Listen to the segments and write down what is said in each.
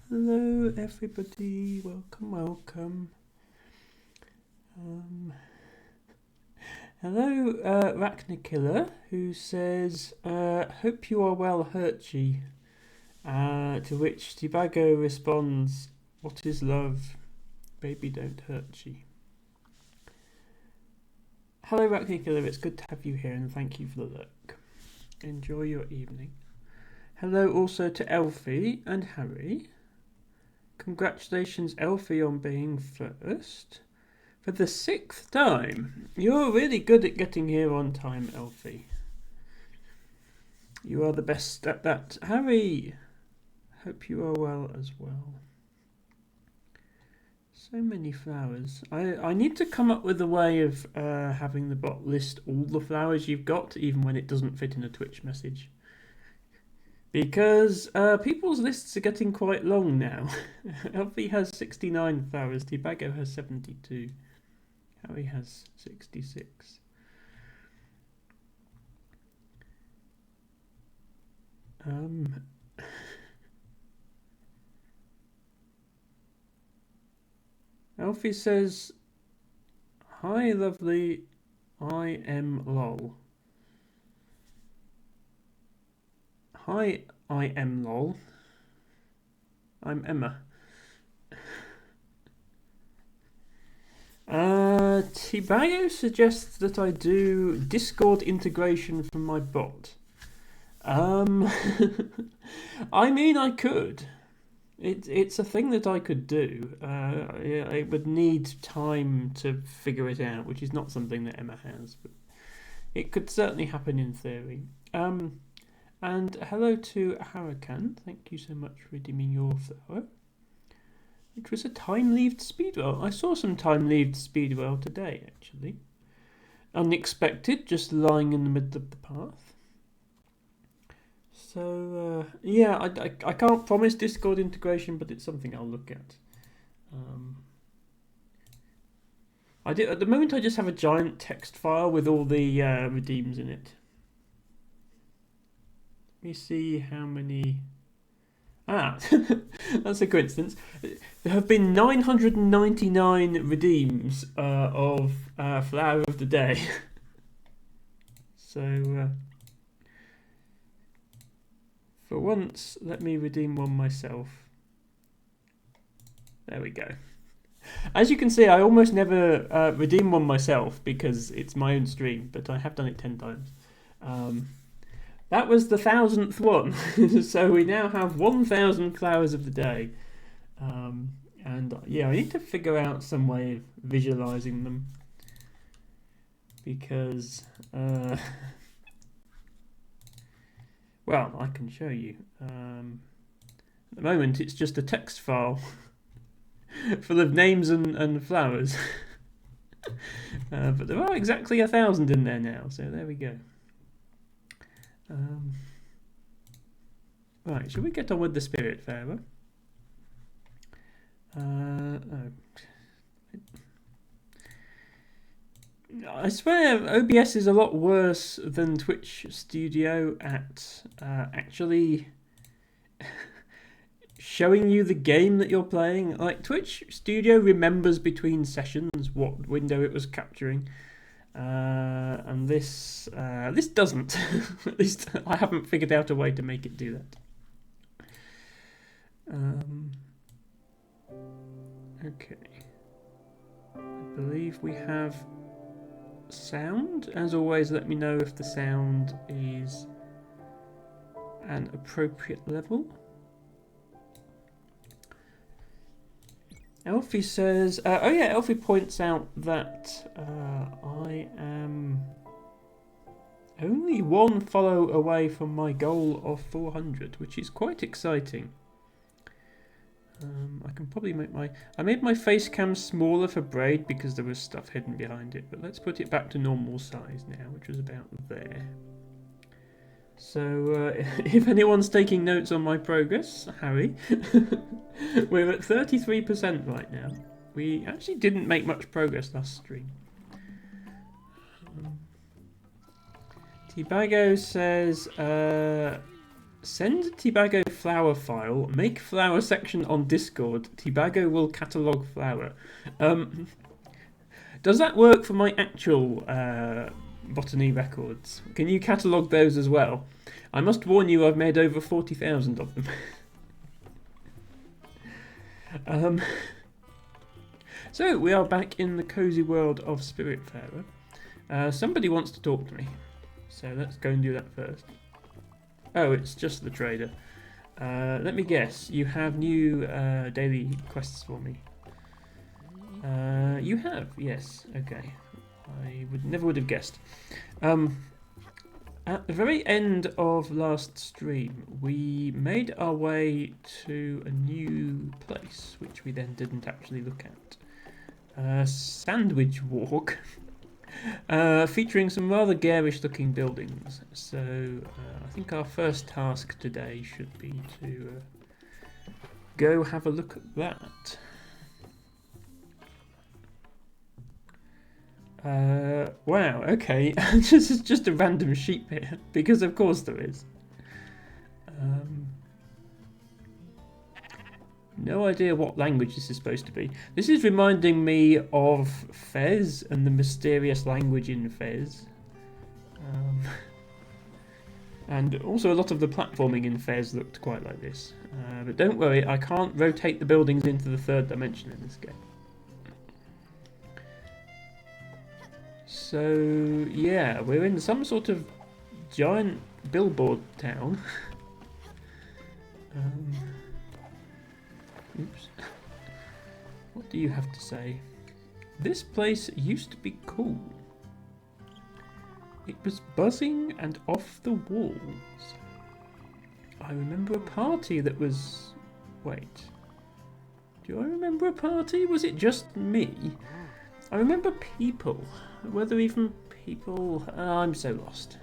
Hello everybody, welcome. Hello Rachnikiller, who says, hope you are well, Herchie. To which Tibago responds, what is love? Baby, don't hurt ye. Hello Rachnikiller, it's good to have you here and thank you for the look. Enjoy your evening. Hello also to Elfie and Harry. Congratulations, Elfie, on being first. For the 6th time. You're really good at getting here on time, Elfie. You are the best at that. Harry, hope you are well as well. So many flowers. I need to come up with a way of having the bot list all the flowers you've got, even when it doesn't fit in a Twitch message. Because people's lists are getting quite long now. Elfie has 69 flowers, Tibago has 72. Harry has 66. Elfie says, hi lovely, I am lol. Hi, I am lol. I'm Emma. Tibago suggests that I do Discord integration from my bot. I mean, I could. It's a thing that I could do. It would need time to figure it out, which is not something that Emma has, but it could certainly happen in theory. And hello to Huracan. Thank you so much for redeeming your flower. It was a time-lived speedwell. I saw some time-lived speedwell today, actually. Unexpected, just lying in the middle of the path. So, yeah, I can't promise Discord integration, but it's something I'll look at. At the moment, I just have a giant text file with all the redeems in it. Let me see how many... that's a coincidence. There have been 999 redeems of Flower of the Day. So, for once, let me redeem one myself. There we go. As you can see, I almost never redeem one myself because it's my own stream, but I have done it 10 times. That was the 1000th one. So we now have 1000 flowers of the day. And yeah, I need to figure out some way of visualizing them. Because, well, I can show you. At the moment, it's just a text file full of names and flowers. But there are exactly 1000 in there now, so there we go. Right, shall we get on with the spiritfarer? I swear OBS is a lot worse than Twitch Studio at actually showing you the game that you're playing. Like, Twitch Studio remembers between sessions what window it was capturing. And this doesn't. At least I haven't figured out a way to make it do that. Okay. I believe we have sound. As always, let me know if the sound is an appropriate level. Elfie says, oh yeah, Elfie points out that I am only one follow away from my goal of 400, which is quite exciting. I can probably make I made my face cam smaller for Braid because there was stuff hidden behind it, but let's put it back to normal size now, which was about there. So, if anyone's taking notes on my progress, Harry, we're at 33% right now. We actually didn't make much progress last stream. Tibago says, Send Tibago flower file. Make flower section on Discord. Tibago will catalog flower. Does that work for my actual botany records? Can you catalog those as well? I must warn you, I've made over 40,000 of them. So we are back in the cozy world of Spiritfarer. Somebody wants to talk to me, so let's go and do that first. Oh, it's just the trader. Let me guess, you have new daily quests for me. You have, yes. Okay, I never would have guessed. At the very end of last stream, we made our way to a new place, which we then didn't actually look at. Sandwich Walk, featuring some rather garish-looking buildings. So I think our first task today should be to go have a look at that. Wow, okay. This is just a random sheep here, because of course there is. No idea what language this is supposed to be. This is reminding me of Fez and the mysterious language in Fez. And also a lot of the platforming in Fez looked quite like this. But don't worry, I can't rotate the buildings into the third dimension in this game. So, yeah, we're in some sort of giant billboard town. Oops. What do you have to say? This place used to be cool. It was buzzing and off the walls. I remember a party that was... Wait. Do I remember a party? Was it just me? I remember people. Were there even people? I'm so lost.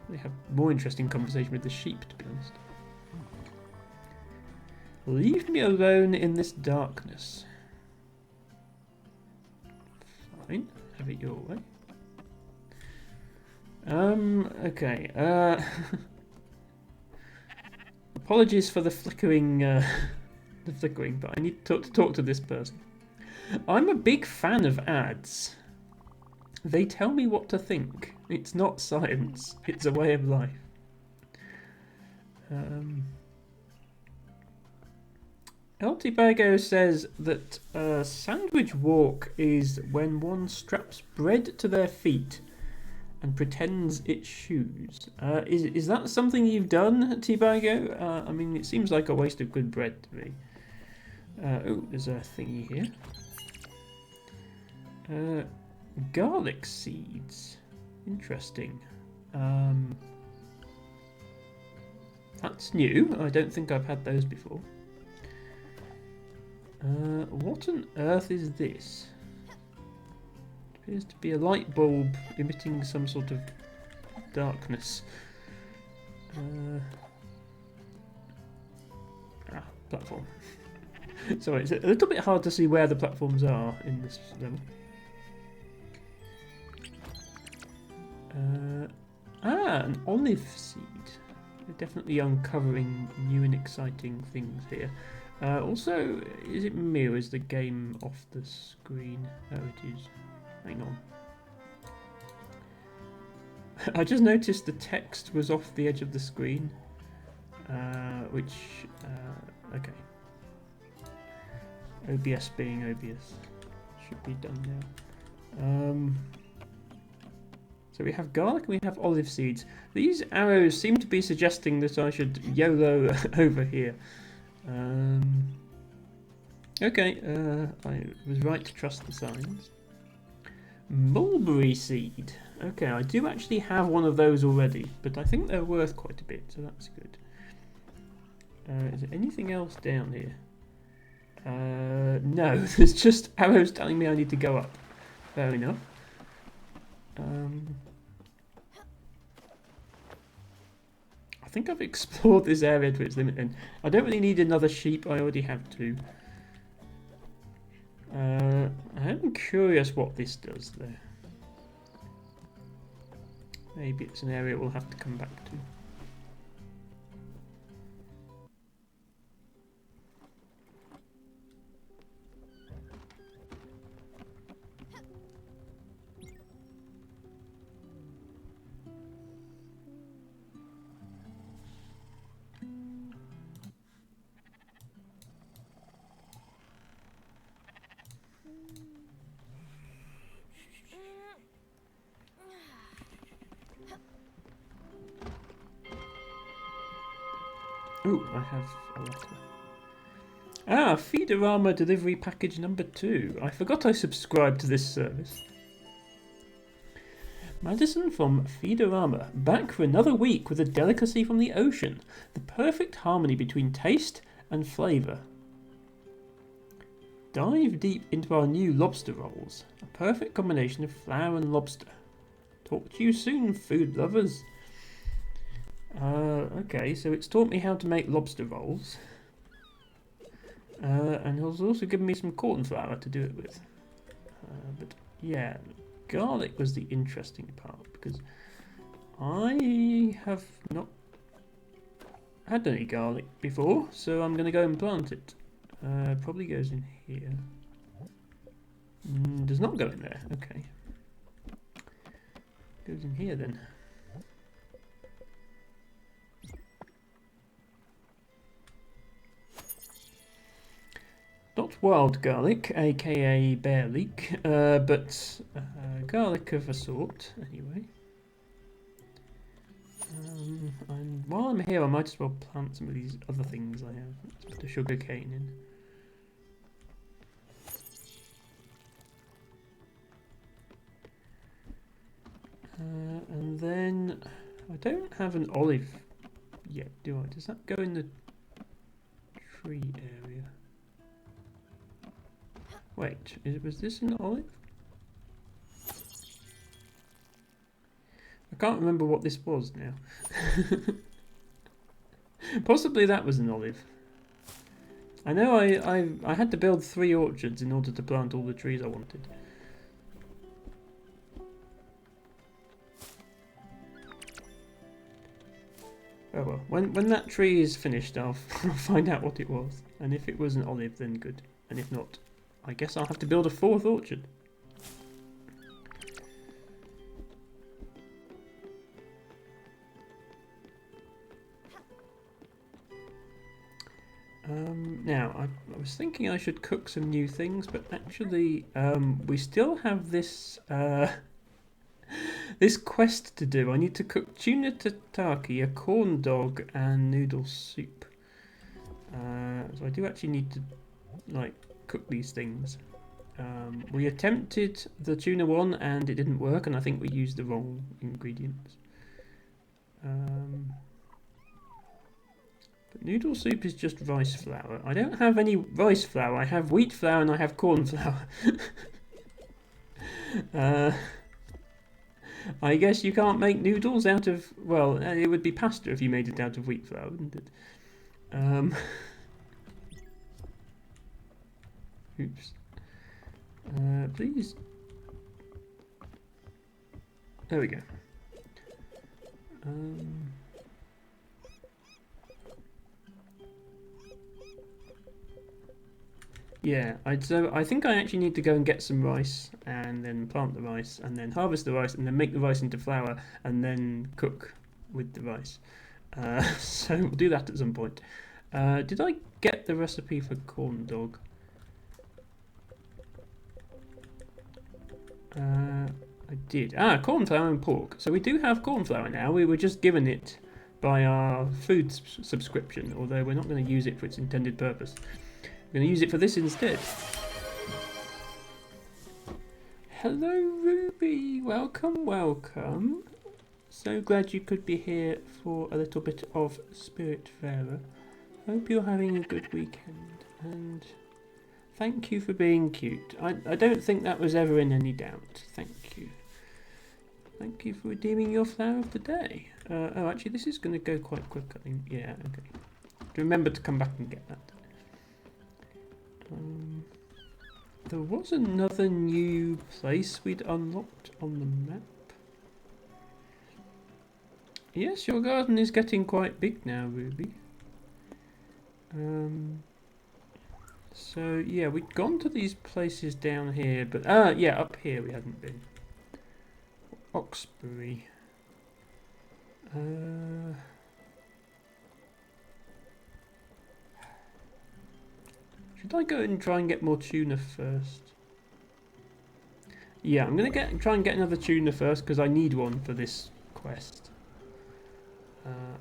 We have more interesting conversation with the sheep, to be honest. Leave me alone in this darkness. Fine, have it your way. Okay. Apologies for the flickering, but I need to talk to this person. I'm a big fan of ads. They tell me what to think. It's not science. It's a way of life. El Tibago says that Sandwich Walk is when one straps bread to their feet and pretends it's shoes. Is that something you've done, Tibago? I mean, it seems like a waste of good bread to me. Oh, there's a thingy here. Garlic seeds. Interesting. That's new. I don't think I've had those before. What on earth is this? Appears to be a light bulb emitting some sort of darkness. Platform. Sorry, it's a little bit hard to see where the platforms are in this level. An olive seed. We're definitely uncovering new and exciting things here. Also, is it me or is the game off the screen? Oh, it is. Hang on. I just noticed the text was off the edge of the screen. Okay. OBS being OBS. Should be done now. So we have garlic and we have olive seeds. These arrows seem to be suggesting that I should YOLO over here. Okay, I was right to trust the signs. Mulberry seed. Okay, I do actually have one of those already, but I think they're worth quite a bit, so that's good. Is there anything else down here? No, there's just arrows telling me I need to go up. Fair enough. I think I've explored this area to its limit then. I don't really need another sheep, I already have two. I'm curious what this does there. Maybe it's an area we'll have to come back to. Oh, I have a letter. Ah, Feederama delivery package number 2. I forgot I subscribed to this service. Madison from Feederama, back for another week with a delicacy from the ocean. The perfect harmony between taste and flavour. Dive deep into our new lobster rolls. A perfect combination of flour and lobster. Talk to you soon, food lovers. Okay, so it's taught me how to make lobster rolls. And it's also given me some corn flour to do it with. But yeah, garlic was the interesting part because I have not had any garlic before, so I'm going to go and plant it. Probably goes in here. Does not go in there, okay. Goes in here then. Not wild garlic, aka bear leek, but garlic of a sort, anyway. And while I'm here, I might as well plant some of these other things I have. Let's put the sugar cane in. And then I don't have an olive yet, do I? Does that go in the tree area? Wait, was this an olive? I can't remember what this was now. Possibly that was an olive. I know I had to build 3 orchards in order to plant all the trees I wanted. Oh well, when that tree is finished, I'll find out what it was. And if it was an olive, then good. And if not, I guess I'll have to build a 4th orchard. Now, I was thinking I should cook some new things, but actually, we still have this this quest to do. I need to cook tuna tataki, a corn dog, and noodle soup. So I do actually need to, like, cook these things. We attempted the tuna one, and it didn't work, and I think we used the wrong ingredients. But noodle soup is just rice flour. I don't have any rice flour. I have wheat flour and I have corn flour. I guess you can't make noodles out of... Well, it would be pasta if you made it out of wheat flour, wouldn't it? Oops. Please. There we go. Yeah, so I think I actually need to go and get some rice and then plant the rice and then harvest the rice and then make the rice into flour and then cook with the rice. So we'll do that at some point. Did I get the recipe for corn dog? I did. Corn flour and pork. So we do have corn flour now. We were just given it by our food subscription, although we're not going to use it for its intended purpose. We're going to use it for this instead. Hello, Ruby. Welcome, welcome. So glad you could be here for a little bit of Spiritfarer. Hope you're having a good weekend. And thank you for being cute. I don't think that was ever in any doubt. Thank you. Thank you for redeeming your flower of the day. Oh, actually, this is going to go quite quick, I think. Yeah, okay. Remember to come back and get that. There was another new place we'd unlocked on the map. Yes, your garden is getting quite big now, Ruby. So yeah, we'd gone to these places down here, but yeah, up here we hadn't been. Oxbury. Should I go and try and get more tuna first? Yeah, I'm gonna try and get another tuna first because I need one for this quest.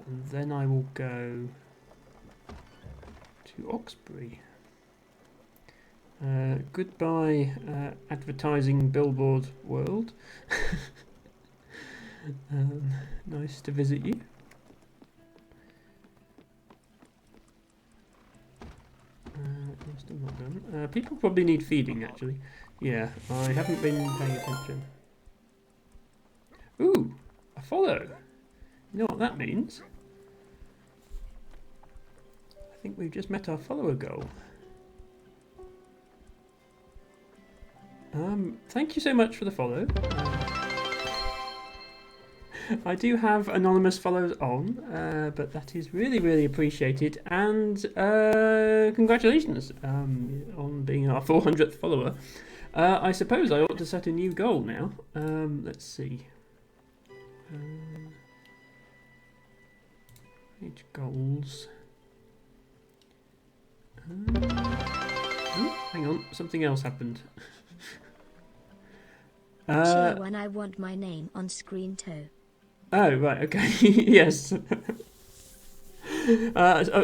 And then I will go to Oxbury. Goodbye, advertising billboard world. Nice to visit you. I'm still not done. People probably need feeding, actually. Yeah, I haven't been paying attention. Ooh, a follow. You know what that means? I think we've just met our follower goal. Thank you so much for the follow. I do have anonymous follows on, but that is really, really appreciated. And congratulations on being our 400th follower. I suppose I ought to set a new goal now. Let's see. Page goals. Oh, hang on, something else happened. Cheer when I want my name on screen too. Oh, right, okay. Yes.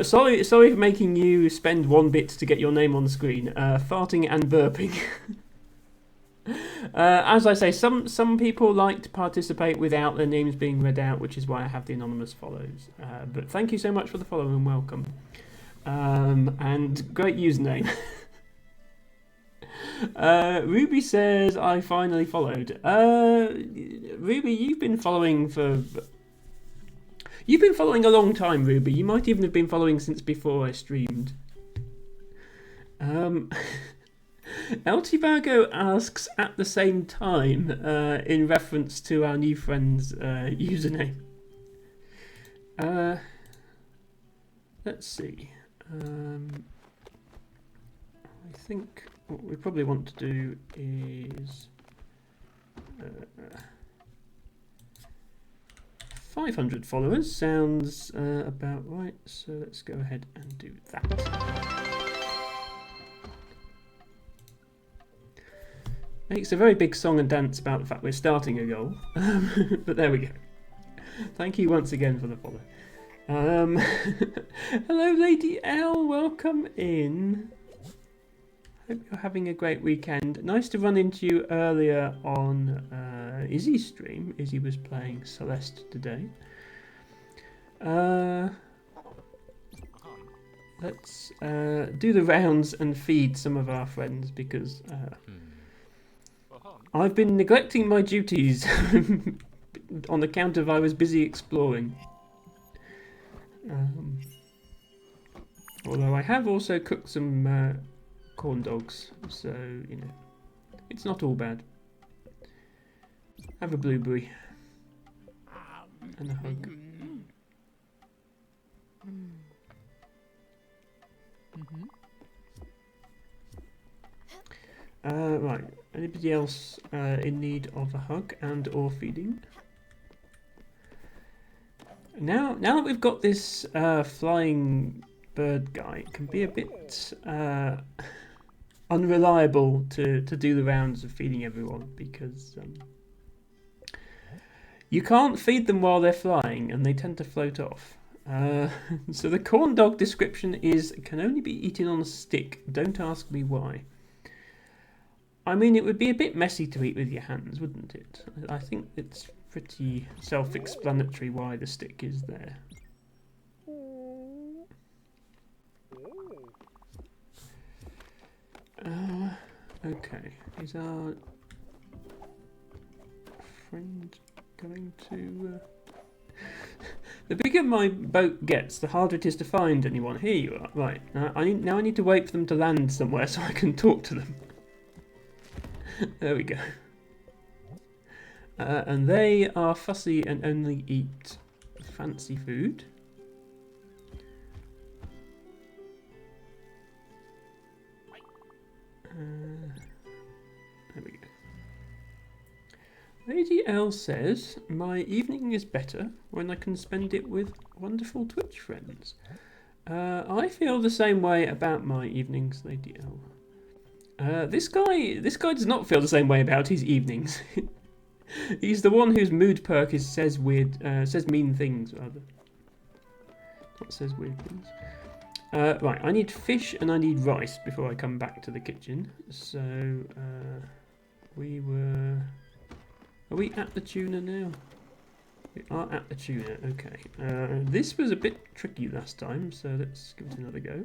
Sorry for making you spend 1 bit to get your name on the screen. Farting and burping. As I say, some people like to participate without their names being read out, which is why I have the anonymous follows. But thank you so much for the follow and welcome. And great username. Ruby says, I finally followed. Ruby, you've been following a long time, Ruby. You might even have been following since before I streamed. Eltivago asks at the same time, in reference to our new friend's username. Let's see. I think what we probably want to do is 500 followers sounds about right, so let's go ahead and do that. Makes a very big song and dance about the fact we're starting a goal, but there we go. Thank you once again for the follow. Hello Lady L, welcome in. Hope you're having a great weekend. Nice to run into you earlier on Izzy's stream. Izzy was playing Celeste today. Let's do the rounds and feed some of our friends because I've been neglecting my duties on account of I was busy exploring. Although I have also cooked some corn dogs, so you know, it's not all bad. Have a blueberry and a hug. Right, anybody else in need of a hug and or feeding? Now that we've got this flying bird guy, it can be a bit unreliable to do the rounds of feeding everyone because you can't feed them while they're flying and they tend to float off. So the corn dog description is can only be eaten on a stick. Don't ask me why. I mean, it would be a bit messy to eat with your hands, wouldn't it? I think it's pretty self-explanatory why the stick is there. Okay, is our friend going to... The bigger my boat gets, the harder it is to find anyone. Here you are. Right, now I need to wait for them to land somewhere so I can talk to them. There we go. And they are fussy and only eat fancy food. There we go. Lady L says, my evening is better when I can spend it with wonderful Twitch friends. I feel the same way about my evenings, Lady L. This guy does not feel the same way about his evenings. He's the one whose mood perk is says mean things rather. Not says weird things. Right, I need fish and I need rice before I come back to the kitchen. So are we at the tuna now? We are at the tuna. Okay. This was a bit tricky last time, so let's give it another go.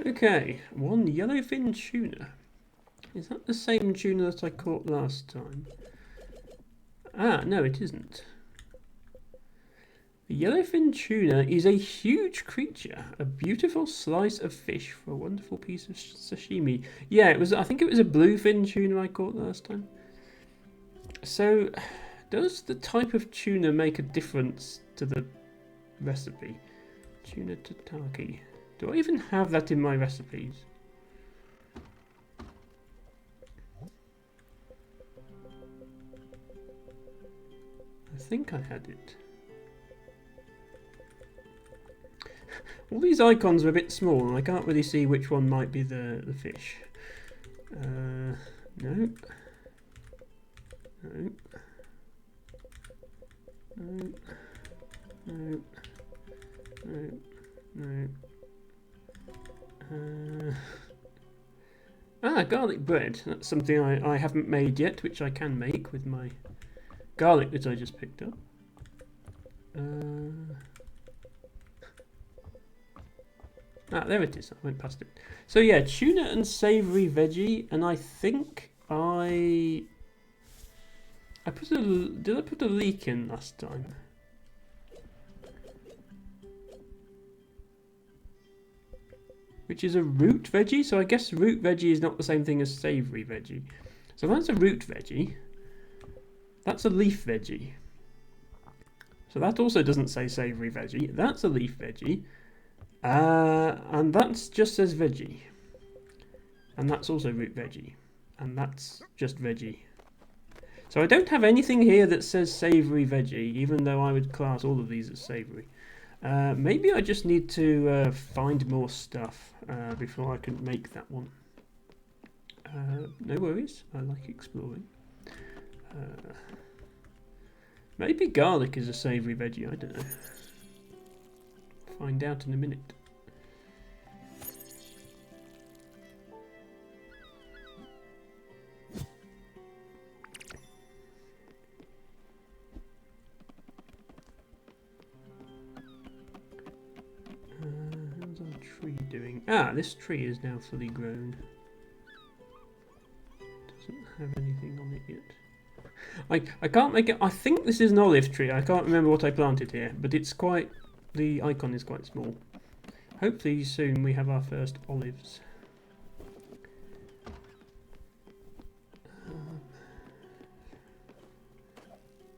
Okay, one yellowfin tuna. Is that the same tuna that I caught last time? Ah, no it isn't. The yellowfin tuna is a huge creature, a beautiful slice of fish for a wonderful piece of sashimi. Yeah, I think it was a bluefin tuna I caught last time. So, does the type of tuna make a difference to the recipe? Tuna tataki. Do I even have that in my recipes? I think I had it. All these icons are a bit small and I can't really see which one might be the fish. No. No. No. No. No. No. Garlic bread. That's something I haven't made yet, which I can make with my garlic that I just picked up. There it is. I went past it. So yeah, tuna and savoury veggie, and I think did I put a leek in last time? Which is a root veggie, so I guess root veggie is not the same thing as savoury veggie. So that's a root veggie. That's a leaf veggie. So that also doesn't say savoury veggie. That's a leaf veggie. And that's just says veggie. And that's also root veggie. And that's just veggie. So I don't have anything here that says savoury veggie, even though I would class all of these as savoury. Maybe I just need to find more stuff before I can make that one. No worries, I like exploring. Maybe garlic is a savoury veggie, I don't know. Find out in a minute. How's our tree doing? This tree is now fully grown. Doesn't have anything on it yet. I can't make it. I think this is an olive tree. I can't remember what I planted here, but it's quite. The icon is quite small. Hopefully soon we have our first olives.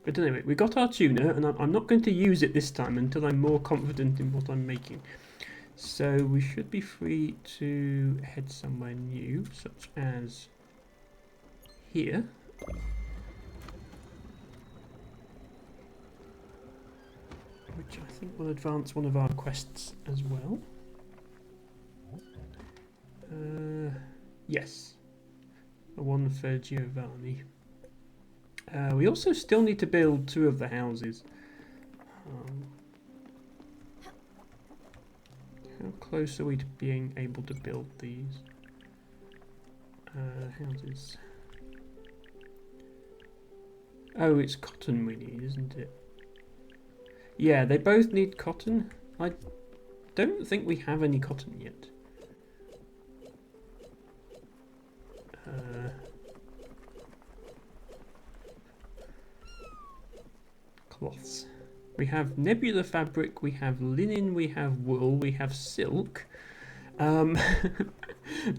But anyway, we got our tuna, and I'm not going to use it this time until I'm more confident in what I'm making. So we should be free to head somewhere new, such as here. Which I think will advance one of our quests as well. Yes. The one for Giovanni. We also still need to build 2 of the houses. How close are we to being able to build these? Houses. Oh, it's cotton we need, isn't it? Yeah, they both need cotton. I don't think we have any cotton yet. Cloths. We have nebula fabric, we have linen, we have wool, we have silk.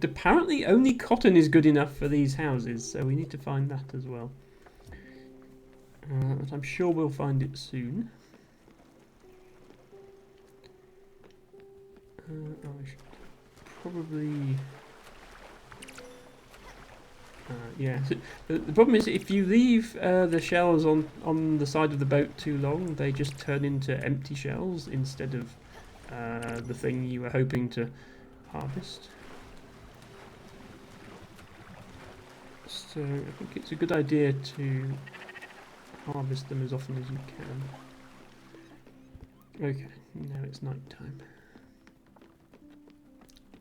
Apparently only cotton is good enough for these houses, so we need to find that as well. But I'm sure we'll find it soon. I should probably... yeah. The problem is if you leave the shells on the side of the boat too long, they just turn into empty shells instead of the thing you were hoping to harvest. So I think it's a good idea to harvest them as often as you can. Okay, now it's night time.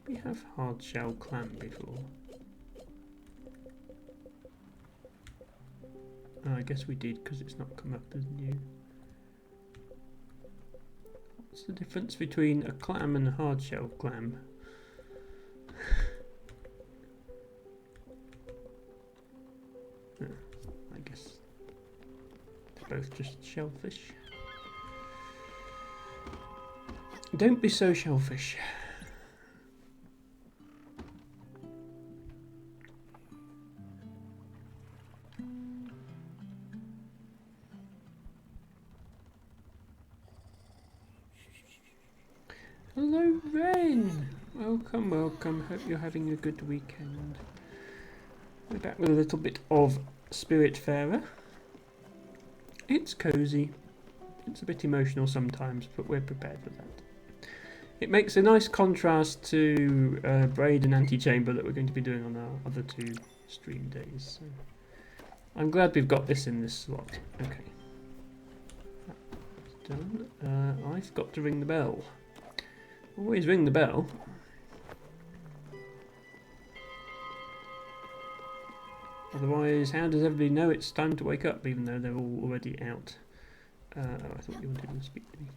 We have hard shell clam before. Oh, I guess we did because it's not come up as new. What's the difference between a clam and a hard shell clam? I guess they're both just shellfish. Don't be so shellfish. Hello, Ren! Welcome, welcome. Hope you're having a good weekend. We're back with a little bit of Spiritfarer. It's cosy. It's a bit emotional sometimes, but we're prepared for that. It makes a nice contrast to Braid and Anti-Chamber that we're going to be doing on our other two stream days. So I'm glad we've got this in this slot. Okay. That's done. I've got to ring the bell. Always ring the bell. Otherwise, how does everybody know it's time to wake up, even though they're all already out? Oh, I thought you wanted to speak to me.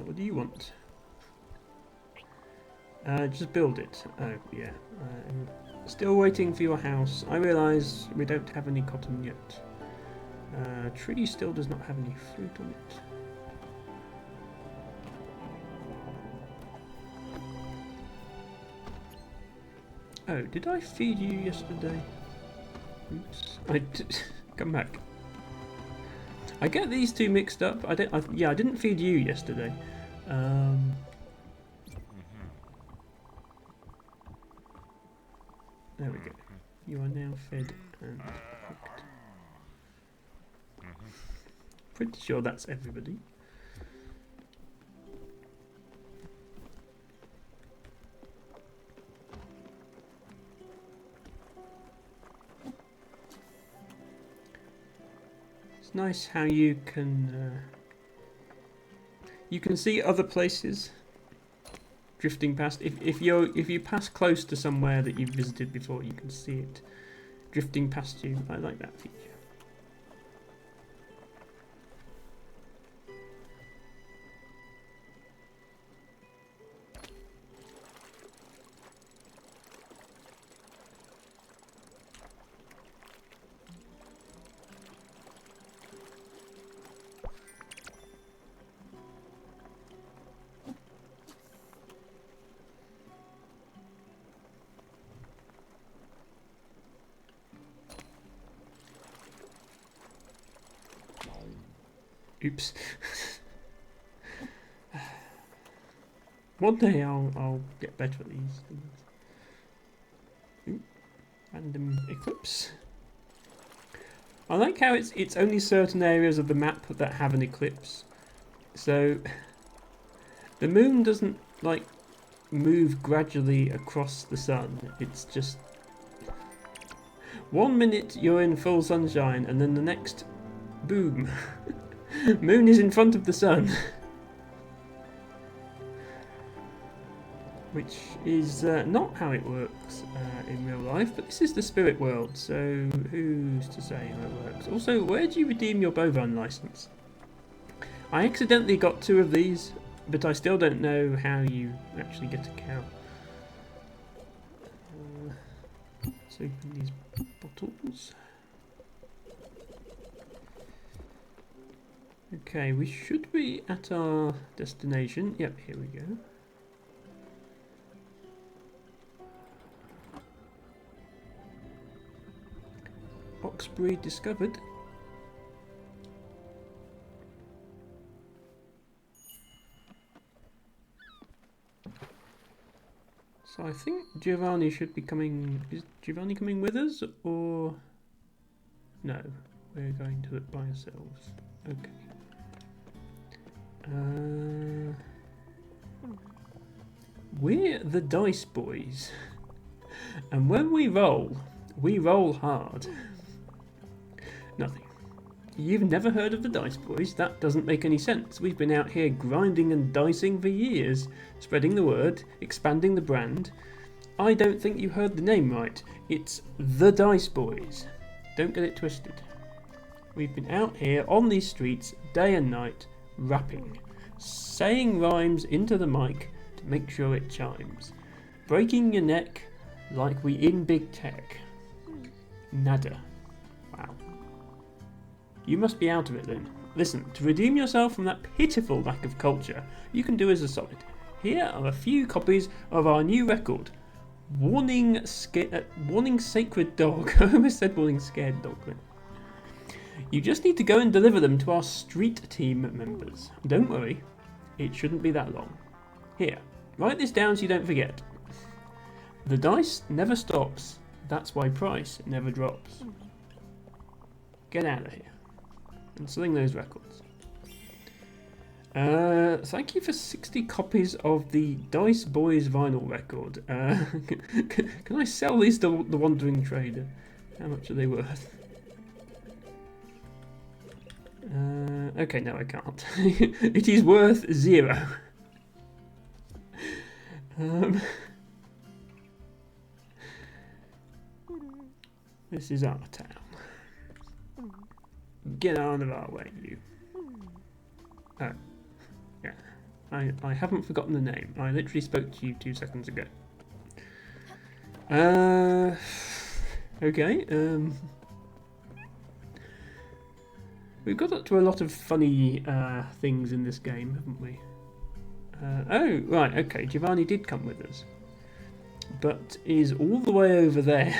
What do you want? Just build it. Oh, yeah. Still waiting for your house. I realise we don't have any cotton yet. Tree still does not have any fruit on it. Oh, did I feed you yesterday? Oops. Come back. I get these two mixed up. I didn't feed you yesterday. There we go. You are now fed and cooked. Pretty sure that's everybody. It's nice how you can see other places drifting past. If you pass close to somewhere that you've visited before, you can see it drifting past you. I like that feature. Oops. One day I'll get better at these things. Ooh, random eclipse. I like how it's only certain areas of the map that have an eclipse. So the moon doesn't like move gradually across the sun. It's just 1 minute you're in full sunshine and then the next, boom, moon is in front of the sun. Which is not how it works in real life, but this is the spirit world, so who's to say how it works? Also, where do you redeem your bovine license? I accidentally got 2 of these, but I still don't know how you actually get a cow. Let's open these bottles. Okay, we should be at our destination. Yep, here we go. Oxbury discovered. So I think Giovanni should be coming. Is Giovanni coming with us, or no? We're going to it by ourselves. Okay. We're the Dice Boys, and when we roll hard. Nothing. You've never heard of the Dice Boys? That doesn't make any sense. We've been out here grinding and dicing for years, spreading the word, expanding the brand. I don't think you heard the name right. It's the Dice Boys. Don't get it twisted. We've been out here on these streets day and night, rapping, saying rhymes into the mic to make sure it chimes, breaking your neck like we in big tech. Nada. Wow. You must be out of it then. Listen, to redeem yourself from that pitiful lack of culture, you can do us a solid. Here are a few copies of our new record, Warning Sacred Dog. I almost said Warning Scared Dog then. You just need to go and deliver them to our street team members. Don't worry, it shouldn't be that long. Here, write this down so you don't forget. The dice never stops, that's why price never drops. Get out of here and sling those records. Thank you for 60 copies of the Dice Boys vinyl record. Can I sell these to the Wandering Trader? How much are they worth? Okay, no I can't. It is worth 0. This is our town. Get out of our way, you. Oh, yeah. I haven't forgotten the name. I literally spoke to you 2 seconds ago. Okay. We've got up to a lot of funny things in this game, haven't we? Oh, right, okay. Giovanni did come with us, but is all the way over there.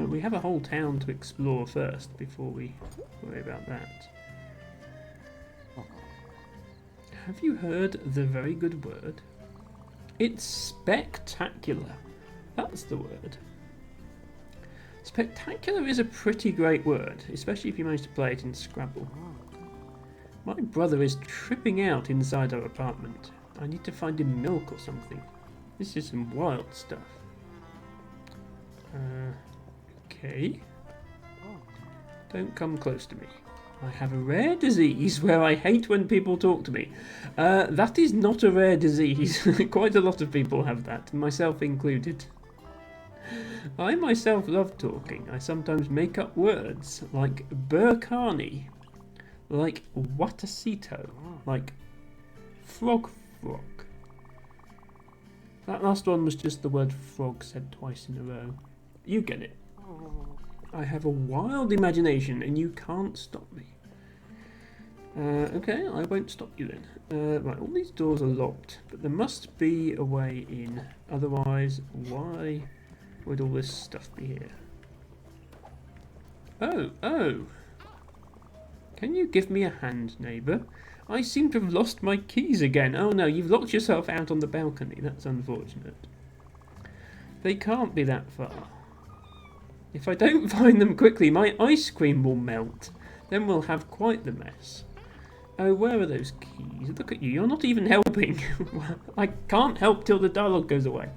We have a whole town to explore first before we worry about that. Have you heard the very good word? It's spectacular. That's the word. Spectacular is a pretty great word, especially if you manage to play it in Scrabble. My brother is tripping out inside our apartment. I need to find him milk or something. This is some wild stuff. Okay. Don't come close to me. I have a rare disease where I hate when people talk to me. That is not a rare disease. Quite a lot of people have that, myself included. I myself love talking. I sometimes make up words like Burkani, like Watasito, like frog. That last one was just the word frog said twice in a row. You get it. I have a wild imagination and you can't stop me. Okay, I won't stop you then. Right, all these doors are locked, but there must be a way in. Otherwise, why would all this stuff be here? Oh. Can you give me a hand, neighbour? I seem to have lost my keys again. Oh no, you've locked yourself out on the balcony. That's unfortunate. They can't be that far. If I don't find them quickly, my ice cream will melt. Then we'll have quite the mess. Oh, where are those keys? Look at you, you're not even helping. I can't help till the dialogue goes away.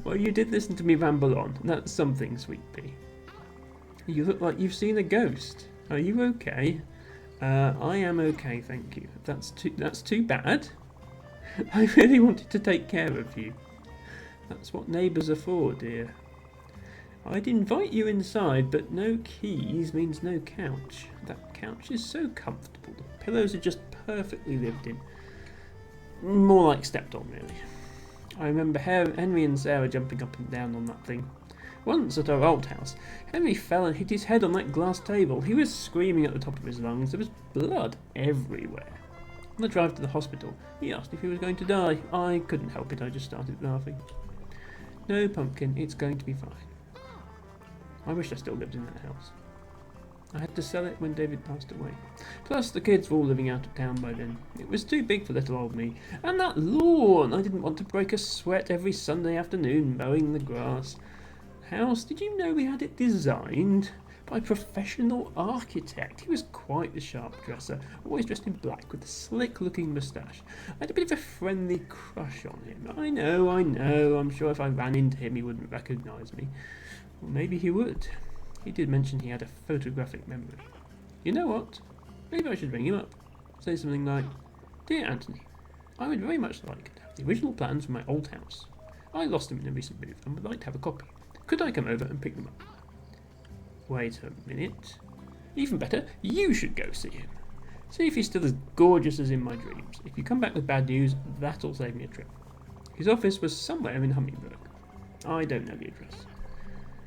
Well, you did listen to me ramble on. That's something, sweet pea. You look like you've seen a ghost. Are you okay? I am okay, thank you. That's too bad. I really wanted to take care of you. That's what neighbours are for, dear. I'd invite you inside, but no keys means no couch. That couch is so comfortable. The pillows are just perfectly lived in. More like stepped on, really. I remember Henry and Sarah jumping up and down on that thing. Once at our old house, Henry fell and hit his head on that glass table. He was screaming at the top of his lungs. There was blood everywhere. On the drive to the hospital, he asked if he was going to die. I couldn't help it, I just started laughing. No, Pumpkin, it's going to be fine. I wish I still lived in that house. I had to sell it when David passed away. Plus, the kids were all living out of town by then. It was too big for little old me. And that lawn! I didn't want to break a sweat every Sunday afternoon mowing the grass. House, did you know we had it designed by a professional architect? He was quite the sharp dresser, always dressed in black with a slick-looking moustache. I had a bit of a friendly crush on him. I know. I'm sure if I ran into him he wouldn't recognise me. Or maybe he would. He did mention he had a photographic memory. You know what? Maybe I should ring him up. Say something like, Dear Anthony, I would very much like to have the original plans for my old house. I lost them in a recent move and would like to have a copy. Could I come over and pick them up? Wait a minute. Even better, you should go see him. See if he's still as gorgeous as in my dreams. If you come back with bad news, that'll save me a trip. His office was somewhere in Hummingbird. I don't know the address.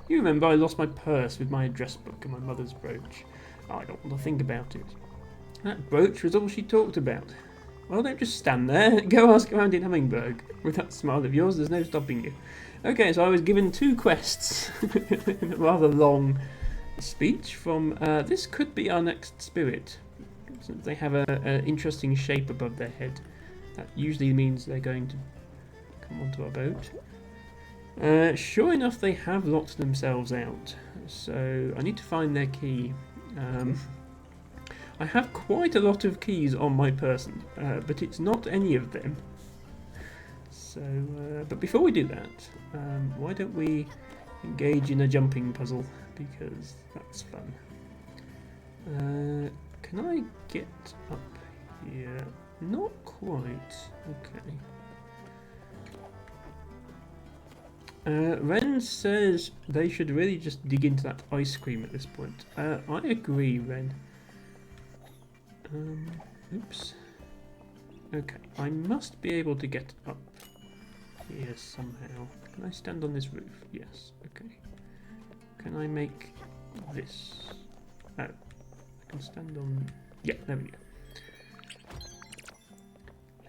You remember I lost my purse with my address book and my mother's brooch. I don't want to think about it. That brooch was all she talked about. Well, don't just stand there. Go ask around in Hummingbird. With that smile of yours, there's no stopping you. Okay, so I was given 2 quests in a rather long speech from this could be our next spirit. Since they have an interesting shape above their head. That usually means they're going to come onto our boat. Sure enough, they have locked themselves out. So I need to find their key. I have quite a lot of keys on my person, but it's not any of them. So, but before we do that, why don't we engage in a jumping puzzle, because that's fun. Can I get up here? Not quite. Okay. Ren says they should really just dig into that ice cream at this point. I agree, Ren. Oops. Okay, I must be able to get up here somehow. Can I stand on this roof? Yes, okay. Can I make this? Oh, I can stand on... Yeah, there we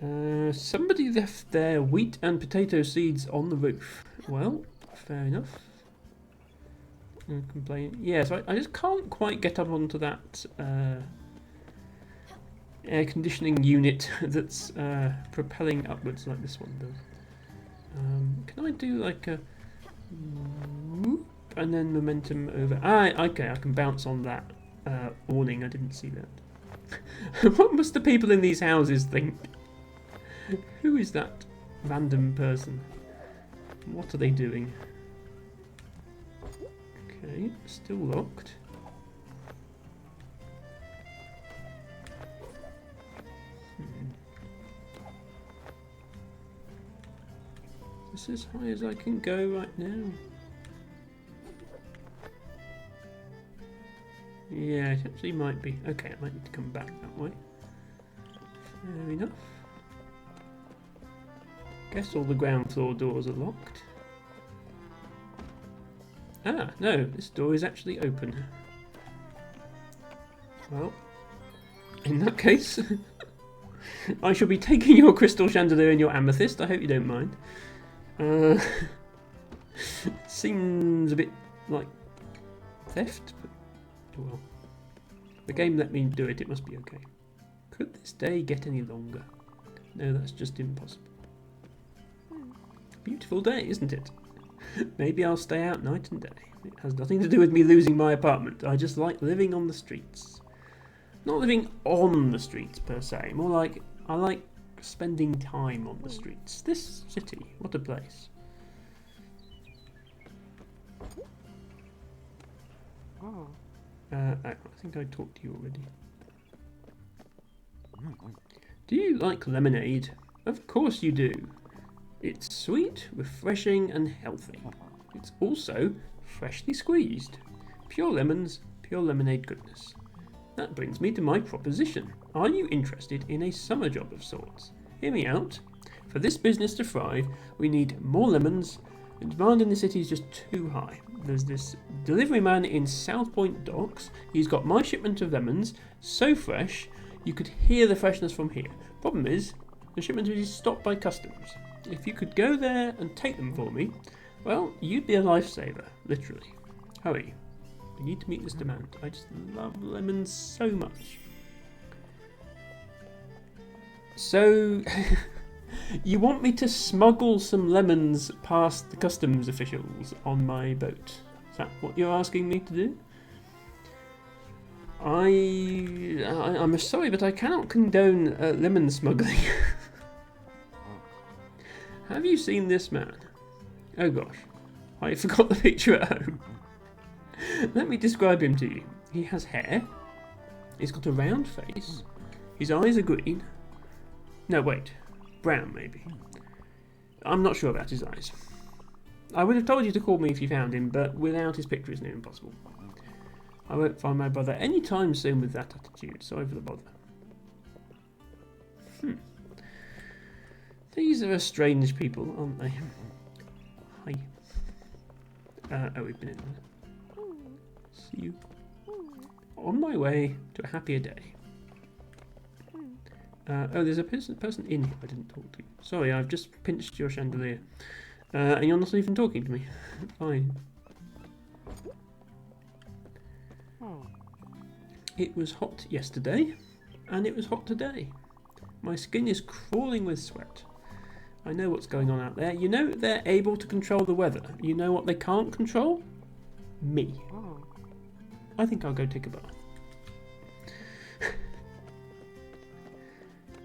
go. Somebody left their wheat and potato seeds on the roof. Well, fair enough. Complain. Yeah, so I just can't quite get up onto that air conditioning unit that's propelling upwards like this one does. Can I do like a whoop and then momentum over? Okay, I can bounce on that awning. I didn't see that. What must the people in these houses think? Who is that random person? What are they doing? Okay, still locked. This is as high as I can go right now. Yeah, it actually might be. Okay, I might need to come back that way. Fair enough. Guess all the ground floor doors are locked. Ah, no, this door is actually open. Well, in that case, I shall be taking your crystal chandelier and your amethyst. I hope you don't mind. Seems a bit like theft, but oh well. The game let me do it, it must be okay. Could this day get any longer? No, that's just impossible. Beautiful day, isn't it? Maybe I'll stay out night and day. It has nothing to do with me losing my apartment. I just like living on the streets. Not living on the streets per se, more like I like spending time on the streets. This city, what a place. I think I talked to you already. Do you like lemonade? Of course you do. It's sweet, refreshing and healthy. It's also freshly squeezed. Pure lemons, pure lemonade goodness. That brings me to my proposition. Are you interested in a summer job of sorts? Hear me out. For this business to thrive, we need more lemons. The demand in the city is just too high. There's this delivery man in South Point Docks. He's got my shipment of lemons, so fresh, you could hear the freshness from here. Problem is, the shipment is stopped by customs. If you could go there and take them for me, well, you'd be a lifesaver, literally. Hurry. We need to meet this demand. I just love lemons so much. So, you want me to smuggle some lemons past the customs officials on my boat? Is that what you're asking me to do? I'm sorry, but I cannot condone lemon smuggling. Have you seen this man? Oh gosh, I forgot the picture at home. Let me describe him to you. He has hair. He's got a round face. His eyes are green. No, wait. Brown, maybe. I'm not sure about his eyes. I would have told you to call me if you found him, but without his picture it's near impossible. I won't find my brother any time soon with that attitude. Sorry for the bother. These are strange people, aren't they? Hi. Oh, we've been in there. See you. On my way to a happier day. Oh, there's a person in here I didn't talk to. Sorry, I've just pinched your chandelier. And you're not even talking to me. Fine. It was hot yesterday, and it was hot today. My skin is crawling with sweat. I know what's going on out there. You know they're able to control the weather. You know what they can't control? Me. I think I'll go take a bath.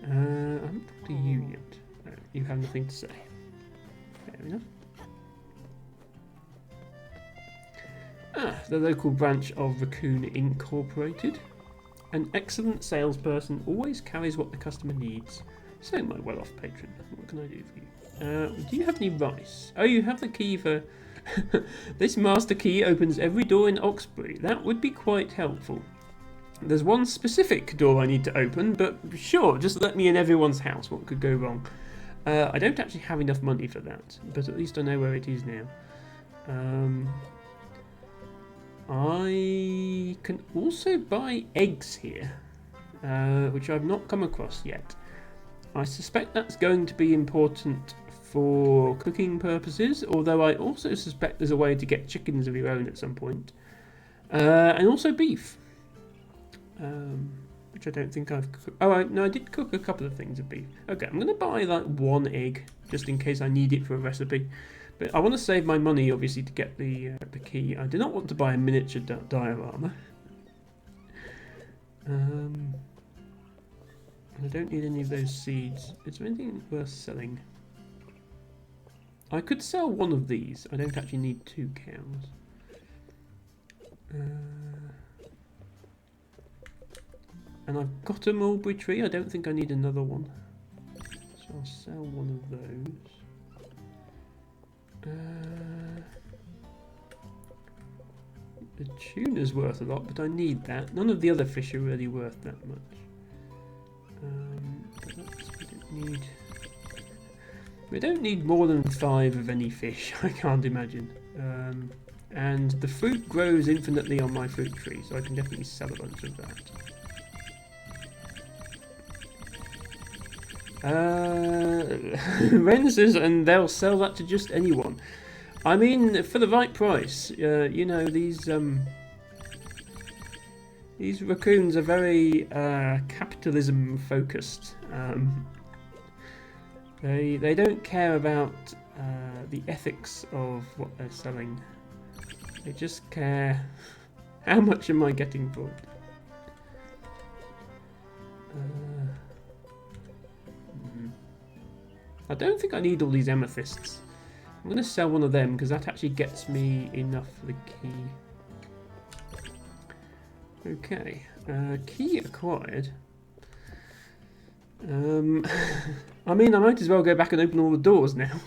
I haven't talked to you yet. No, you have nothing to say. Fair enough. The local branch of Raccoon Incorporated. An excellent salesperson always carries what the customer needs. So, my well-off patron, what can I do for you? Do you have any rice? Oh, you have the key for... This master key opens every door in Oxbury. That would be quite helpful. There's one specific door I need to open, but sure, just let me in everyone's house. What could go wrong? I don't actually have enough money for that, but at least I know where it is now. I can also buy eggs here, which I've not come across yet. I suspect that's going to be important for cooking purposes, although I also suspect there's a way to get chickens of your own at some point. And also beef, which I don't think I've cooked. Oh, no, I did cook a couple of things of beef. Okay, I'm going to buy like one egg, just in case I need it for a recipe. But I want to save my money, obviously, to get the key. I do not want to buy a miniature diorama. I don't need any of those seeds. Is there anything worth selling? I could sell one of these. I don't actually need 2 cows. And I've got a mulberry tree. I don't think I need another one. So I'll sell one of those. The tuna's worth a lot, but I need that. None of the other fish are really worth that much. We don't need more than 5 of any fish, I can't imagine. And the fruit grows infinitely on my fruit tree, so I can definitely sell a bunch of that. Ren says, and they'll sell that to just anyone. I mean, for the right price. You know, these raccoons are very capitalism focused. They don't care about the ethics of what they're selling. They just care. How much am I getting for it? I don't think I need all these amethysts. I'm going to sell one of them because that actually gets me enough for the key. Okay, key acquired. I mean, I might as well go back and open all the doors now.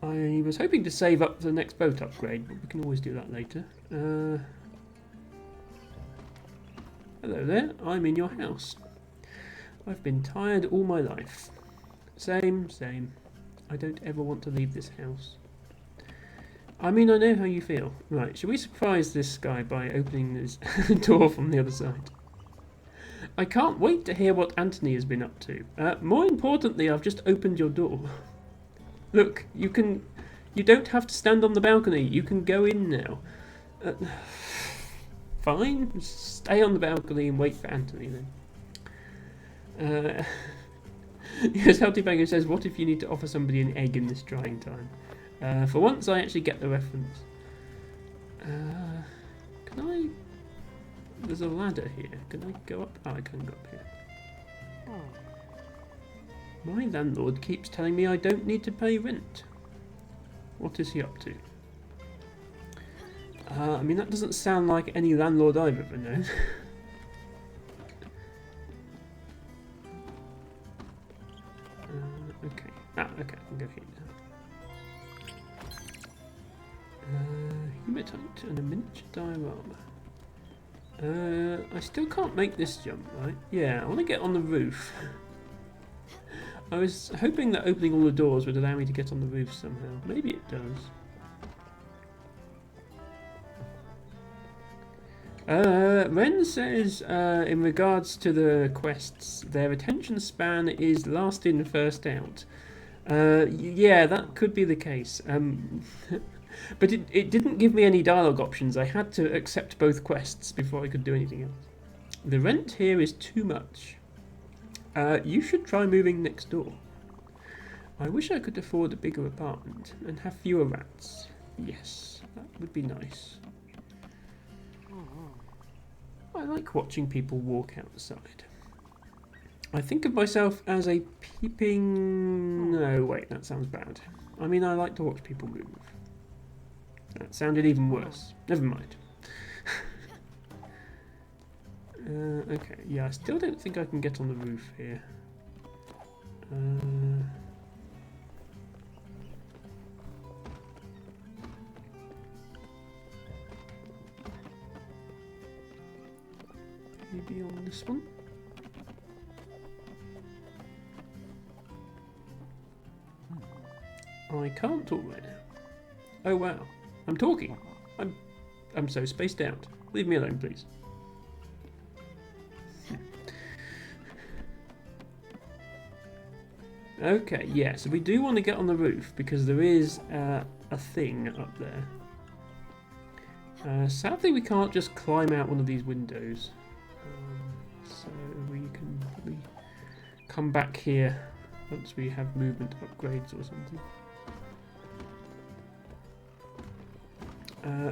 I was hoping to save up for the next boat upgrade, but we can always do that later. Hello there, I'm in your house. I've been tired all my life. Same. I don't ever want to leave this house. I mean, I know how you feel. Right, shall we surprise this guy by opening this door from the other side? I can't wait to hear what Anthony has been up to. More importantly, I've just opened your door. Look, you don't have to stand on the balcony. You can go in now. Fine, stay on the balcony and wait for Anthony then. Yes, Healthy Banger says, what if you need to offer somebody an egg in this trying time? For once, I actually get the reference. Can I... There's a ladder here. Can I go up? Oh, I can go up here. My landlord keeps telling me I don't need to pay rent. What is he up to? I mean, that doesn't sound like any landlord I've ever known. Okay. Okay, I can go here now. Hematite and a miniature diorama. I still can't make this jump, right? Yeah, I want to get on the roof. I was hoping that opening all the doors would allow me to get on the roof somehow. Maybe it does. Ren says, in regards to the quests, their attention span is last in, first out. Yeah, that could be the case. But it didn't give me any dialogue options. I had to accept both quests before I could do anything else. The rent here is too much. You should try moving next door. I wish I could afford a bigger apartment and have fewer rats. Yes, that would be nice. I like watching people walk outside. I think of myself as a peeping... No, wait, that sounds bad. I mean, I like to watch people move. That sounded even worse. Never mind. Okay, yeah, I still don't think I can get on the roof here. Maybe on this one? I can't talk right now. Oh wow, I'm talking. I'm so spaced out. Leave me alone, please. Okay, yeah, so we do want to get on the roof because there is a thing up there. Sadly, we can't just climb out one of these windows. So we can probably come back here once we have movement upgrades or something.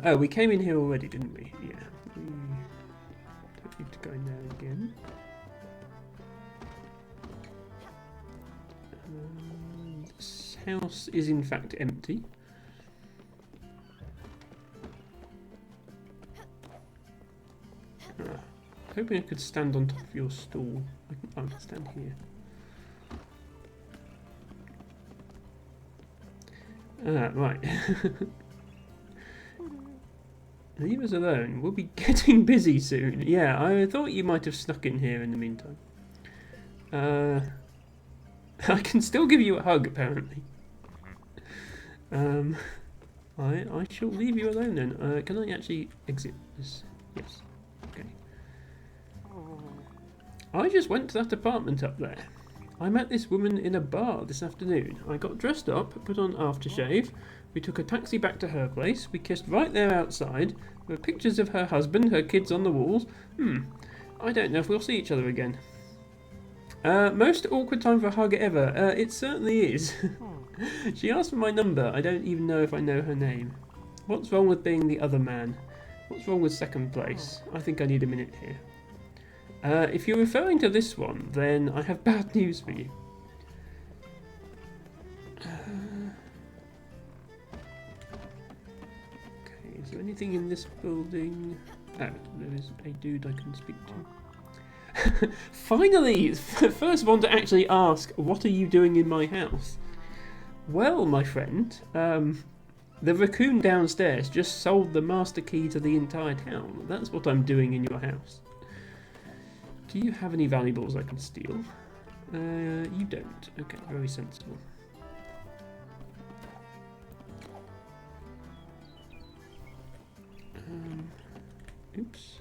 Oh, we came in here already, didn't we? Yeah. We don't need to go in there again. This house is in fact empty. Hoping I could stand on top of your stool. I can stand here. Right. Leave us alone. We'll be getting busy soon. Yeah, I thought you might have snuck in here in the meantime. I can still give you a hug, apparently. I shall leave you alone then. Can I actually exit this? Yes. Okay. I just went to that apartment up there. I met this woman in a bar this afternoon. I got dressed up, put on aftershave. We took a taxi back to her place. We kissed right there outside. There were pictures of her husband, her kids on the walls. I don't know if we'll see each other again. Most awkward time for a hug ever. It certainly is. She asked for my number. I don't even know if I know her name. What's wrong with being the other man? What's wrong with second place? I think I need a minute here. If you're referring to this one, then I have bad news for you. Okay, is there anything in this building? Oh, there is a dude I can speak to. Finally! First one to actually ask, what are you doing in my house? Well, my friend, the raccoon downstairs just sold the master key to the entire town. That's what I'm doing in your house. Do you have any valuables I can steal? You don't. Okay, very sensible. Oops.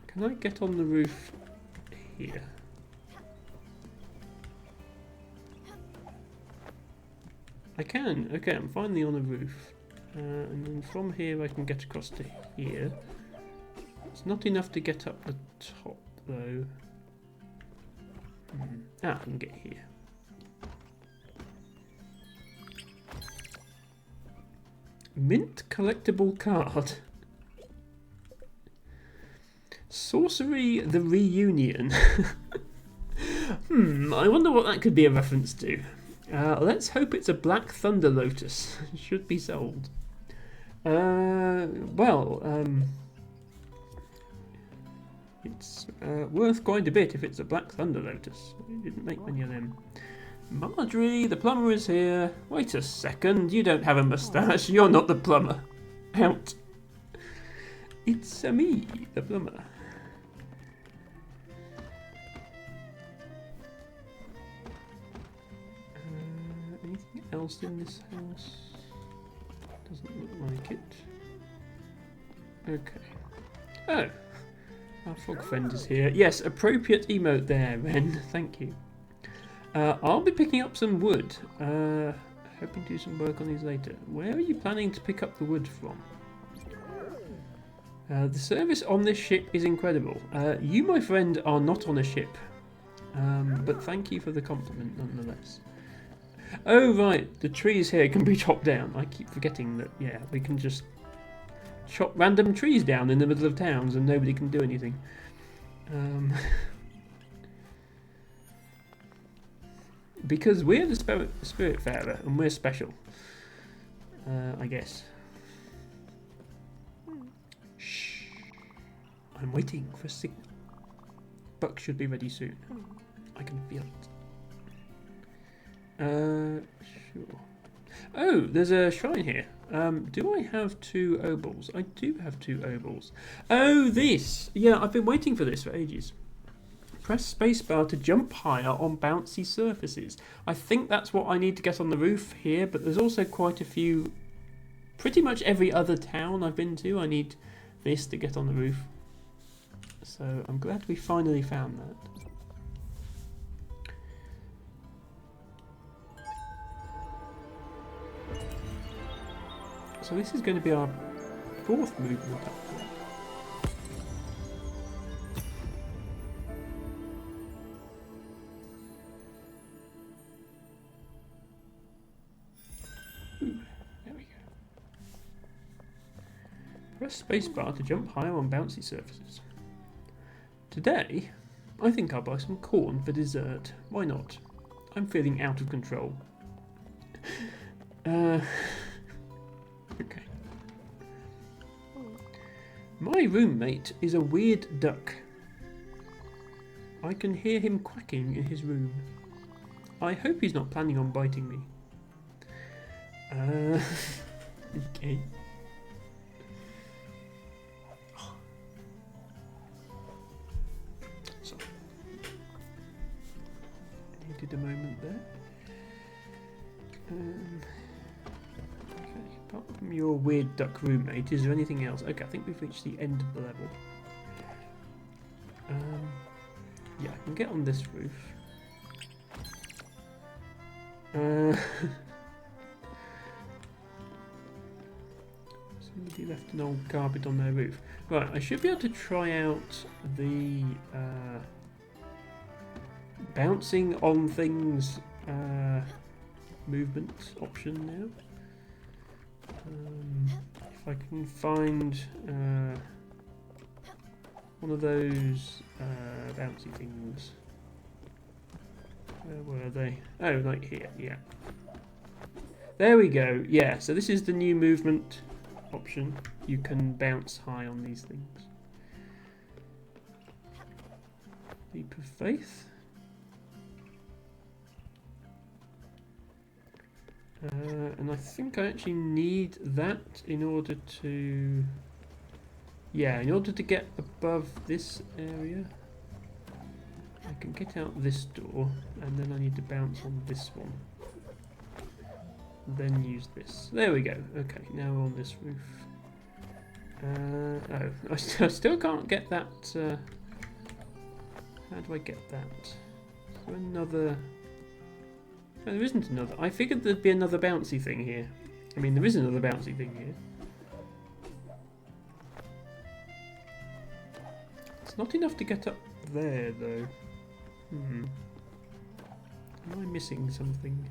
Can I get on the roof here? I can. Okay, I'm finally on a roof. And then from here I can get across to here. It's not enough to get up the top, though. I can get here. Mint collectible card. Sorcery the Reunion. I wonder what that could be a reference to. Let's hope it's a Black Thunder Lotus. Should be sold. It's worth quite a bit if it's a Black Thunder Lotus. We didn't make many of them. Marjorie, the plumber is here. Wait a second, you don't have a moustache. You're not the plumber. Out. It's me, the plumber. Anything else in this house? Doesn't look like it. Okay. Oh. Our frog friend is here. Yes, appropriate emote there, Ren. Thank you. I'll be picking up some wood. Hoping to do some work on these later. Where are you planning to pick up the wood from? The service on this ship is incredible. You, my friend, are not on a ship. But thank you for the compliment nonetheless. Oh, right. The trees here can be chopped down. I keep forgetting that, yeah, we can just chop random trees down in the middle of towns and nobody can do anything. Because we're the spiritfarer and we're special. I guess. Shh. I'm waiting for a signal. Buck should be ready soon. I can feel it. Sure. Oh, there's a shrine here. Do I have 2 obols? I do have 2 obols. Oh, this! Yeah, I've been waiting for this for ages. Press spacebar to jump higher on bouncy surfaces. I think that's what I need to get on the roof here, but there's also quite a few... Pretty much every other town I've been to, I need this to get on the roof. So I'm glad we finally found that. So this is going to be our 4th movement upgrade. Ooh, there we go. Press spacebar to jump higher on bouncy surfaces. Today, I think I'll buy some corn for dessert. Why not? I'm feeling out of control. Okay. My roommate is a weird duck. I can hear him quacking in his room. I hope he's not planning on biting me. Okay. So, needed a moment there. Apart from your weird duck roommate, is there anything else? Okay, I think we've reached the end of the level. Yeah, I can get on this roof. Somebody left an old carpet on their roof. Right, I should be able to try out the bouncing on things movement option now. If I can find one of those bouncy things. Where were they? Oh, like here, yeah. There we go, yeah, so this is the new movement option. You can bounce high on these things. Leap of faith. And I think I actually need that in order to... Yeah, in order to get above this area. I can get out this door, and then I need to bounce on this one. Then use this. There we go. Okay, now we're on this roof. Oh, I still can't get that. How do I get that? Is there another... No, there isn't another. I figured there'd be another bouncy thing here. I mean, there is another bouncy thing here. It's not enough to get up there, though. Am I missing something?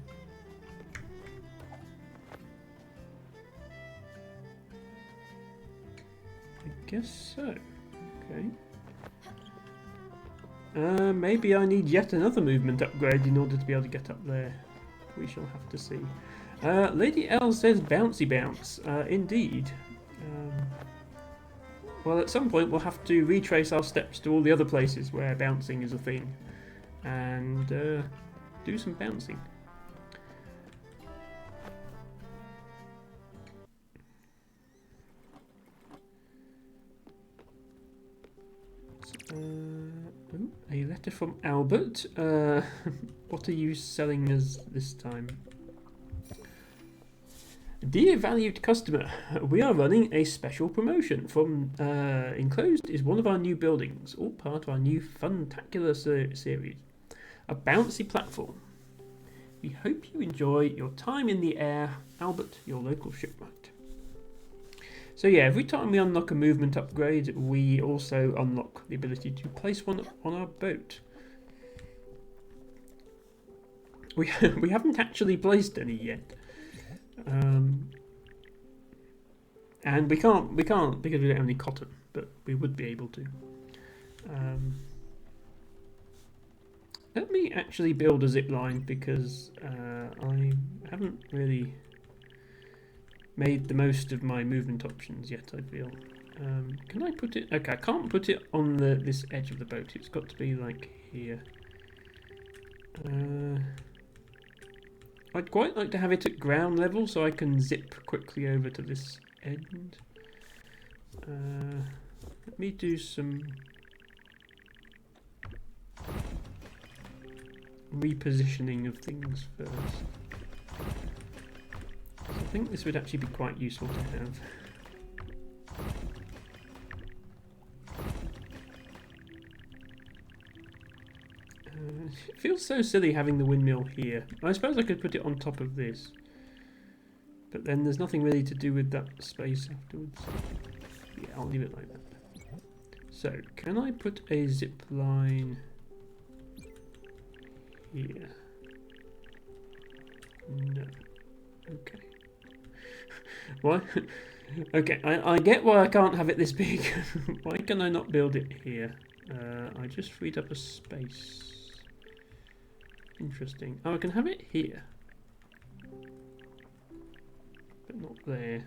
I guess so. Okay. Maybe I need yet another movement upgrade in order to be able to get up there. We shall have to see. Lady L says bouncy bounce. Indeed. Well, at some point we'll have to retrace our steps to all the other places where bouncing is a thing. And do some bouncing. A letter from Albert. What are you selling us this time? Dear valued customer, we are running a special promotion. From enclosed is one of our new buildings, all part of our new Funtacular series, a bouncy platform. We hope you enjoy your time in the air, Albert, your local shipwright. So yeah, every time we unlock a movement upgrade, we also unlock the ability to place one on our boat. We haven't actually placed any yet, and we can't because we don't have any cotton, but we would be able to. Let me actually build a zip line because I haven't really made the most of my movement options yet, I feel. Can I put it... Okay, I can't put it on this edge of the boat. It's got to be like here. I'd quite like to have it at ground level so I can zip quickly over to this end. Let me do some repositioning of things first. I think this would actually be quite useful to have. It feels so silly having the windmill here. I suppose I could put it on top of this, but then there's nothing really to do with that space afterwards. Yeah, I'll leave it like that. So, can I put a zip line here? No. Okay. Why? Okay, I get why I can't have it this big. Why can I not build it here? I just freed up a space. Interesting. Oh, I can have it here. But not there.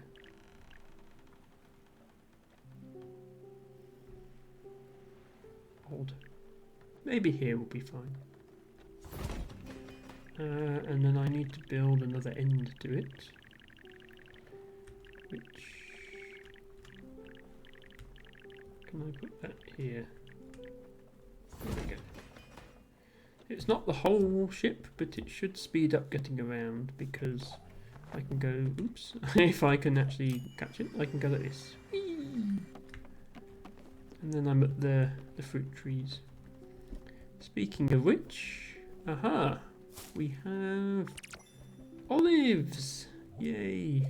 Odd. Maybe here will be fine. And then I need to build another end to it. Which... Can I put that here? There we go. It's not the whole ship, but it should speed up getting around because I can go... Oops. If I can actually catch it, I can go like this. Whee! And then I'm at the fruit trees. Speaking of which... Aha! We have... olives! Yay!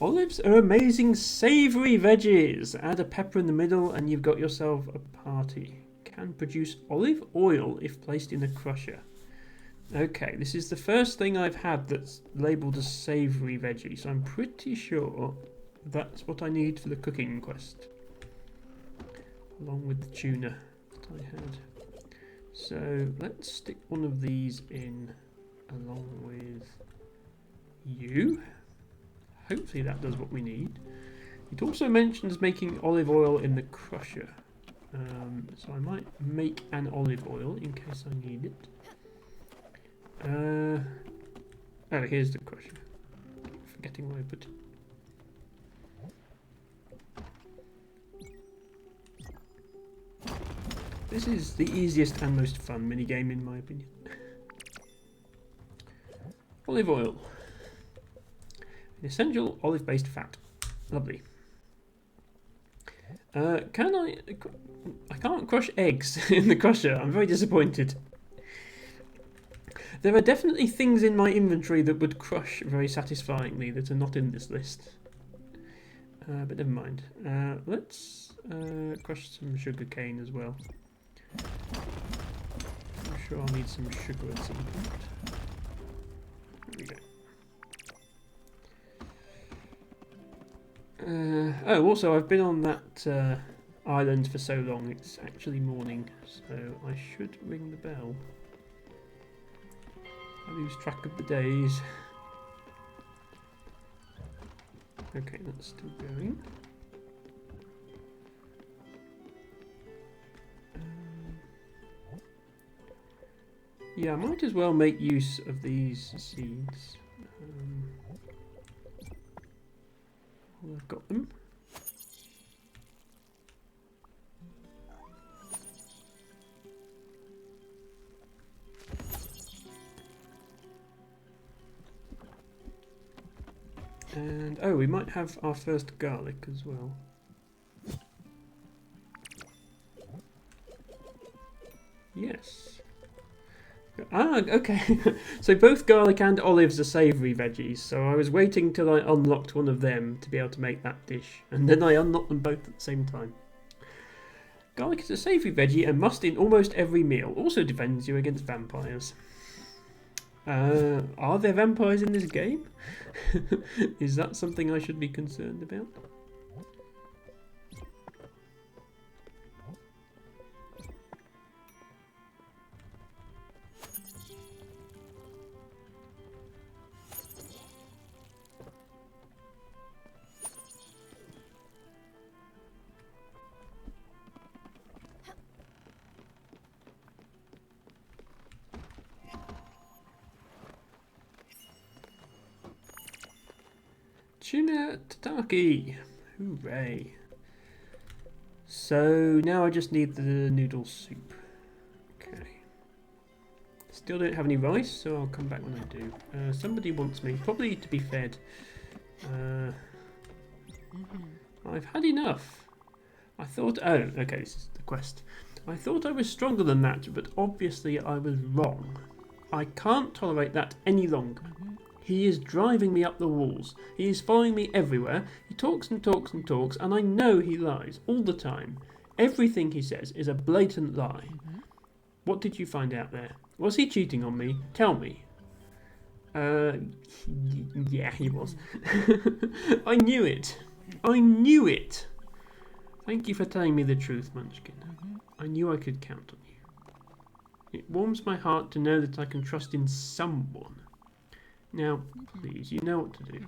Olives are amazing savoury veggies. Add a pepper in the middle and you've got yourself a party. can produce olive oil if placed in a crusher. Okay, this is the first thing I've had that's labelled as savoury veggie, so I'm pretty sure that's what I need for the cooking quest. Along with the tuna that I had. So let's stick one of these in along with you. Hopefully that does what we need. It also mentions making olive oil in the crusher. So I might make an olive oil in case I need it. Oh, here's the crusher. Forgetting where I put it. This is the easiest and most fun minigame in my opinion. Olive oil. An essential olive-based fat. Lovely. I can't crush eggs in the crusher. I'm very disappointed. There are definitely things in my inventory that would crush very satisfyingly that are not in this list. But never mind. Let's crush some sugar cane as well. I'm sure I'll need some sugar at some point. There we go. Oh, also I've been on that island for so long, it's actually morning, so I should ring the bell. I lose track of the days. Okay, that's still going. Yeah, I might as well make use of these seeds. Well, I've got them. And, oh, we might have our first garlic as well. Yes. Ah, okay. So both garlic and olives are savoury veggies, so I was waiting till I unlocked one of them to be able to make that dish, and then I unlocked them both at the same time. Garlic is a savoury veggie and must in almost every meal. Also defends you against vampires. Are there vampires in this game? Is that something I should be concerned about? Tuna tataki! Hooray! So now I just need the noodle soup. Okay. Still don't have any rice, so I'll come back when I do. Somebody wants me, probably to be fed. I've had enough. I thought, oh, okay, this is the quest. I thought I was stronger than that, but obviously I was wrong. I can't tolerate that any longer. He is driving me up the walls. He is following me everywhere. He talks and talks and talks, and I know he lies all the time. Everything he says is a blatant lie. What did you find out there? Was he cheating on me? Tell me. Yeah, he was. I knew it. I knew it. Thank you for telling me the truth, Munchkin. I knew I could count on you. It warms my heart to know that I can trust in someone. Now, please, you know what to do.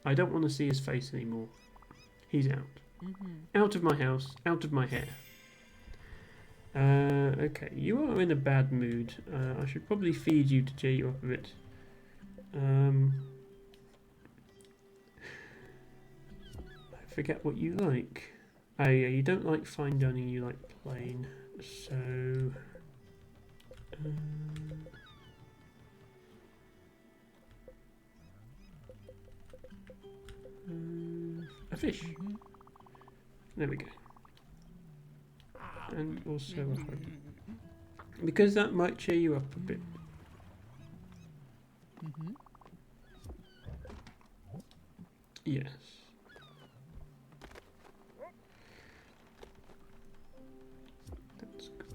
I don't want to see his face anymore. He's out. Out of my house, out of my hair. Okay, you are in a bad mood. I should probably feed you to cheer you up a bit. I forget what you like. Oh yeah, you don't like fine dining, you like plain. So... a fish. There we go. And also a hope. Because that might cheer you up a bit. Yes. That's good.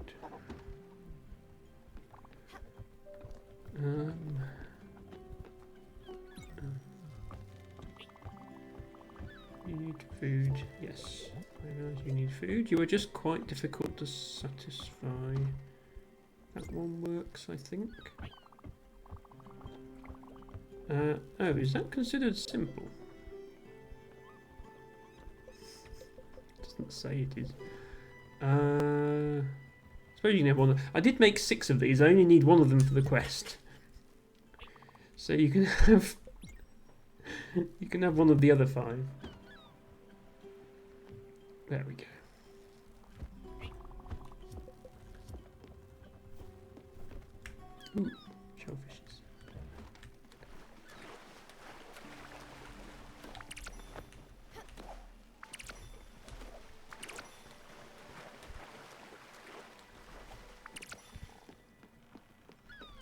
You need food. Yes. I realise you need food. You are just quite difficult to satisfy. That one works, I think. Oh, is that considered simple? Doesn't say it is. Suppose you can have one. I did make 6 of these. I only need 1 of them for the quest. So you can have you can have 1 of the other 5. There we go. Ooh, shellfishes.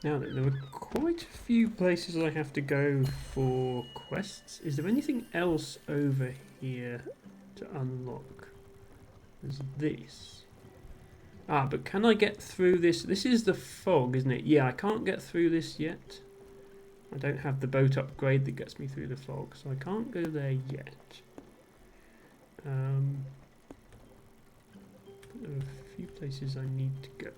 Now then, there are quite a few places I have to go for quests. Is there anything else over here to unlock? There's this. Ah, but can I get through this? This is the fog, isn't it? Yeah, I can't get through this yet. I don't have the boat upgrade that gets me through the fog, so I can't go there yet. There are a few places I need to go.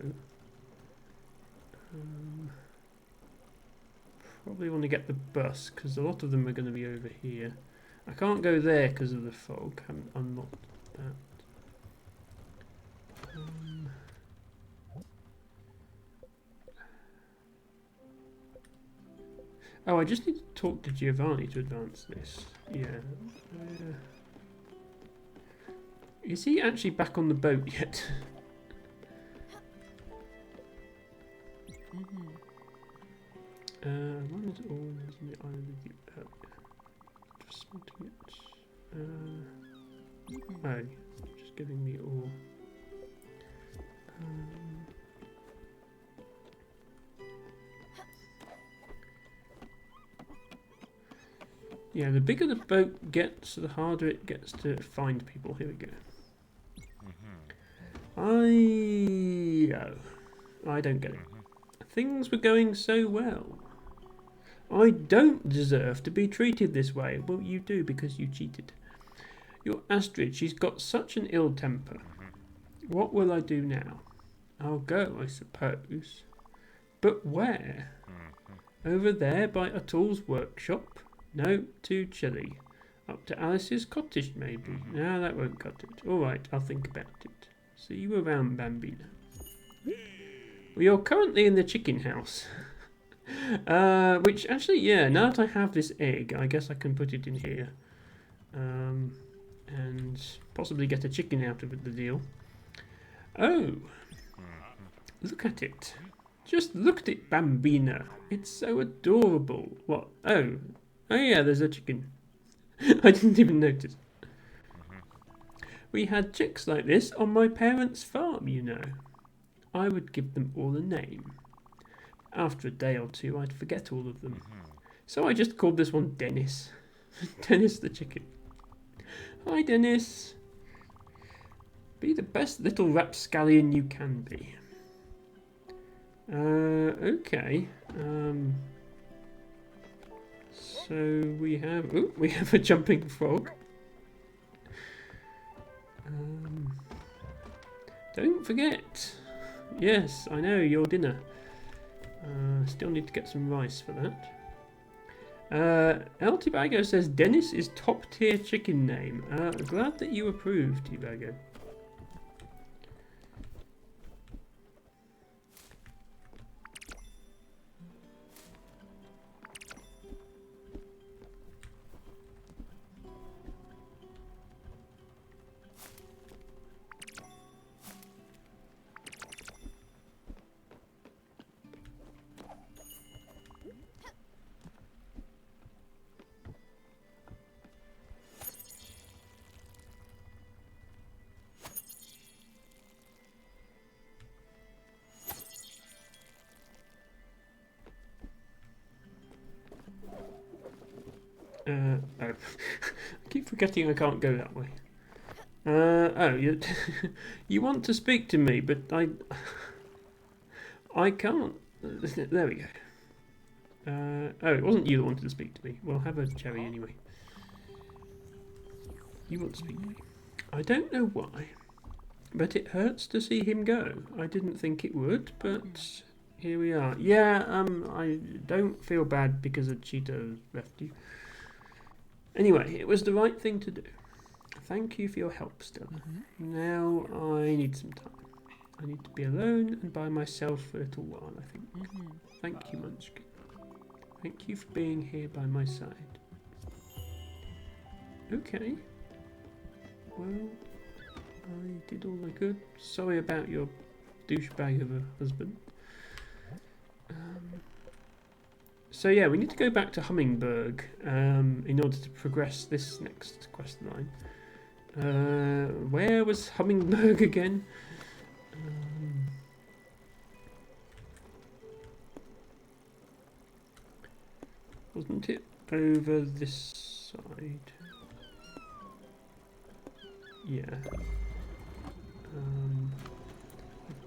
Probably want to get the bus because a lot of them are going to be over here. I can't go there because of the fog. I haven't unlocked that. Oh, I just need to talk to Giovanni to advance this. Yeah. Is he actually back on the boat yet? One is all in the island with you. Just spotting it. Oh, just giving me all. Yeah, the bigger the boat gets, the harder it gets to find people. Here we go. I don't get it. Things were going so well. I don't deserve to be treated this way. Well, you do because you cheated. Your Astrid, she's got such an ill temper. What will I do now? I'll go, I suppose. But where? Over there by Atul's workshop? No, too chilly. Up to Alice's cottage, maybe. No, that won't cut it. All right, I'll think about it. See you around, Bambina. Well, you're currently in the chicken house. Which, actually, yeah, now that I have this egg, I guess I can put it in here. And possibly get a chicken out of it, the deal. Oh, look at it. Just look at it, Bambina. It's so adorable. What? Oh yeah, there's a chicken. I didn't even notice. We had chicks like this on my parents' farm, you know. I would give them all a name. After a day or two, I'd forget all of them. So I just called this one Dennis. Dennis the chicken. Hi, Dennis. Be the best little rapscallion you can be. Okay. So we have a jumping frog. Don't forget. Yes, I know, your dinner. Still need to get some rice for that. El Tibago says Dennis is top tier chicken name. Glad that you approved, Tibago. I keep forgetting I can't go that way. You, you want to speak to me, but I can't. There we go. It wasn't you that wanted to speak to me. Well, have a cherry anyway. You want to speak to me? I don't know why, but it hurts to see him go. I didn't think it would, but here we are. Yeah, I don't feel bad because a cheetah left you. Anyway, it was the right thing to do. Thank you for your help, Stella. Now I need some time. I need to be alone and by myself for a little while, I think. Thank you, Munchkin. Thank you for being here by my side. Okay. Well, I did all I could. Sorry about your douchebag of a husband. So yeah, we need to go back to Hummingberg in order to progress this next quest line. Where was Hummingberg again? Wasn't it over this side? Yeah.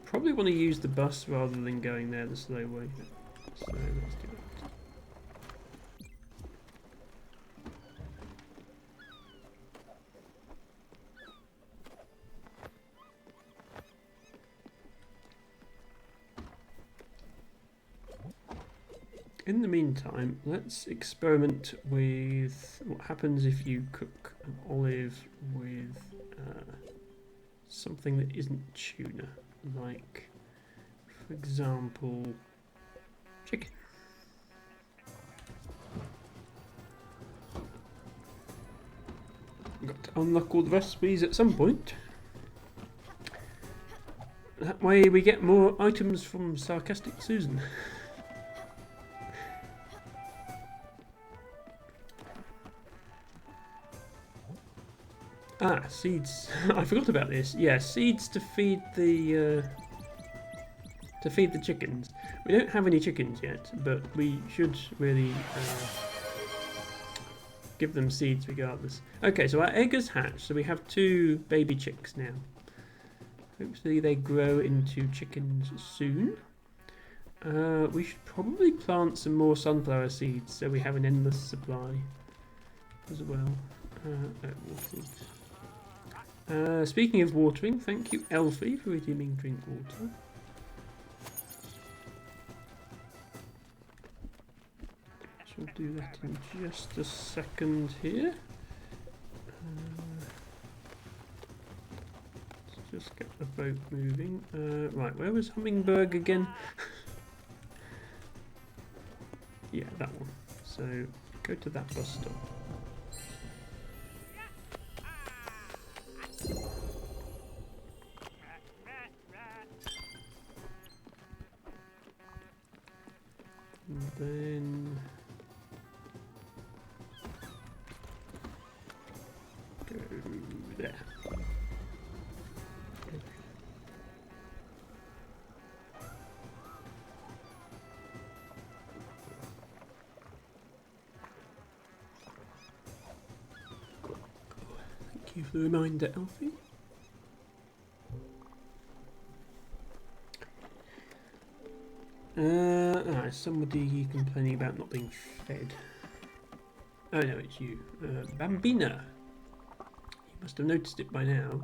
Probably want to use the bus rather than going there the slow way. So let's do that. In the meantime, let's experiment with what happens if you cook an olive with something that isn't tuna, like, for example, chicken. Got to unlock all the recipes at some point. That way we get more items from Sarcastic Susan. Ah, seeds. I forgot about this. Yeah, seeds to feed the chickens. We don't have any chickens yet, but we should really give them seeds regardless. Okay, so our egg has hatched, so we have 2 baby chicks now. Hopefully they grow into chickens soon. We should probably plant some more sunflower seeds so we have an endless supply as well. Speaking of watering, thank you, Elfie, for redeeming drink water. Shall do that in just a second here. Let's just get the boat moving. Right, where was Hummingberg again? Yeah, that one. So go to that bus stop. And then go there. Thank you for the reminder, Elfie. Somebody complaining about not being fed. Oh no, it's you. Bambina. You must have noticed it by now.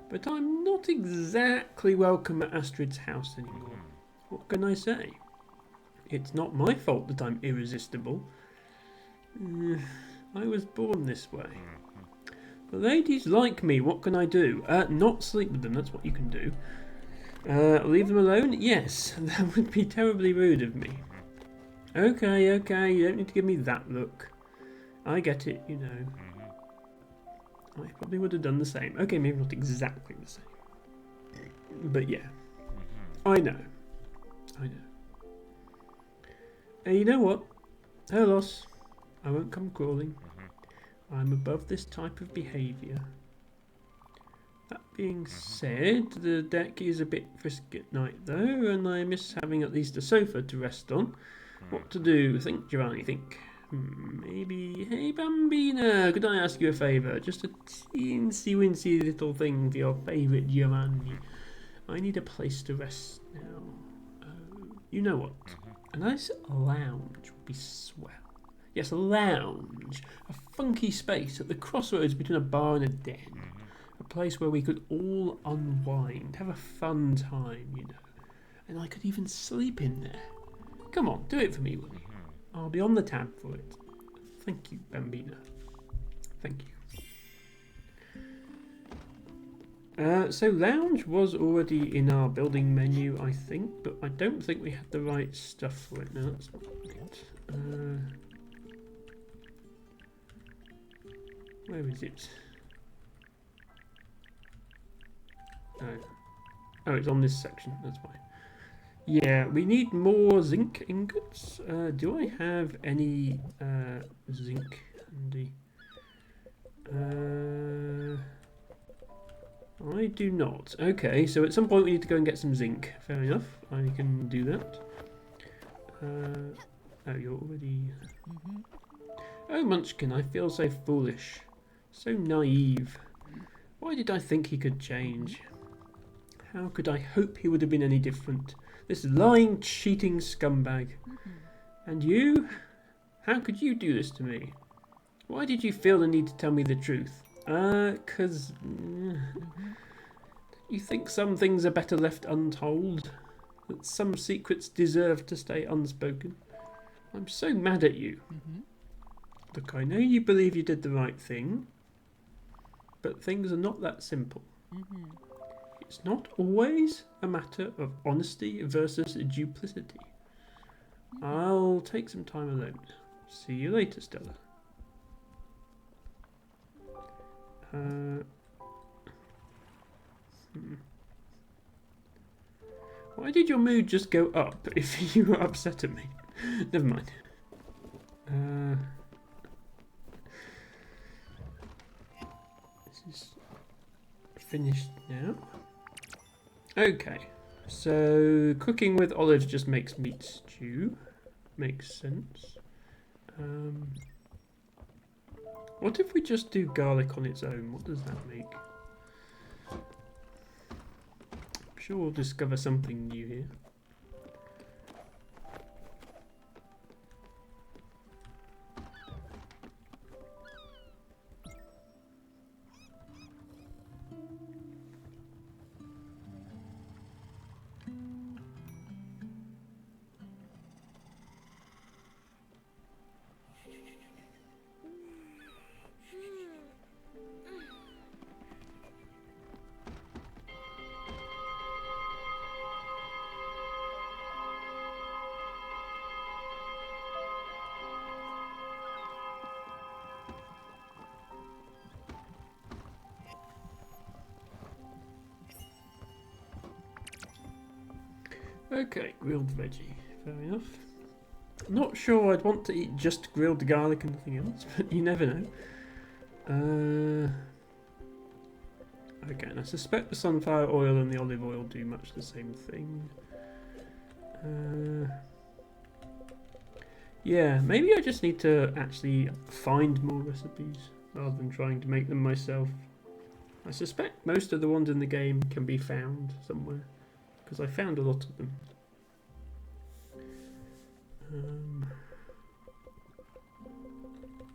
But I'm not exactly welcome at Astrid's house anymore. What can I say? It's not my fault that I'm irresistible. I was born this way. The ladies like me, what can I do? Not sleep with them, that's what you can do. Leave them alone? Yes, that would be terribly rude of me. Okay, you don't need to give me that look. I get it, you know. I probably would have done the same. Okay, maybe not exactly the same. But yeah. I know. And you know what? Her loss. I won't come crawling. I'm above this type of behaviour. That being said, the deck is a bit frisky at night though, and I miss having at least a sofa to rest on. What to do? Think, Giovanni, think. Maybe... Hey, Bambina, could I ask you a favour? Just a teensy-wincy little thing for your favourite Giovanni. I need a place to rest now. You know what? A nice lounge would be swell. Yes, a lounge. A funky space at the crossroads between a bar and a den. A place where we could all unwind, have a fun time, you know. And I could even sleep in there. Come on, do it for me, will you? I'll be on the tab for it. Thank you, Bambina. Thank you. So lounge was already in our building menu, I think, but I don't think we had the right stuff for it. No, that's not it. Where is it? Oh, it's on this section, that's why. Yeah, we need more zinc ingots. Do I have any zinc handy? I do not. Okay, so at some point we need to go and get some zinc. Fair enough, I can do that. Oh, you're already... Oh, Munchkin, I feel so foolish. So naive. Why did I think he could change? How could I hope he would have been any different? This lying, cheating scumbag. And you? How could you do this to me? Why did you feel the need to tell me the truth? 'Cause... you think some things are better left untold? That some secrets deserve to stay unspoken? I'm so mad at you. Look, I know you believe you did the right thing, but things are not that simple. It's not always a matter of honesty versus duplicity. I'll take some time alone. See you later, Stella. Why did your mood just go up if you were upset at me? Never mind. This is finished now. Okay, so cooking with olives just makes meat stew. Makes sense. What if we just do garlic on its own? What does that make? I'm sure we'll discover something new here. Okay, grilled veggie. Fair enough. Not sure I'd want to eat just grilled garlic and nothing else, but you never know. Okay, and I suspect the sunflower oil and the olive oil do much the same thing. Yeah, maybe I just need to actually find more recipes rather than trying to make them myself. I suspect most of the ones in the game can be found somewhere, because I found a lot of them.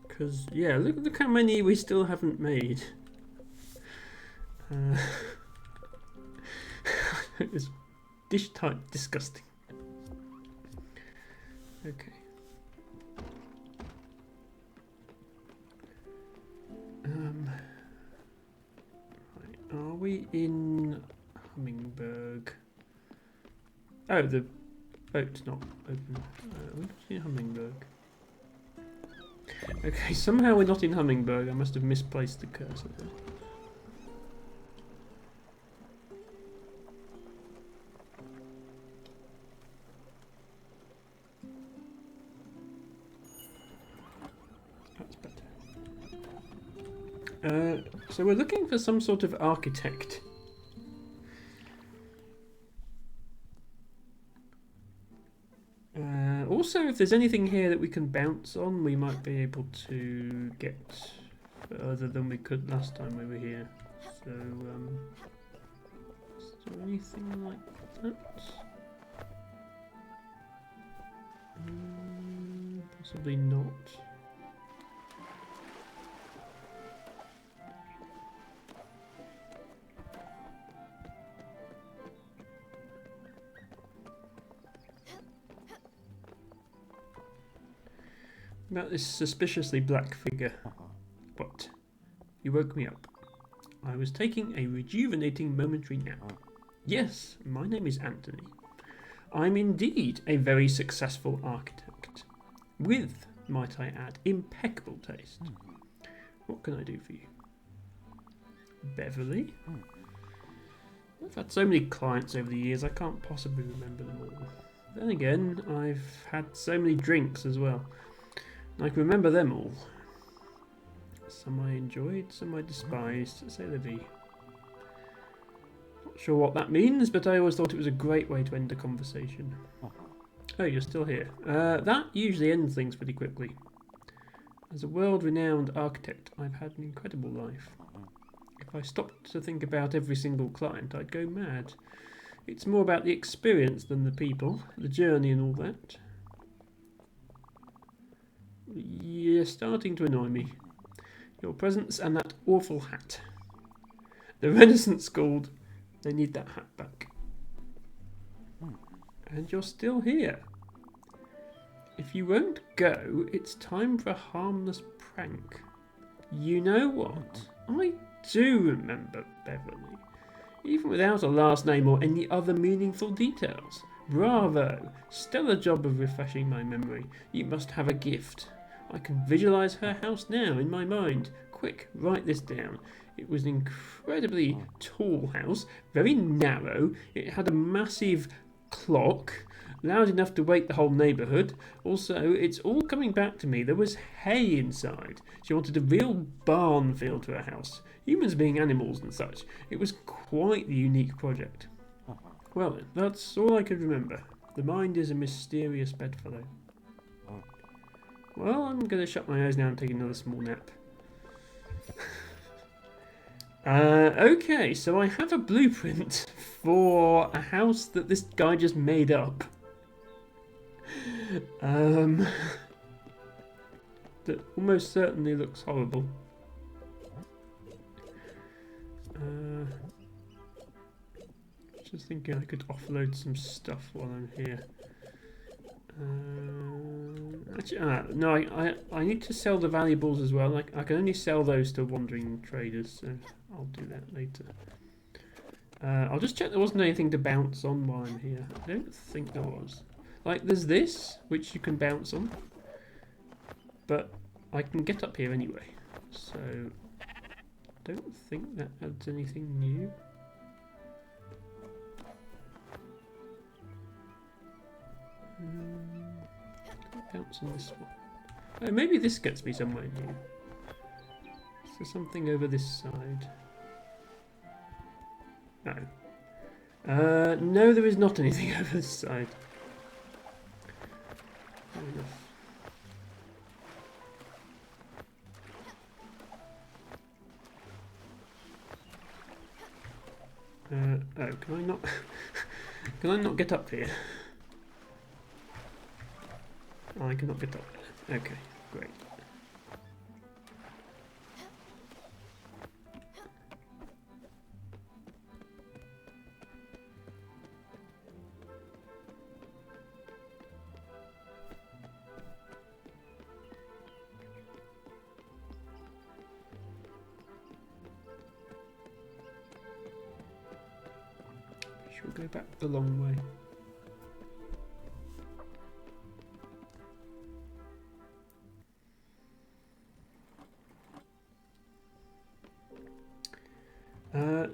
Because, yeah, look how many we still haven't made. It's dish type disgusting. Okay. Right, are we in Hummingberg? Oh, the boat's not open. We're not in Hummingberg. Okay, somehow we're not in Hummingberg. I must have misplaced the cursor there. That's better. So we're looking for some sort of architect. Also, if there's anything here that we can bounce on, we might be able to get further than we could last time we were here. So, is there anything like that? Possibly not. About this suspiciously black figure. What? You woke me up. I was taking a rejuvenating momentary nap. Yes, my name is Anthony. I'm indeed a very successful architect. With, might I add, impeccable taste. What can I do for you? Beverly? I've had so many clients over the years, I can't possibly remember them all. Then again, I've had so many drinks as well. I can remember them all. Some I enjoyed, some I despised, say la vie. Not sure what that means, but I always thought it was a great way to end a conversation. Oh, you're still here. That usually ends things pretty quickly. As a world-renowned architect, I've had an incredible life. If I stopped to think about every single client, I'd go mad. It's more about the experience than the people, the journey and all that. You're starting to annoy me. Your presence and that awful hat. The Renaissance gold. They need that hat back. And you're still here. If you won't go, it's time for a harmless prank. You know what? I do remember Beverly. Even without a last name or any other meaningful details. Bravo! Stellar job of refreshing my memory. You must have a gift. I can visualise her house now in my mind. Quick, write this down. It was an incredibly tall house, very narrow. It had a massive clock, loud enough to wake the whole neighbourhood. Also, it's all coming back to me. There was hay inside. She wanted a real barn feel to her house. Humans being animals and such. It was quite the unique project. Well then, that's all I could remember. The mind is a mysterious bedfellow. Well, I'm going to shut my eyes now and take another small nap. Okay, so I have a blueprint for a house that this guy just made up. That almost certainly looks horrible. Just thinking I could offload some stuff while I'm here. Actually, no, I need to sell the valuables as well. I can only sell those to wandering traders, so I'll do that later. I'll just check there wasn't anything to bounce on while I'm here. I don't think there was. Like, there's this, which you can bounce on, but I can get up here anyway, so don't think that adds anything new. Bounce on this one. Oh, maybe this gets me somewhere new. Is there something over this side? No. No, there is not anything over this side. Fair enough. Oh, can I not? Can I not get up here? Oh, I cannot get up there. Okay, great. Shall we go back the long way?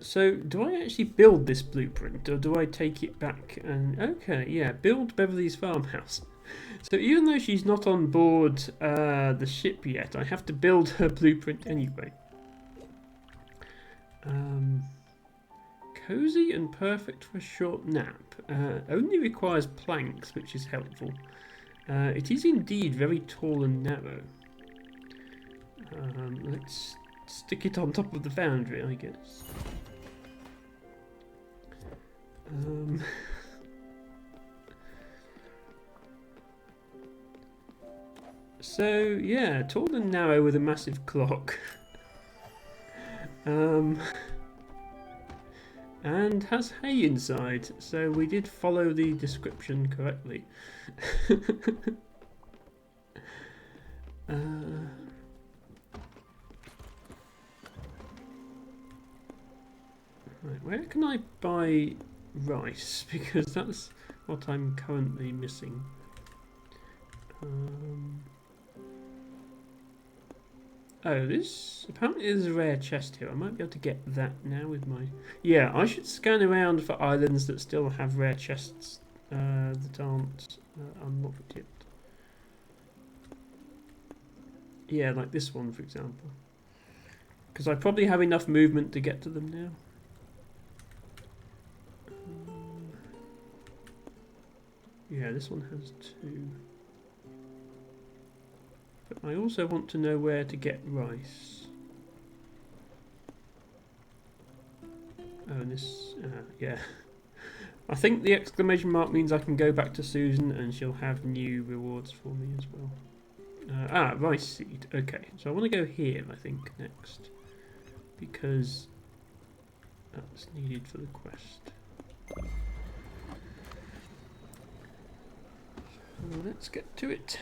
So, do I actually build this blueprint, or do I take it back and... Okay, yeah, build Beverly's farmhouse. So even though she's not on board the ship yet, I have to build her blueprint anyway. Cosy and perfect for a short nap. Only requires planks, which is helpful. It is indeed very tall and narrow. Let's stick it on top of the foundry, I guess. So, yeah, tall and narrow with a massive clock. And has hay inside, so we did follow the description correctly. Right, where can I buy rice? Because that's what I'm currently missing. Oh, this apparently is a rare chest here. I might be able to get that now with my... Yeah, I should scan around for islands that still have rare chests that aren't unlocked yet. Yeah, like this one, for example. Because I probably have enough movement to get to them now. Yeah, this one has 2. But I also want to know where to get rice. Oh, and this... yeah. I think the exclamation mark means I can go back to Susan and she'll have new rewards for me as well. Rice seed. Okay, so I want to go here, I think, next. Because that's needed for the quest. So let's get to it.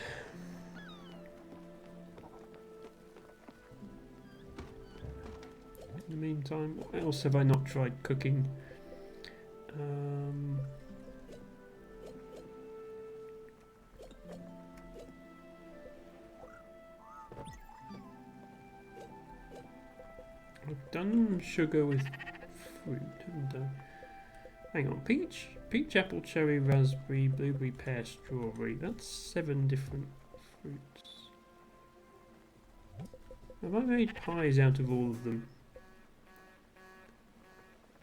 In the meantime, what else have I not tried cooking? I've done sugar with fruit, haven't I? Hang on, peach, apple, cherry, raspberry, blueberry, pear, strawberry. That's 7 different fruits. Have I made pies out of all of them?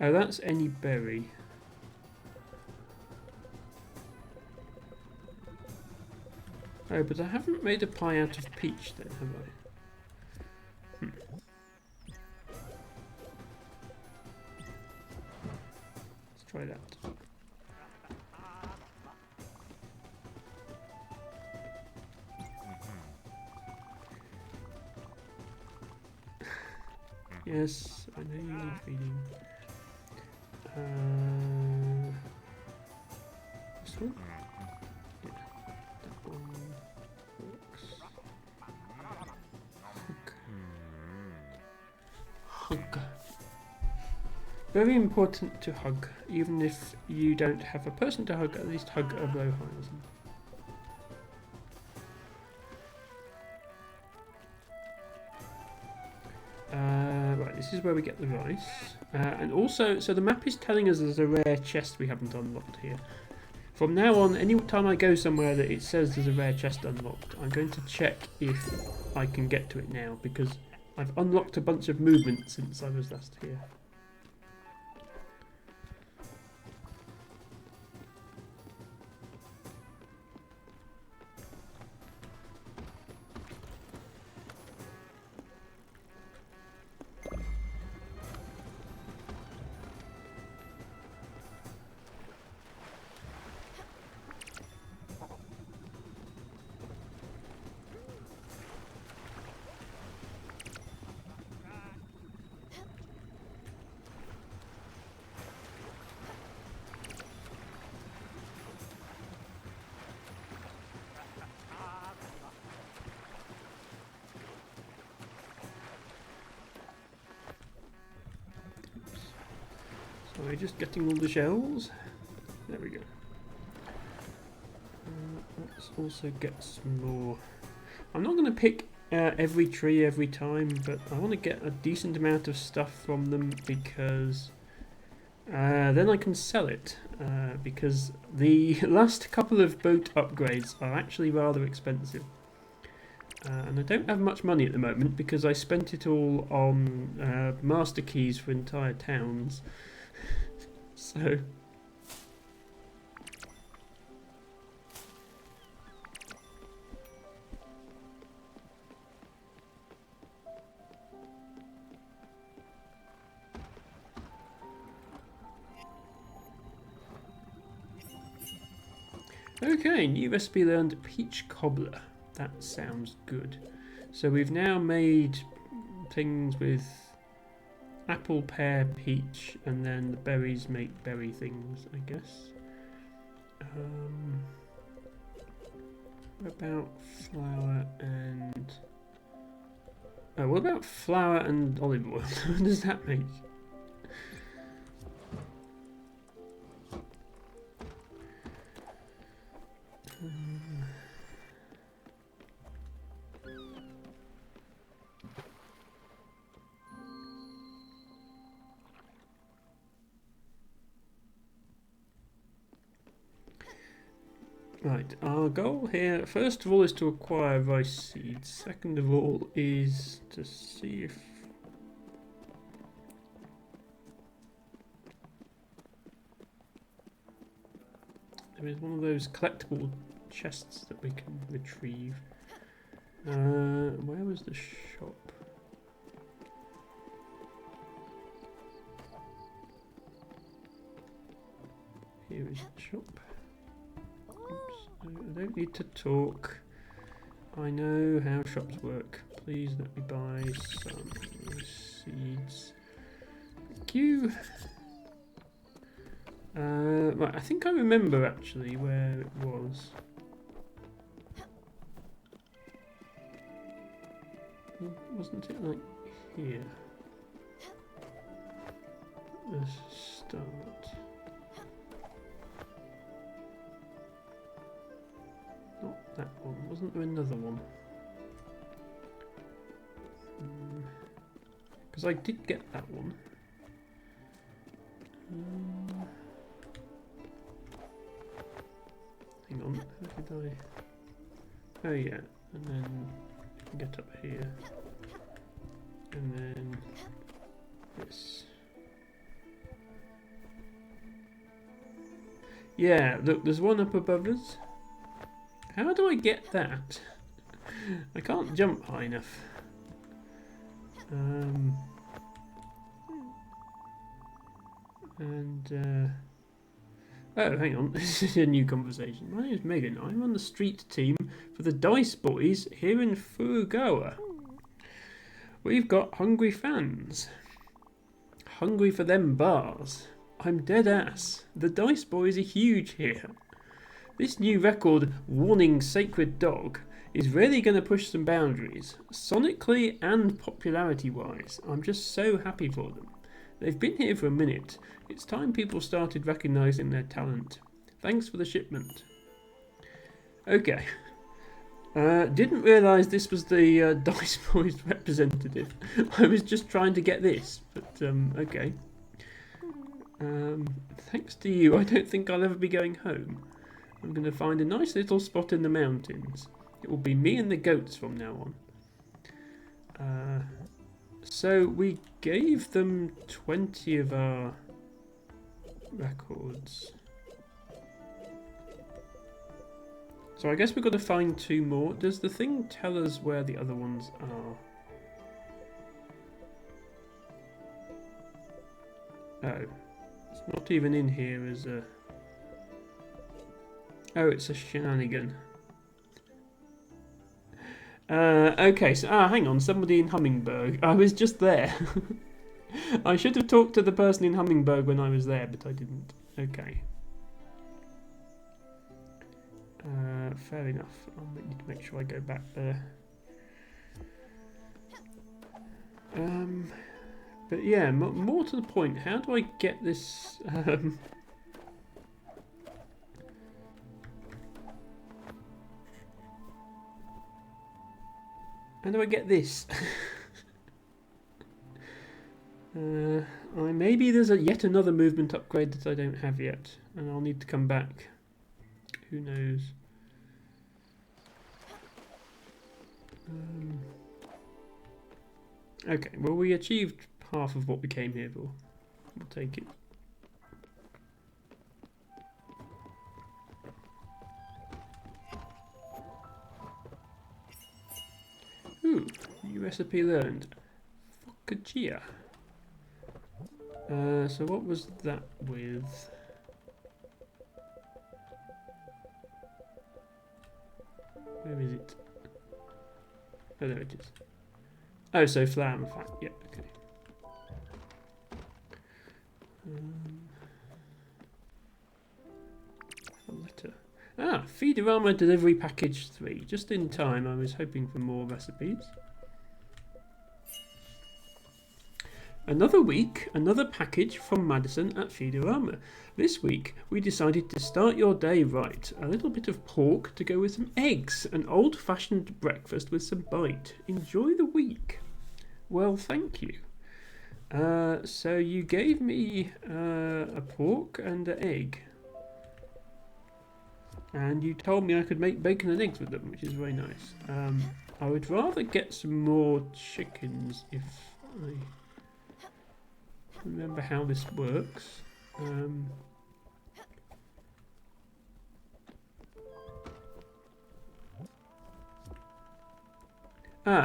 Oh, that's any berry. Oh, but I haven't made a pie out of peach then, have I? Let's try that. Yes, I know you need feeding. This one? Yeah, that one works. Hug. Very important to hug. Even if you don't have a person to hug, at least hug a blowhousing. Right, this is where we get the rice. And also, so the map is telling us there's a rare chest we haven't unlocked here. From now on, any time I go somewhere that it says there's a rare chest unlocked, I'm going to check if I can get to it now, because I've unlocked a bunch of movement since I was last here. Sorry, just getting all the shells. There we go. Let's also get some more. I'm not going to pick every tree every time, but I want to get a decent amount of stuff from them because then I can sell it. Because the last couple of boat upgrades are actually rather expensive. And I don't have much money at the moment because I spent it all on master keys for entire towns. So... Okay, new recipe learned, peach cobbler. That sounds good. So we've now made things with apple, pear, peach, and then the berries make berry things, I guess. What about flour and... Oh, what about flour and olive oil? What does that make? Right, our goal here, first of all, is to acquire rice seeds. Second of all is to see if... there is one of those collectible chests that we can retrieve. Where was the shop? Here is the shop. I don't need to talk. I know how shops work. Please let me buy some seeds. Thank you. Right, I think I remember actually where it was. Wasn't it like here? Let's start. Not that one. Wasn't there another one? Because I did get that one. Hang on. How did I? Oh yeah. And then get up here. And then this. Yeah, look, there's one up above us. How do I get that? I can't jump high enough. Oh, hang on. This is a new conversation. My name is Megan. I'm on the street team for the Dice Boys here in Furugawa. We've got hungry fans. Hungry for them bars. I'm dead ass. The Dice Boys are huge here. This new record, Warning Sacred Dog, is really going to push some boundaries, sonically and popularity-wise. I'm just so happy for them. They've been here for a minute. It's time people started recognising their talent. Thanks for the shipment. Okay. Didn't realise this was the Dice Boys representative. I was just trying to get this, but okay. Thanks to you, I don't think I'll ever be going home. I'm going to find a nice little spot in the mountains. It will be me and the goats from now on. So we gave them 20 of our records. So I guess we've got to find 2 more. Does the thing tell us where the other ones are? Oh. It's not even in here as a... Oh, it's a shenanigan. Okay, so hang on, somebody in Hummingberg. I was just there. I should have talked to the person in Hummingberg when I was there, but I didn't. Okay. Fair enough. I need to make sure I go back there. But yeah, more to the point, how do I get this... How do I get this? Maybe there's yet another movement upgrade that I don't have yet, and I'll need to come back. Who knows? Okay, well we achieved half of what we came here for. We'll take it. Ooh, new recipe learned. Focaccia. So what was that with? Where is it? Oh, there it is. Oh, so flour and fat. Yeah, okay. A letter. Feederama Delivery Package 3. Just in time, I was hoping for more recipes. Another week, another package from Madison at Feederama. This week, we decided to start your day right. A little bit of pork to go with some eggs. An old-fashioned breakfast with some bite. Enjoy the week. Well, thank you. So you gave me a pork and an egg. And you told me I could make bacon and eggs with them, which is very nice. I would rather get some more chickens if I remember how this works.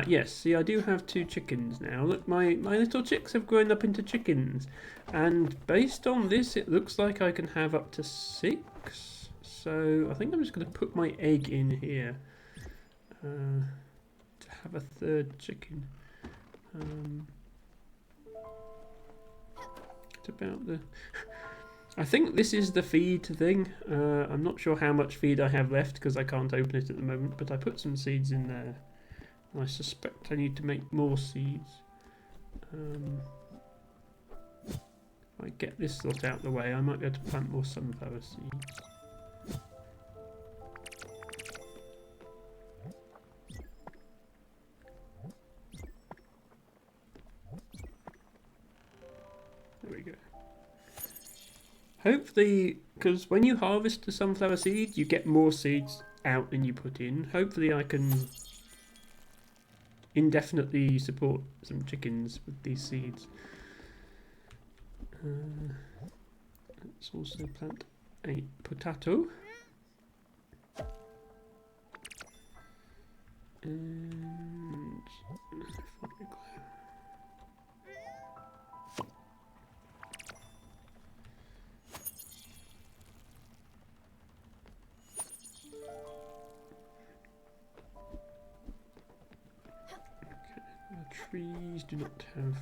Yes, see, I do have 2 chickens now. Look, my little chicks have grown up into chickens. And based on this, it looks like I can have up to 6. So I think I'm just going to put my egg in here to have a 3rd chicken. It's about the... I think this is the feed thing. I'm not sure how much feed I have left because I can't open it at the moment, but I put some seeds in there. I suspect I need to make more seeds. If I get this lot out of the way, I might be able to plant more sunflower seeds. There we go. Hopefully, because when you harvest the sunflower seed, you get more seeds out than you put in. Hopefully I can indefinitely support some chickens with these seeds. Let's also plant a potato. And trees do not have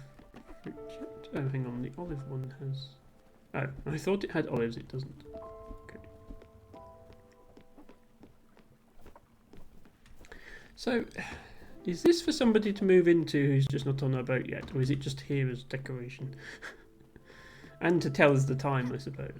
fruit yet. Oh, hang on, the olive one has... Oh, I thought it had olives, it doesn't. Okay. So, is this for somebody to move into who's just not on our boat yet, or is it just here as decoration? And to tell us the time, I suppose.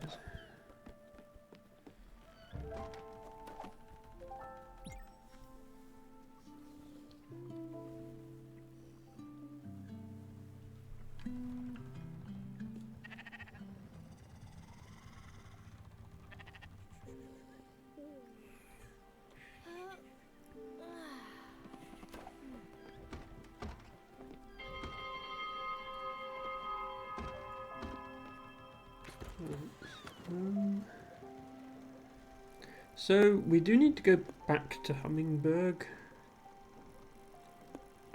So we do need to go back to Hummingberg.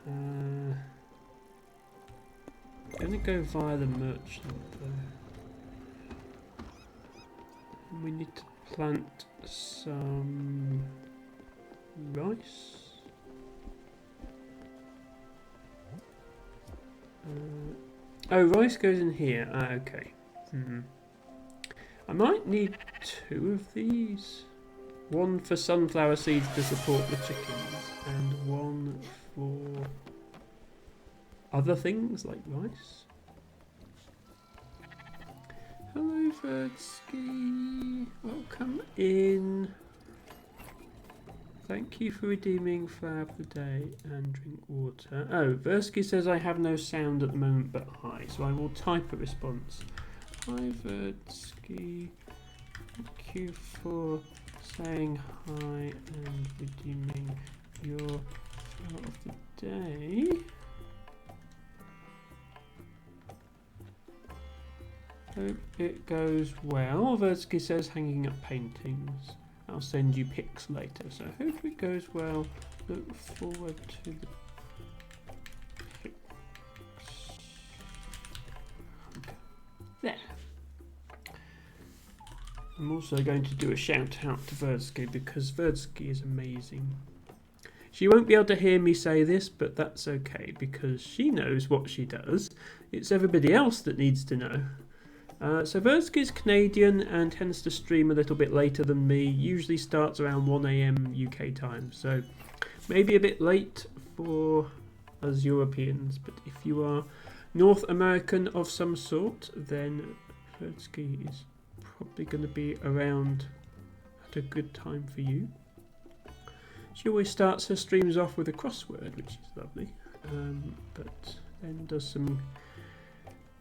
I'm going to go via the merchant though. We need to plant some rice. Oh, rice goes in here. Okay. I might need 2 of these. One for sunflower seeds to support the chickens, and one for other things like rice. Hello, Verdsky. Welcome in. Thank you for redeeming flower of the day and drink water. Oh, Versky says I have no sound at the moment but hi, so I will type a response. Hi, Verdsky. Thank you for saying hi and redeeming your flower of the day. Hope it goes well. Versky says hanging up paintings. I'll send you pics later, so hope it goes well. Look forward to the pics. Okay. There. I'm also going to do a shout out to Versky because Versky is amazing. She won't be able to hear me say this, but that's okay because she knows what she does. It's everybody else that needs to know. So Versky's Canadian and tends to stream a little bit later than me. Usually starts around 1 a.m. UK time. So maybe a bit late for us Europeans. But if you are North American of some sort, then Versky is probably going to be around at a good time for you. She always starts her streams off with a crossword, which is lovely. But then does some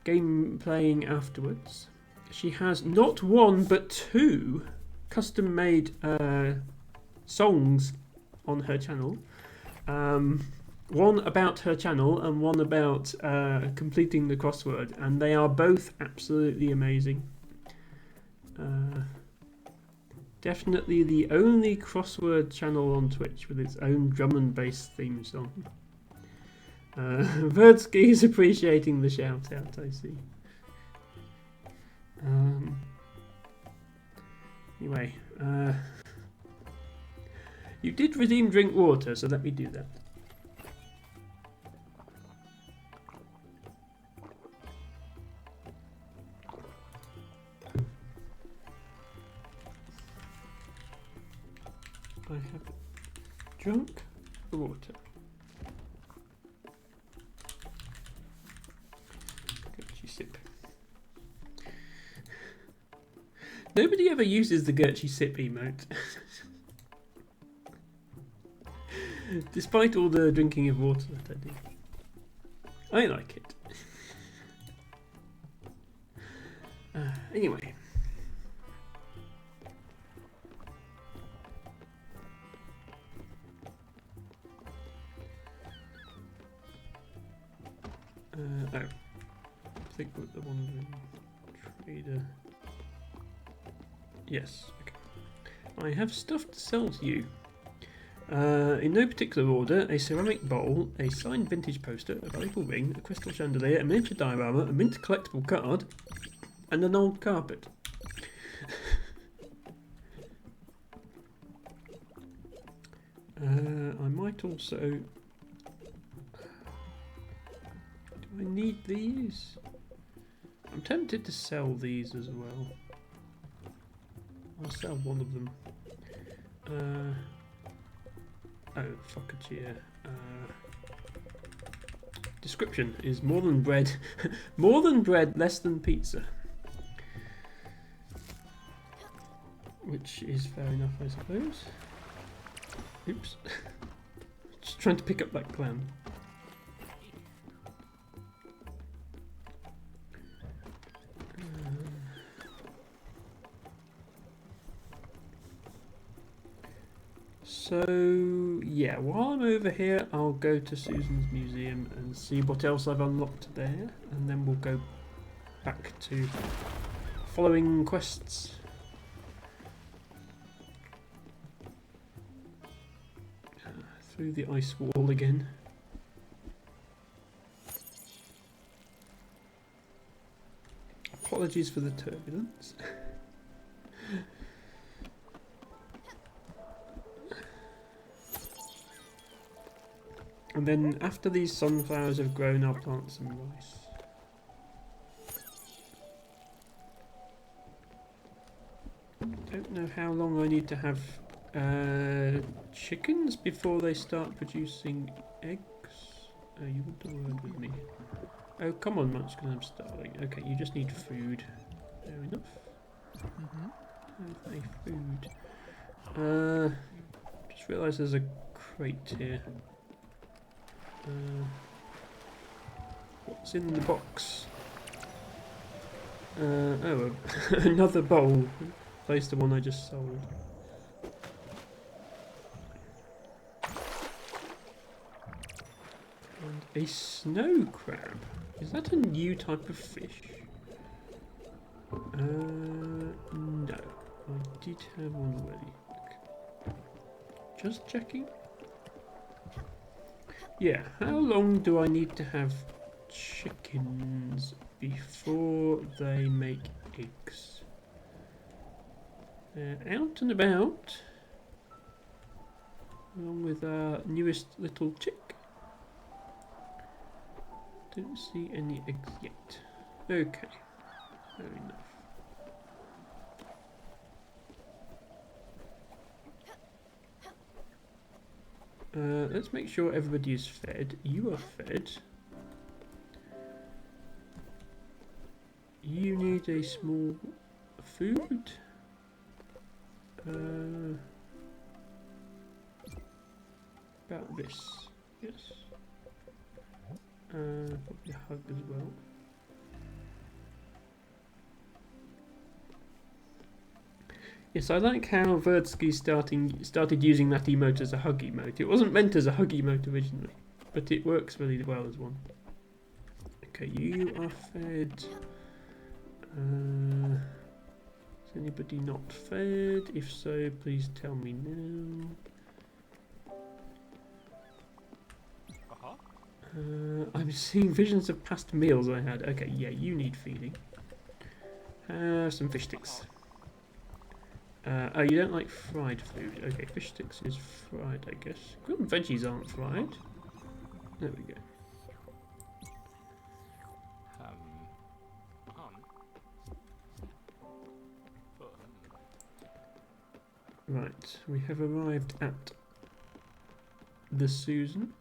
game playing afterwards. She has not one but two custom made songs on her channel. One about her channel and one about completing the crossword, and they are both absolutely amazing. Definitely the only crossword channel on Twitch with its own drum and bass theme song. Verdsky is appreciating the shout out, I see. Anyway, you did redeem drink water, so let me do that. I have drunk the water. Gertrude sip. Nobody ever uses the Gertrude sip emote. Despite all the drinking of water that I do. I like it. Anyway. I think we're the wandering trader. Yes, okay. I have stuff to sell to you. In no particular order: a ceramic bowl, a signed vintage poster, a valuable ring, a crystal chandelier, a miniature diorama, a mint collectible card, and an old carpet. I might also... Do I need these? I'm tempted to sell these as well. I'll sell one of them. Oh, fuck a cheer. Description is more than bread. More than bread, less than pizza. Which is fair enough, I suppose. Oops. Just trying to pick up that clam. So, yeah, while I'm over here, I'll go to Susan's museum and see what else I've unlocked there, and then we'll go back to following quests. Through the ice wall again. Apologies for the turbulence. And then after these sunflowers have grown, I'll plant some rice. Don't know how long I need to have chickens before they start producing eggs. Oh, you want to word with me? Oh, come on, Munchkin, I'm starving. Okay, you just need food. Fair enough. Have a food. Just realised there's a crate here. What's in the box? Oh, another bowl. Replace the one I just sold. And a snow crab. Is that a new type of fish? No. I did have one already. Just checking. Yeah, how long do I need to have chickens before they make eggs? They're out and about, along with our newest little chick. Don't see any eggs yet. Okay, very nice. Let's make sure everybody is fed. You are fed. You need a small food. About this. Yes. Probably a hug as well. Yes, I like how Verdsky started using that emote as a hug emote. It wasn't meant as a hug emote originally, but it works really well as one. Okay, you are fed. Is anybody not fed? If so, please tell me now. I'm seeing visions of past meals I had. Okay, yeah, you need feeding. Some fish sticks. Oh, you don't like fried food. Okay, fish sticks is fried, I guess. Grilled veggies aren't fried. There we go. Right, we have arrived at the Susan.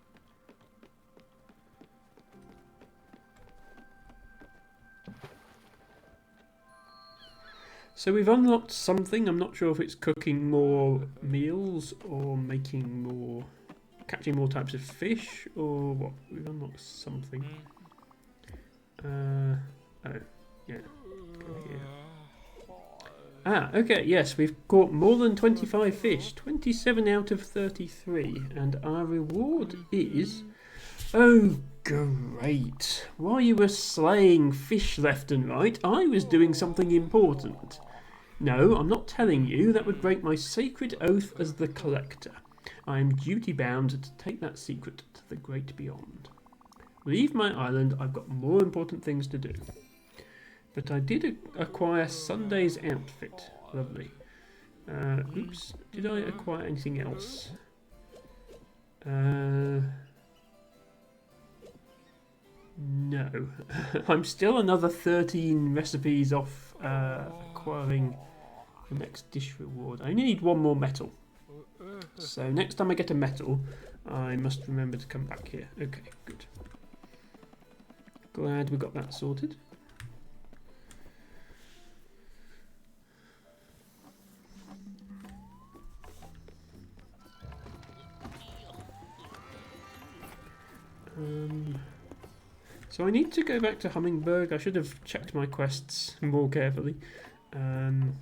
So we've unlocked something. I'm not sure if it's cooking more meals or catching more types of fish or what. We've unlocked something. Oh, yeah. Go here. Ah, okay, yes, we've caught more than 25 fish. 27 out of 33. And our reward is... Oh, great. While you were slaying fish left and right, I was doing something important. No, I'm not telling you. That would break my sacred oath as the collector. I am duty-bound to take that secret to the great beyond. Leave my island. I've got more important things to do. But I did acquire Sunday's outfit. Lovely. Oops. Did I acquire anything else? No. I'm still another 13 recipes off acquiring the next dish reward. I only need one more metal. So next time I get a metal, I must remember to come back here. Okay, good. Glad we got that sorted. So I need to go back to Hummingberg. I should have checked my quests more carefully. And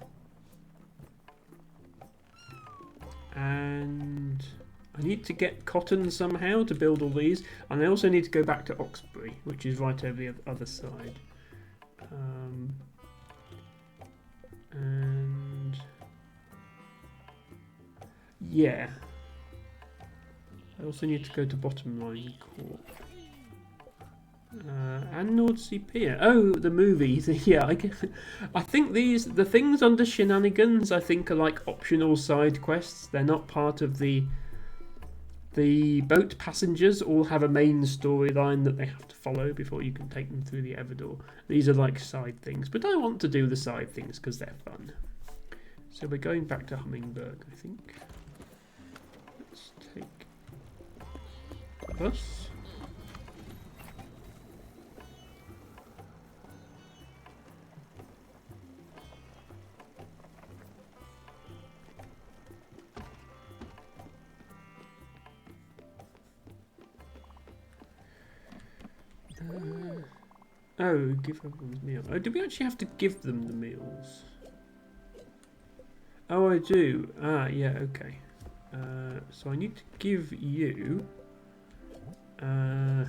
I need to get cotton somehow to build all these. And I also need to go back to Oxbury, which is right over the other side. And yeah. I also need to go to Bottom Line Court. And Nordsea Pier. Oh, the movie. Yeah, I think the things under shenanigans, I think, are like optional side quests. They're not part of the boat passengers. All have a main storyline that they have to follow before you can take them through the Everdor. These are like side things, but I want to do the side things because they're fun. So we're going back to Hummingberg, I think. Let's take bus. Oh, give everyone's meal. Oh, do we actually have to give them the meals? Oh, I do. Ah, yeah, okay. So I need to give you a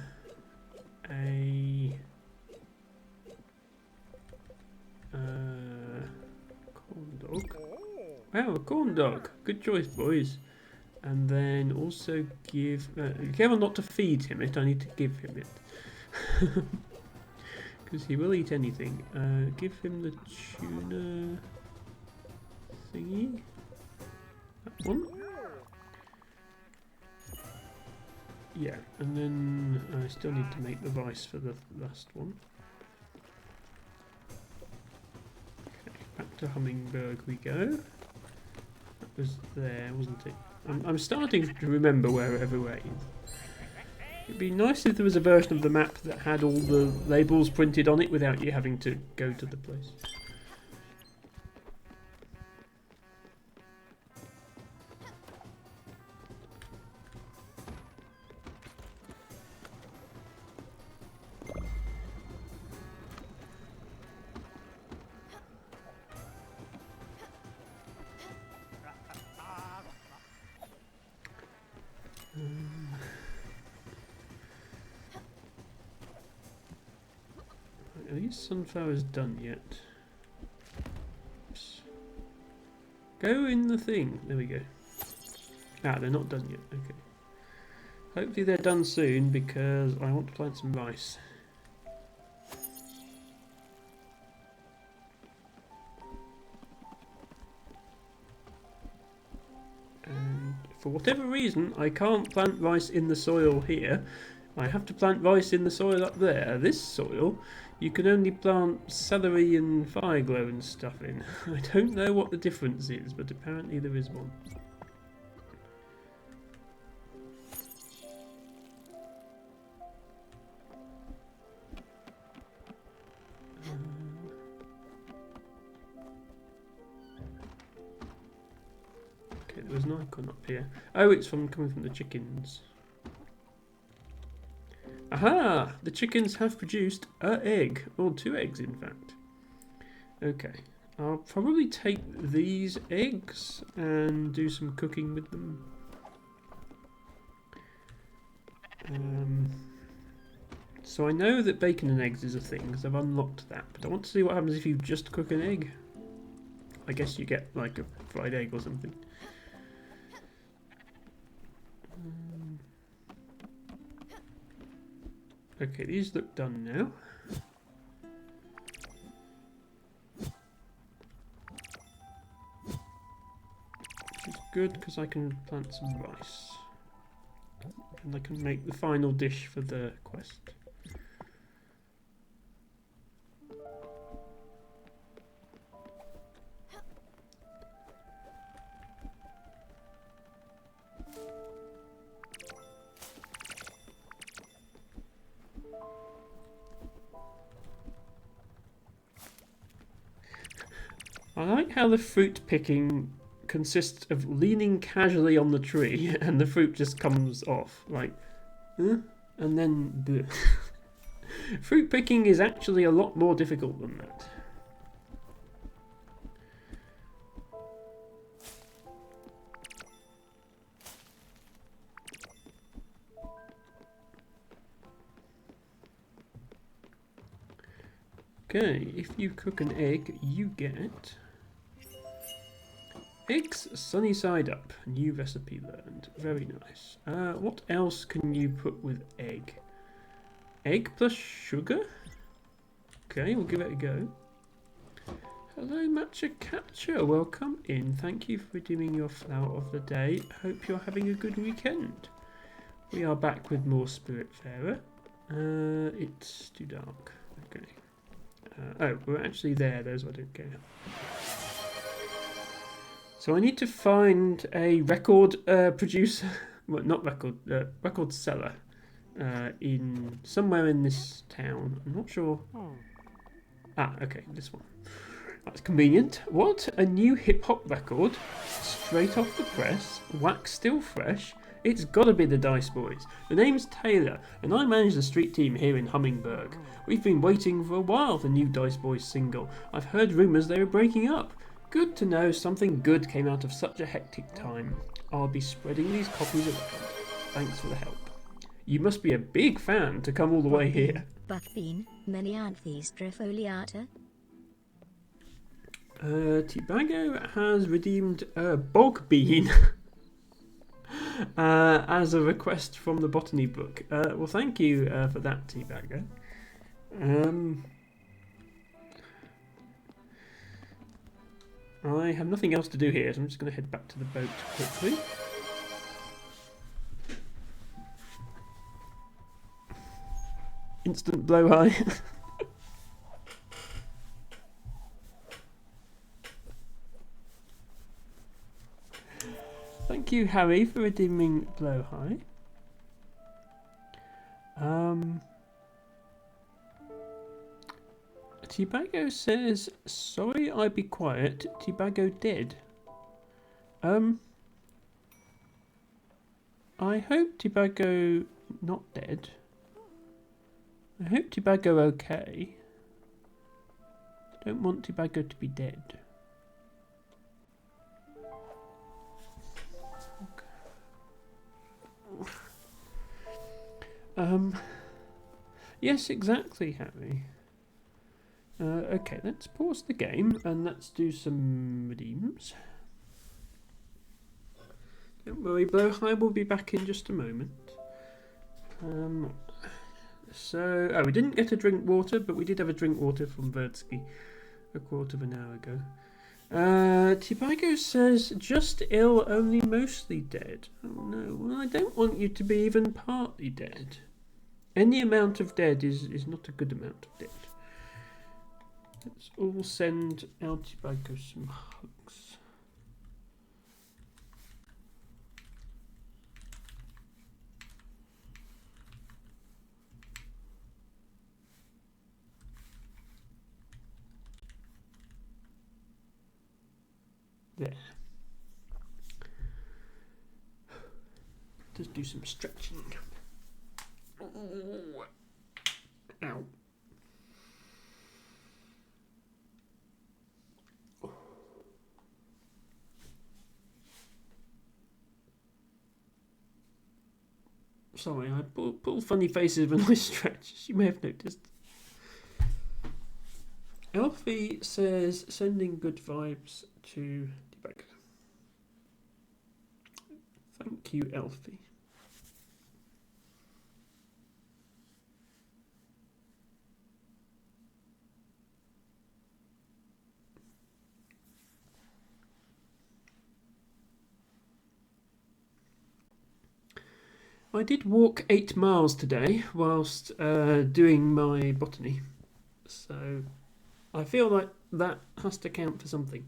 corn dog. Wow, a corn dog. Good choice, boys. And then also give... be careful not to feed him it. I need to give him it. Because he will eat anything. Give him the tuna thingy. That one. Yeah, and then I still need to make the rice for the last one. Okay, back to Hummingberg we go. That was there, wasn't it? I'm starting to remember where everywhere is. It'd be nice if there was a version of the map that had all the labels printed on it without you having to go to the place. Are these sunflowers done yet? Oops. Go in the thing. There we go. Ah, they're not done yet. Okay. Hopefully they're done soon because I want to plant some rice. And for whatever reason, I can't plant rice in the soil here. I have to plant rice in the soil up there. This soil, you can only plant celery and fireglow and stuff in. I don't know what the difference is, but apparently there is one. Okay, there was an icon up here. Oh, it's coming from the chickens. Aha! The chickens have produced an egg. Or 2 eggs, in fact. Okay. I'll probably take these eggs and do some cooking with them. So I know that bacon and eggs is a thing, because I've unlocked that. But I want to see what happens if you just cook an egg. I guess you get, like, a fried egg or something. Okay, these look done now. Which is good because I can plant some rice. And I can make the final dish for the quest. I like how the fruit picking consists of leaning casually on the tree and the fruit just comes off, like, and then bleh. Fruit picking is actually a lot more difficult than that. Okay, if you cook an egg, you get eggs sunny side up. New recipe learned. Very nice. What else can you put with egg? Egg plus sugar? Okay, we'll give it a go. Hello, Matcha Catcher. Welcome in. Thank you for redeeming your flower of the day. Hope you're having a good weekend. We are back with more Spiritfarer. It's too dark. Okay. Oh, we're actually there. Those I don't care. So I need to find a record producer, well, not record, record seller, in somewhere in this town. I'm not sure. Ah, okay, this one. That's convenient. What? A new hip hop record, straight off the press, wax still fresh. It's gotta be the Dice Boys. The name's Taylor, and I manage the street team here in Hummingberg. We've been waiting for a while for the new Dice Boys single. I've heard rumours they were breaking up. Good to know something good came out of such a hectic time. I'll be spreading these copies around. Thanks for the help. You must be a big fan to come all the way here. Buckbean, Menianthes Trifoliata. Tibago has redeemed a bog bean as a request from the botany book. Well, thank you for that, Tibago. I have nothing else to do here, so I'm just going to head back to the boat quickly. Instant blow eye. Thank you, Harry, for redeeming Blowhigh. Tibago says, sorry I be quiet, Tibago dead. I hope Tibago not dead. I hope Tibago okay. I don't want Tibago to be dead. Okay. Yes, exactly, Harry. Okay, let's pause the game and let's do some redeems. Don't worry, Blowhigh will be back in just a moment. So, we didn't get a drink water, but we did have a drink water from Verdsky a quarter of an hour ago. Tibago says, just ill, only mostly dead. Oh no, well I don't want you to be even partly dead. Any amount of dead is not a good amount of dead. Let's all send El Tibago some hugs. There. Just do some stretching. Ooh. Ow. Sorry, I pull funny faces when I stretch, as you may have noticed. Elfie says, sending good vibes to Tibago. Thank you, Elfie. I did walk 8 miles today whilst doing my botany, so I feel like that has to count for something.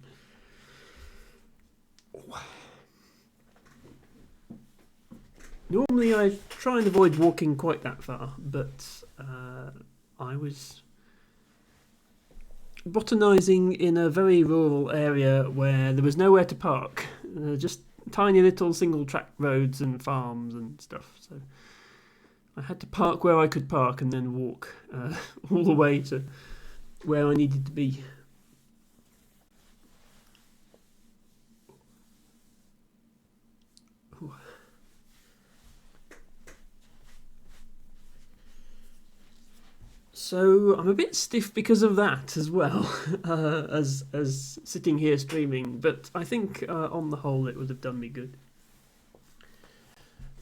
Normally I try and avoid walking quite that far, but I was botanising in a very rural area where there was nowhere to park, just tiny little single track roads and farms and stuff, so I had to park where I could park and then walk all the way to where I needed to be. Ooh. So I'm a bit stiff because of that as well, as sitting here streaming, but I think on the whole it would have done me good.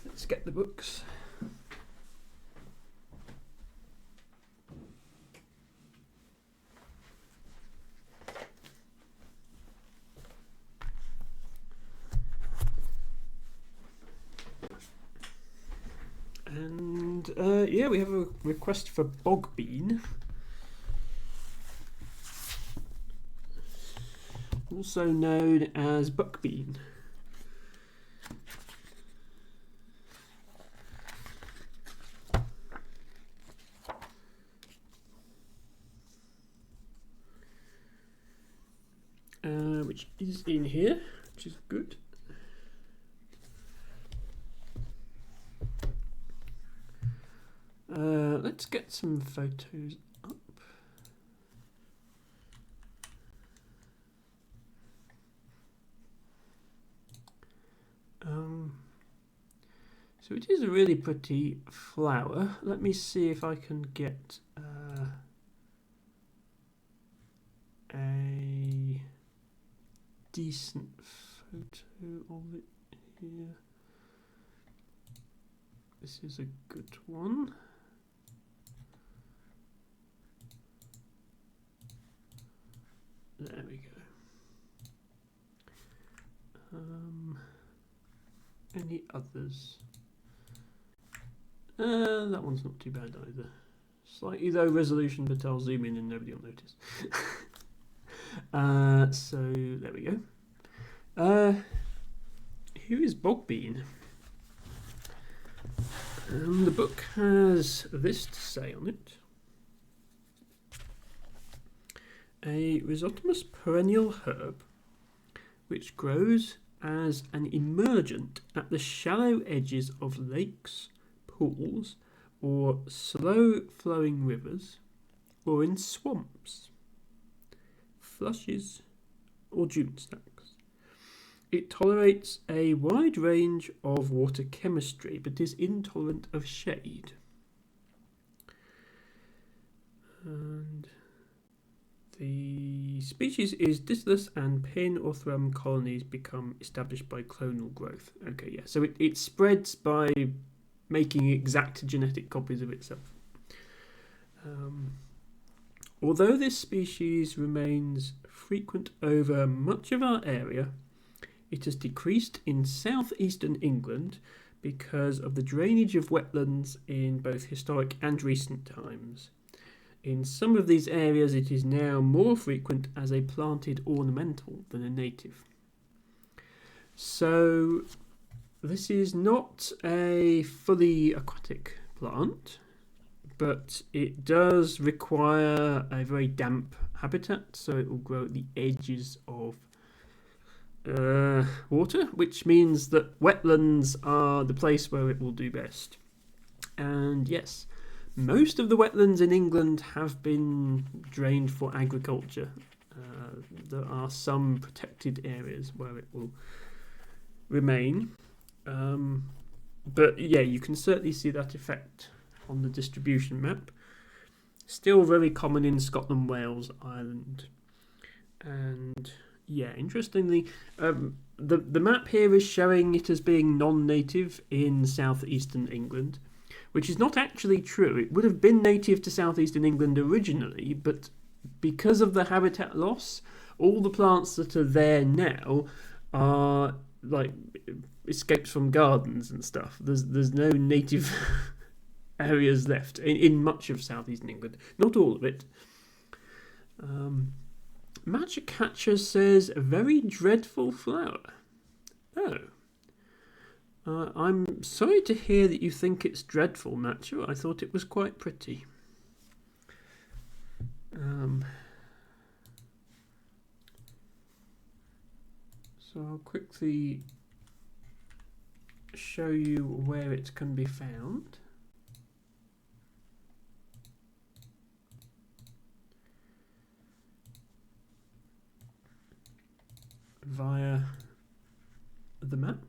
Let's get the books. And yeah, we have a request for Bogbean, also known as Buckbean. Which is in here, which is good. Let's get some photos up. So it is a really pretty flower. Let me see if I can get a decent photo of it here. This is a good one. There we go. Any others? That one's not too bad either. Slightly low resolution, but I'll zoom in and nobody will notice. So there we go. here is bog bean. And the book has this to say on it. A rhizotomous perennial herb which grows as an emergent at the shallow edges of lakes, pools, or slow-flowing rivers, or in swamps, flushes, or dune stacks. It tolerates a wide range of water chemistry, but is intolerant of shade. And the species is discless, and pin or thrum colonies become established by clonal growth. Okay, yeah, so it spreads by making exact genetic copies of itself. Although this species remains frequent over much of our area, it has decreased in southeastern England because of the drainage of wetlands in both historic and recent times. In some of these areas it is now more frequent as a planted ornamental than a native. So this is not a fully aquatic plant, but it does require a very damp habitat, so it will grow at the edges of water, which means that wetlands are the place where it will do best. And yes, most of the wetlands in England have been drained for agriculture. There are some protected areas where it will remain. But yeah, you can certainly see that effect on the distribution map. Still very common in Scotland, Wales, Ireland. And yeah, interestingly, the map here is showing it as being non-native in southeastern England, which is not actually true. It would have been native to southeastern England originally, but because of the habitat loss, all the plants that are there now are like escapes from gardens and stuff. There's no native areas left in much of southeastern England. Not all of it. Magic Catcher says, a very dreadful flower. Oh. I'm sorry to hear that you think it's dreadful, Matcha. I thought it was quite pretty. So I'll quickly show you where it can be found. Via the map.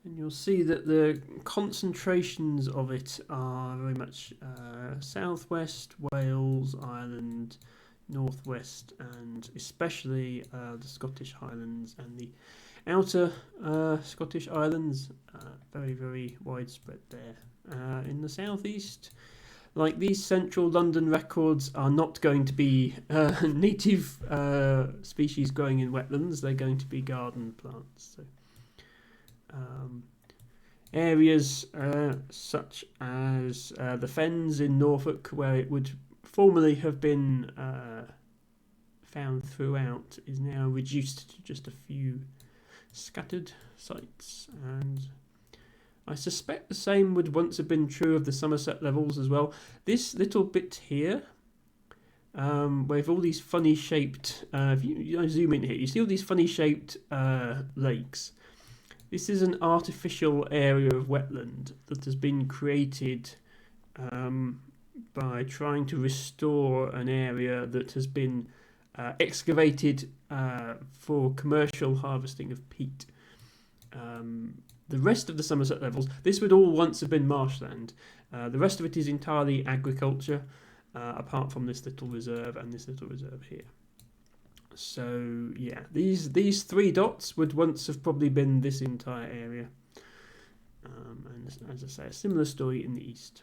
And you'll see that the concentrations of it are very much southwest, Wales, Ireland, northwest, and especially the Scottish Highlands and the outer Scottish Islands. Very, very widespread there. In the southeast, like these central London records are not going to be native species growing in wetlands. They're going to be garden plants. So. Areas such as the Fens in Norfolk, where it would formerly have been found throughout, is now reduced to just a few scattered sites. And I suspect the same would once have been true of the Somerset levels as well. This little bit here, with all these funny shaped, if you zoom in here, you see all these funny shaped lakes. This is an artificial area of wetland that has been created by trying to restore an area that has been excavated for commercial harvesting of peat. The rest of the Somerset levels, this would all once have been marshland. The rest of it is entirely agriculture, apart from this little reserve and this little reserve here. So yeah, these three dots would once have probably been this entire area. And as I say, a similar story in the east.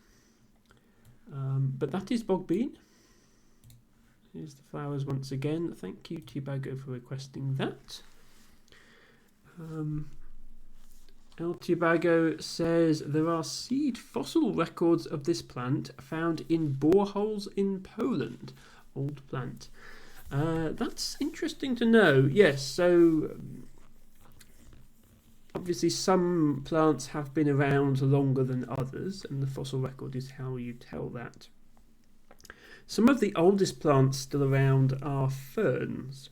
But that is bog bean. Here's the flowers once again. Thank you, Tibago, for requesting that. El Tibago says there are seed fossil records of this plant found in boreholes in Poland. Old plant. That's interesting to know. Yes, so obviously some plants have been around longer than others, and the fossil record is how you tell that. Some of the oldest plants still around are ferns.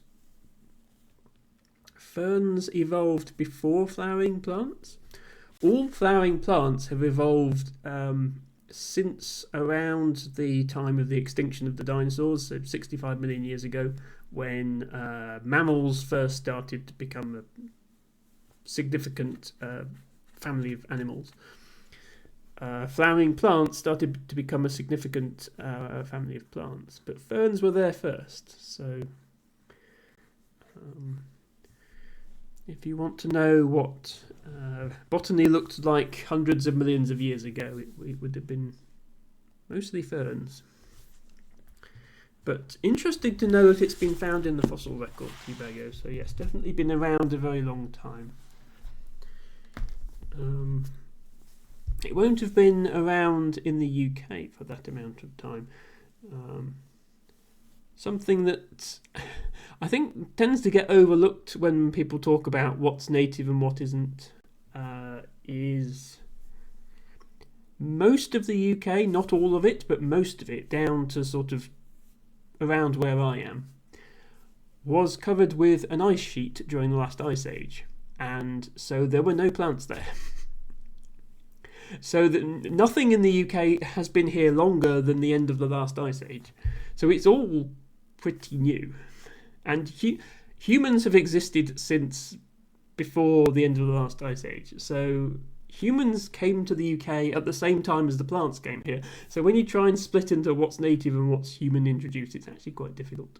Ferns evolved before flowering plants. All flowering plants have evolved since around the time of the extinction of the dinosaurs, so 65 million years ago, when mammals first started to become a significant family of animals. Flowering plants started to become a significant family of plants, but ferns were there first. So if you want to know what botany looked like hundreds of millions of years ago, it would have been mostly ferns. But interesting to know if it's been found in the fossil record, Tibago. So yes, definitely been around a very long time. It won't have been around in the UK for that amount of time. Something that I think tends to get overlooked when people talk about what's native and what isn't is most of the UK, not all of it, but most of it, down to sort of around where I am, was covered with an ice sheet during the last ice age, and so there were no plants there. So that nothing in the UK has been here longer than the end of the last ice age. So it's all pretty new. And humans have existed since before the end of the last ice age. So humans came to the UK at the same time as the plants came here. So when you try and split into what's native and what's human introduced, it's actually quite difficult.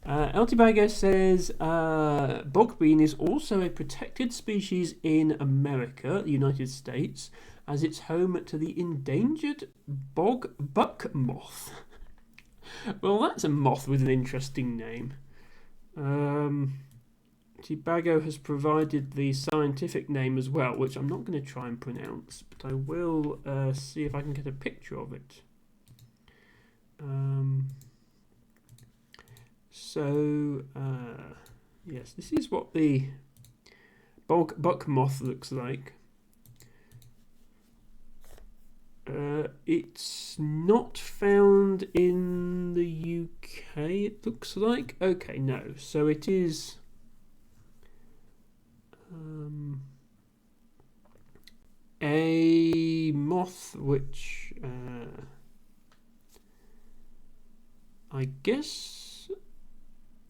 Altibago says bogbean is also a protected species in America, the United States, as it's home to the endangered bog buck moth. Well, that's a moth with an interesting name. Tibago has provided the scientific name as well, which I'm not going to try and pronounce, but I will see if I can get a picture of it. Yes, this is what the bog buck moth looks like. It's not found in the UK, it looks like. Okay, no. So it is a moth which I guess,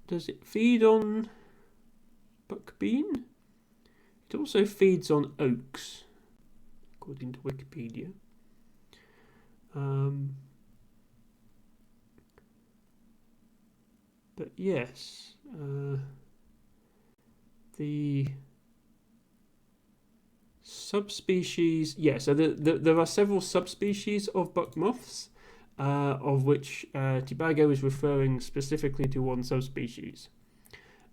does it feed on buckbean? It also feeds on oaks, according to Wikipedia. But yes, the subspecies, so there are several subspecies of buck moths, of which Tibago is referring specifically to one subspecies.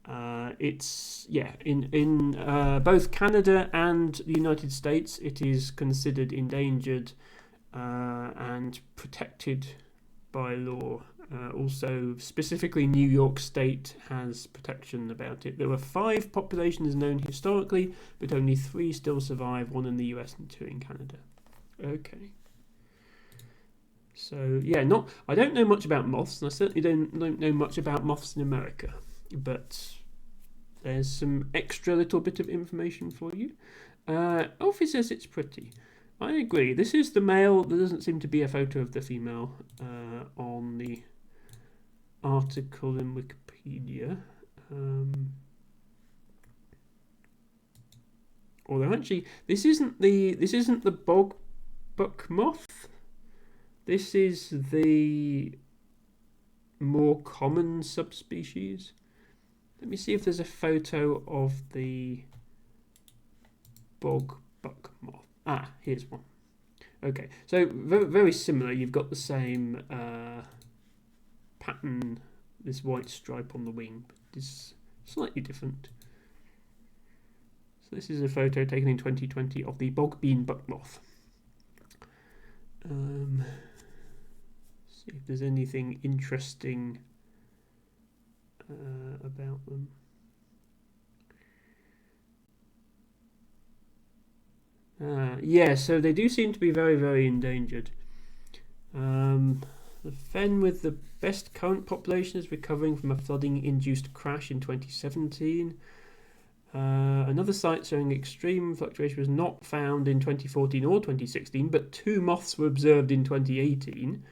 It's in both Canada and the United States, it is considered endangered and protected by law. Also, specifically New York State has protection about it. There were 5 populations known historically, but only 3 still survive, 1 in the US and 2 in Canada. Okay. So, I don't know much about moths, and I certainly don't know much about moths in America, but there's some extra little bit of information for you. Alfie says it's pretty. I agree. This is the male. There doesn't seem to be a photo of the female on the article in Wikipedia. Although actually, this isn't the bog buck moth. This is the more common subspecies. Let me see if there's a photo of the bog buck moth. Here's one. Okay, so very, very similar. You've got the same pattern, this white stripe on the wing, but it's slightly different. So this is a photo taken in 2020 of the bogbean buck moth. See if there's anything interesting about them. Yeah, so they do seem to be very, very endangered. The fen with the best current population is recovering from a flooding-induced crash in 2017. Another site showing extreme fluctuation was not found in 2014 or 2016, but 2 moths were observed in 2018.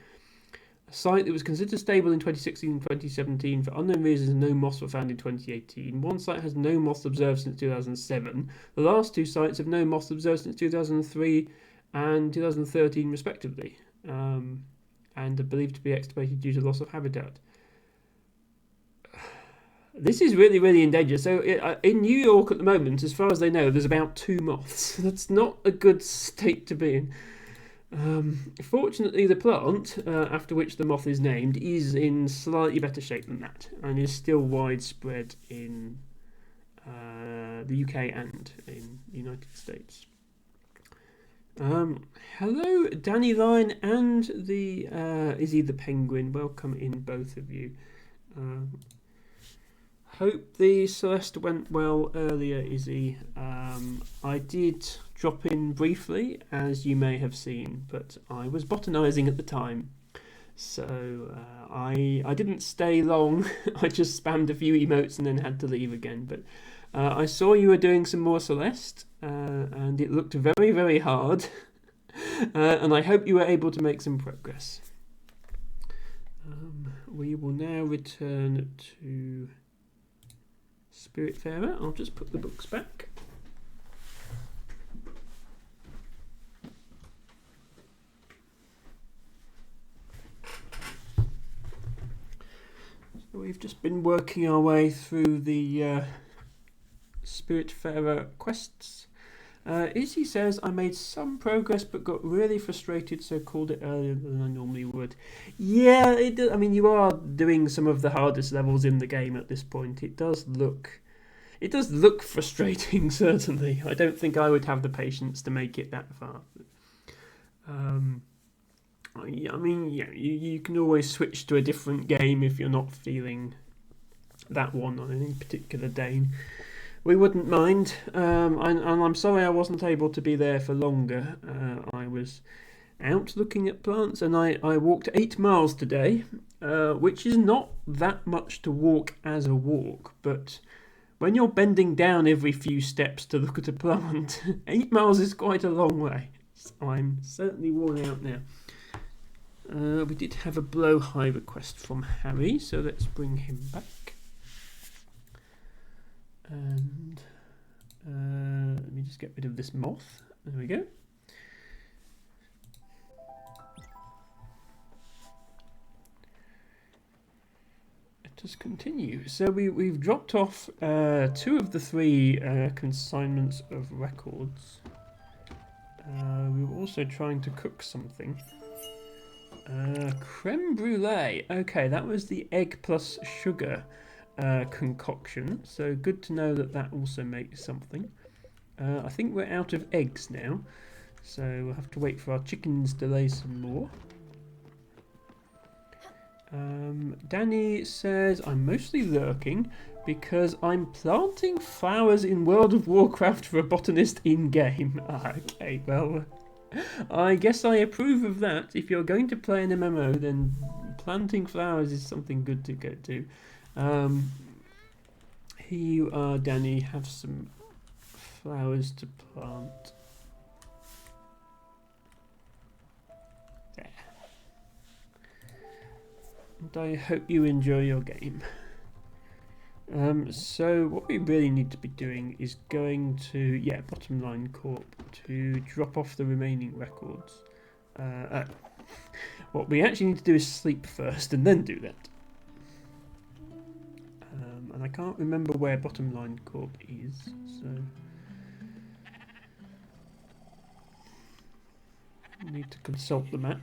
A site that was considered stable in 2016 and 2017 for unknown reasons, no moths were found in 2018. One site has no moths observed since 2007. The last 2 sites have no moths observed since 2003 and 2013 respectively, and are believed to be extirpated due to loss of habitat. This is really, really endangered. So in New York at the moment, as far as they know, there's about 2 moths. That's not a good state to be in. Fortunately, the plant, after which the moth is named, is in slightly better shape than that, and is still widespread in the UK and in the United States. Hello, Danny Line and the Izzy the Penguin. Welcome in, both of you. Hope the Celeste went well earlier, Izzy. I did drop in briefly, as you may have seen, but I was botanising at the time, so I didn't stay long. I just spammed a few emotes and then had to leave again. But I saw you were doing some more Celeste, and it looked very, very hard, and I hope you were able to make some progress. We will now return to Spiritfarer. I'll just put the books back. So we've just been working our way through the Spiritfarer quests. Izzy says, I made some progress but got really frustrated, so called it earlier than I normally would. Yeah, I mean, you are doing some of the hardest levels in the game at this point. It does look frustrating, certainly. I don't think I would have the patience to make it that far. I mean, yeah, you can always switch to a different game if you're not feeling that one on any particular day. We wouldn't mind, and I'm sorry I wasn't able to be there for longer. I was out looking at plants, and I walked 8 miles today, which is not that much to walk as a walk, but when you're bending down every few steps to look at a plant, 8 miles is quite a long way. So I'm certainly worn out now. We did have a blowhigh request from Harry, so let's bring him back. And let me just get rid of this moth. There we go. Let us continue. So we've dropped off 2 of the 3 consignments of records. We were also trying to cook something. Creme brulee. Okay, that was the egg plus sugar concoction. So good to know that also makes something. I think we're out of eggs now, so we'll have to wait for our chickens to lay some more. Danny says, I'm mostly lurking because I'm planting flowers in World of Warcraft for a botanist in-game. Okay, well, I guess I approve of that. If you're going to play an MMO, then planting flowers is something good to go to. Here you are, Danny. Have some flowers to plant. There. And I hope you enjoy your game. So what we really need to be doing is going to, Bottom Line Corp to drop off the remaining records. What we actually need to do is sleep first and then do that. And I can't remember where Bottom Line Corp is, so I need to consult the map.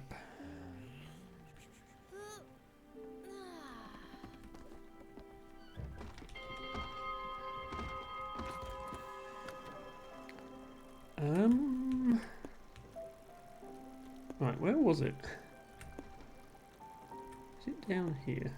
Right, where was it? Is it down here?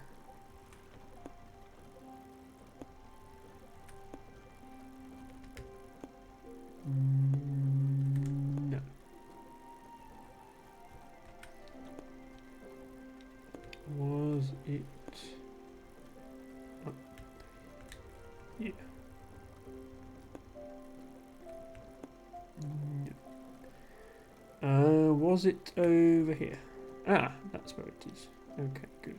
Yeah. Was it over here? Ah, that's where it is. Okay, good.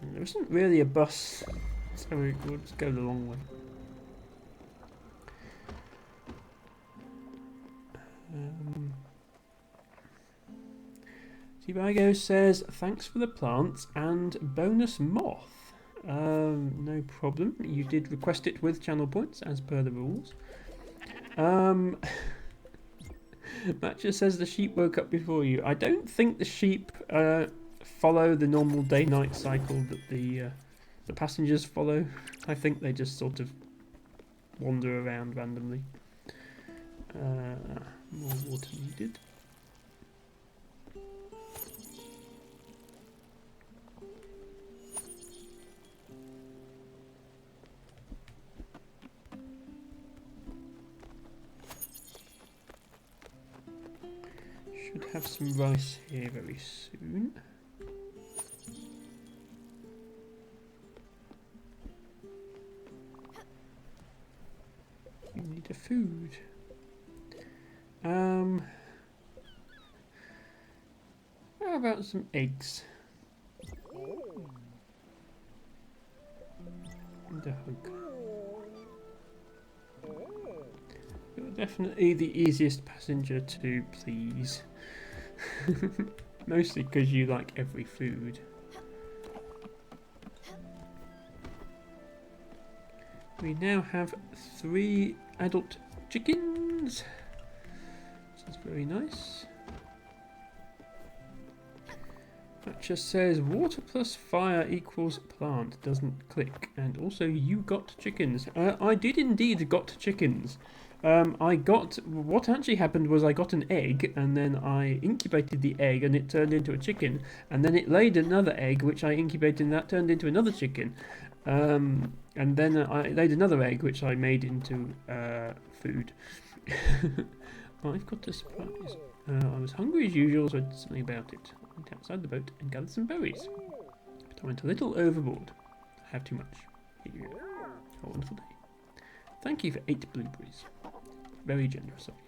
There isn't really a bus, so we'll just go the long way. Tibago says, thanks for the plants and bonus moth. No problem. You did request it with channel points as per the rules. Matt just says the sheep woke up before you. I don't think the sheep follow the normal day-night cycle that the passengers follow. I think they just sort of wander around randomly. More water needed. Should have some rice here very soon. You need a food. How about some eggs? And a hug. You're definitely the easiest passenger to please. Mostly because you like every food. We now have 3 adult chickens. This is very nice. That just says water plus fire equals plant. Doesn't click. And also you got chickens. I did indeed got chickens. What actually happened was I got an egg and then I incubated the egg and it turned into a chicken, and then it laid another egg which I incubated and that turned into another chicken, and then I laid another egg which I made into food. I've got a surprise. I was hungry as usual, so I did something about it. I went outside the boat and gathered some berries, but I went a little overboard. I have too much. Here you go. Have a wonderful day. Thank you for 8 blueberries. Very generous of you.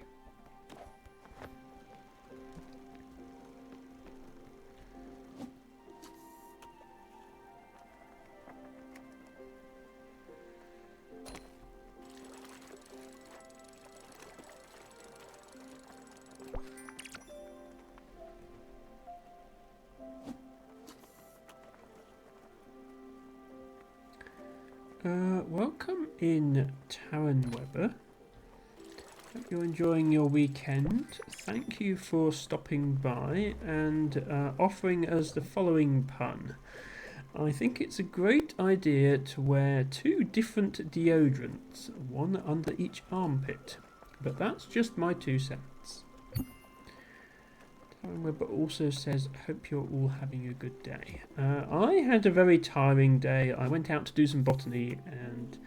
Welcome in, Taryn Weber. Hope you're enjoying your weekend. Thank you for stopping by and offering us the following pun. I think it's a great idea to wear 2 different deodorants, one under each armpit, but that's just my 2 cents. Taryn Weber also says, hope you're all having a good day. I had a very tiring day. I went out to do some botany and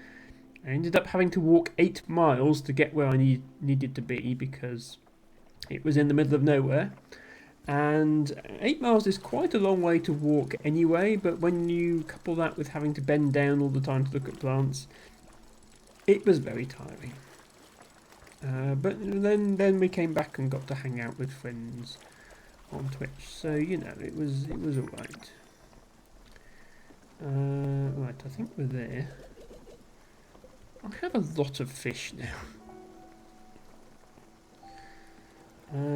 I ended up having to walk 8 miles to get where I needed to be because it was in the middle of nowhere. And 8 miles is quite a long way to walk anyway, but when you couple that with having to bend down all the time to look at plants, it was very tiring. But then we came back and got to hang out with friends on Twitch, so you know it was alright. Right, I think we're there. I have a lot of fish now.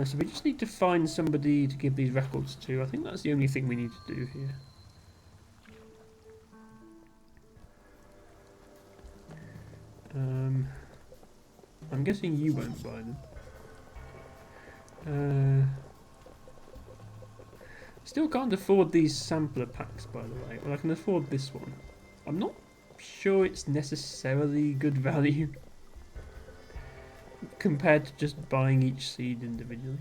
So we just need to find somebody to give these records to. I think that's the only thing we need to do here. I'm guessing you won't buy them. Still can't afford these sampler packs, by the way. Well, I can afford this one. I'm not sure it's necessarily good value compared to just buying each seed individually.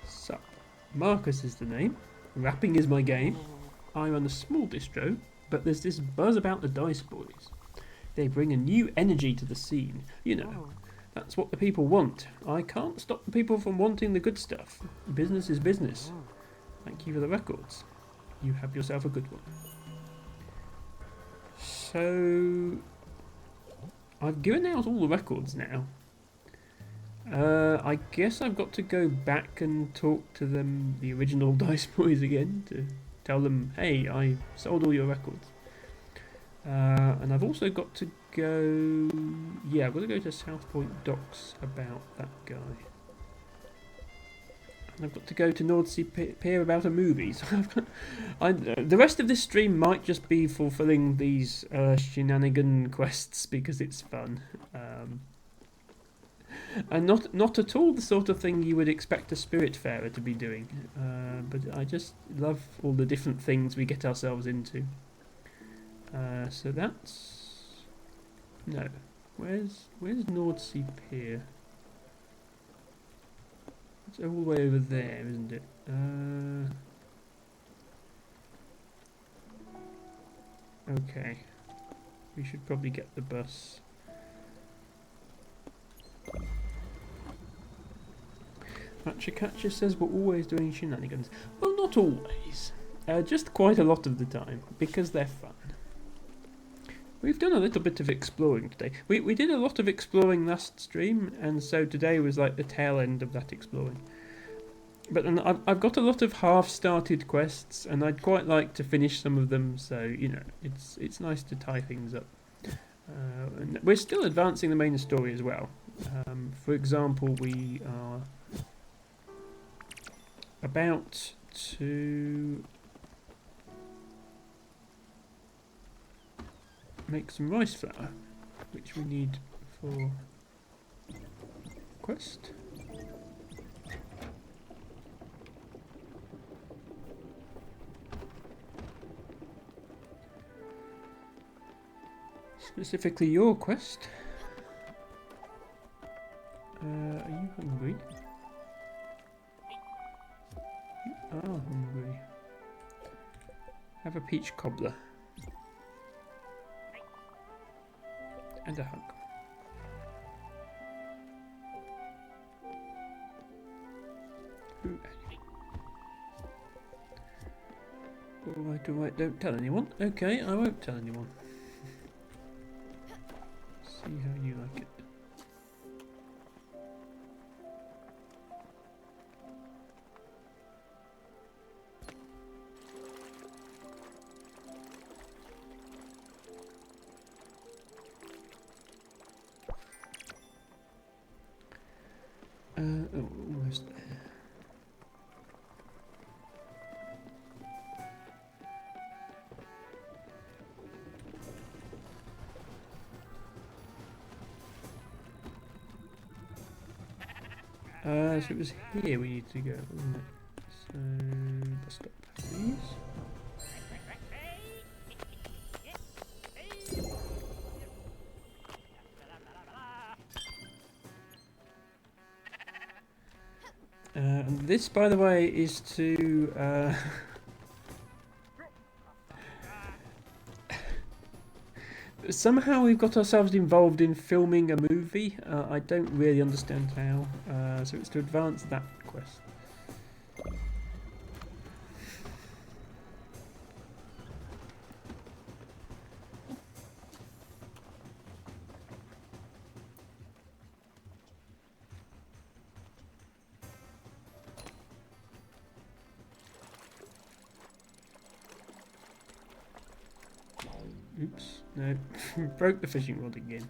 Sup. Marcus is the name. Rapping is my game. I run a small distro, but there's this buzz about the Dice Boys. They bring a new energy to the scene. You know, That's what the people want. I can't stop the people from wanting the good stuff. Business is business. Thank you for the records. You have yourself a good one. So, I've given out all the records now. I guess I've got to go back and talk to them, the original Dice Boys again, to tell them, hey, I sold all your records. And I've also got to go... Yeah, I've got to go to South Point Docks about that guy. And I've got to go to Nordsea Pier about a movie. So the rest of this stream might just be fulfilling these shenanigan quests because it's fun. And not at all the sort of thing you would expect a spiritfarer to be doing. But I just love all the different things we get ourselves into. So that's... No. Where's Nordsea Pier? It's all the way over there, isn't it? Okay. We should probably get the bus. Ratchet says we're always doing shenanigans. Well, not always. Just quite a lot of the time, because they're fun. We've done a little bit of exploring today. We did a lot of exploring last stream, and so today was like the tail end of that exploring. But I've got a lot of half-started quests, and I'd quite like to finish some of them, so, you know, it's nice to tie things up. And we're still advancing the main story as well. For example, we are about to make some rice flour, which we need for quest. Specifically your quest. Are you hungry? You are hungry. Have a peach cobbler. And a hug. Alright, don't tell anyone. Okay, I won't tell anyone. See how you like it. Almost there. So it was here we need to go, wasn't it? So, bus stop, please. And this, by the way, is to... Somehow we've got ourselves involved in filming a movie. I don't really understand how. So it's to advance that quest. Oops, no, broke the fishing rod again.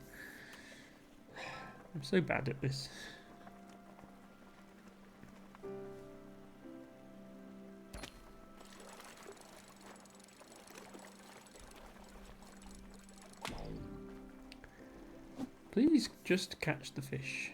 I'm so bad at this. Please just catch the fish.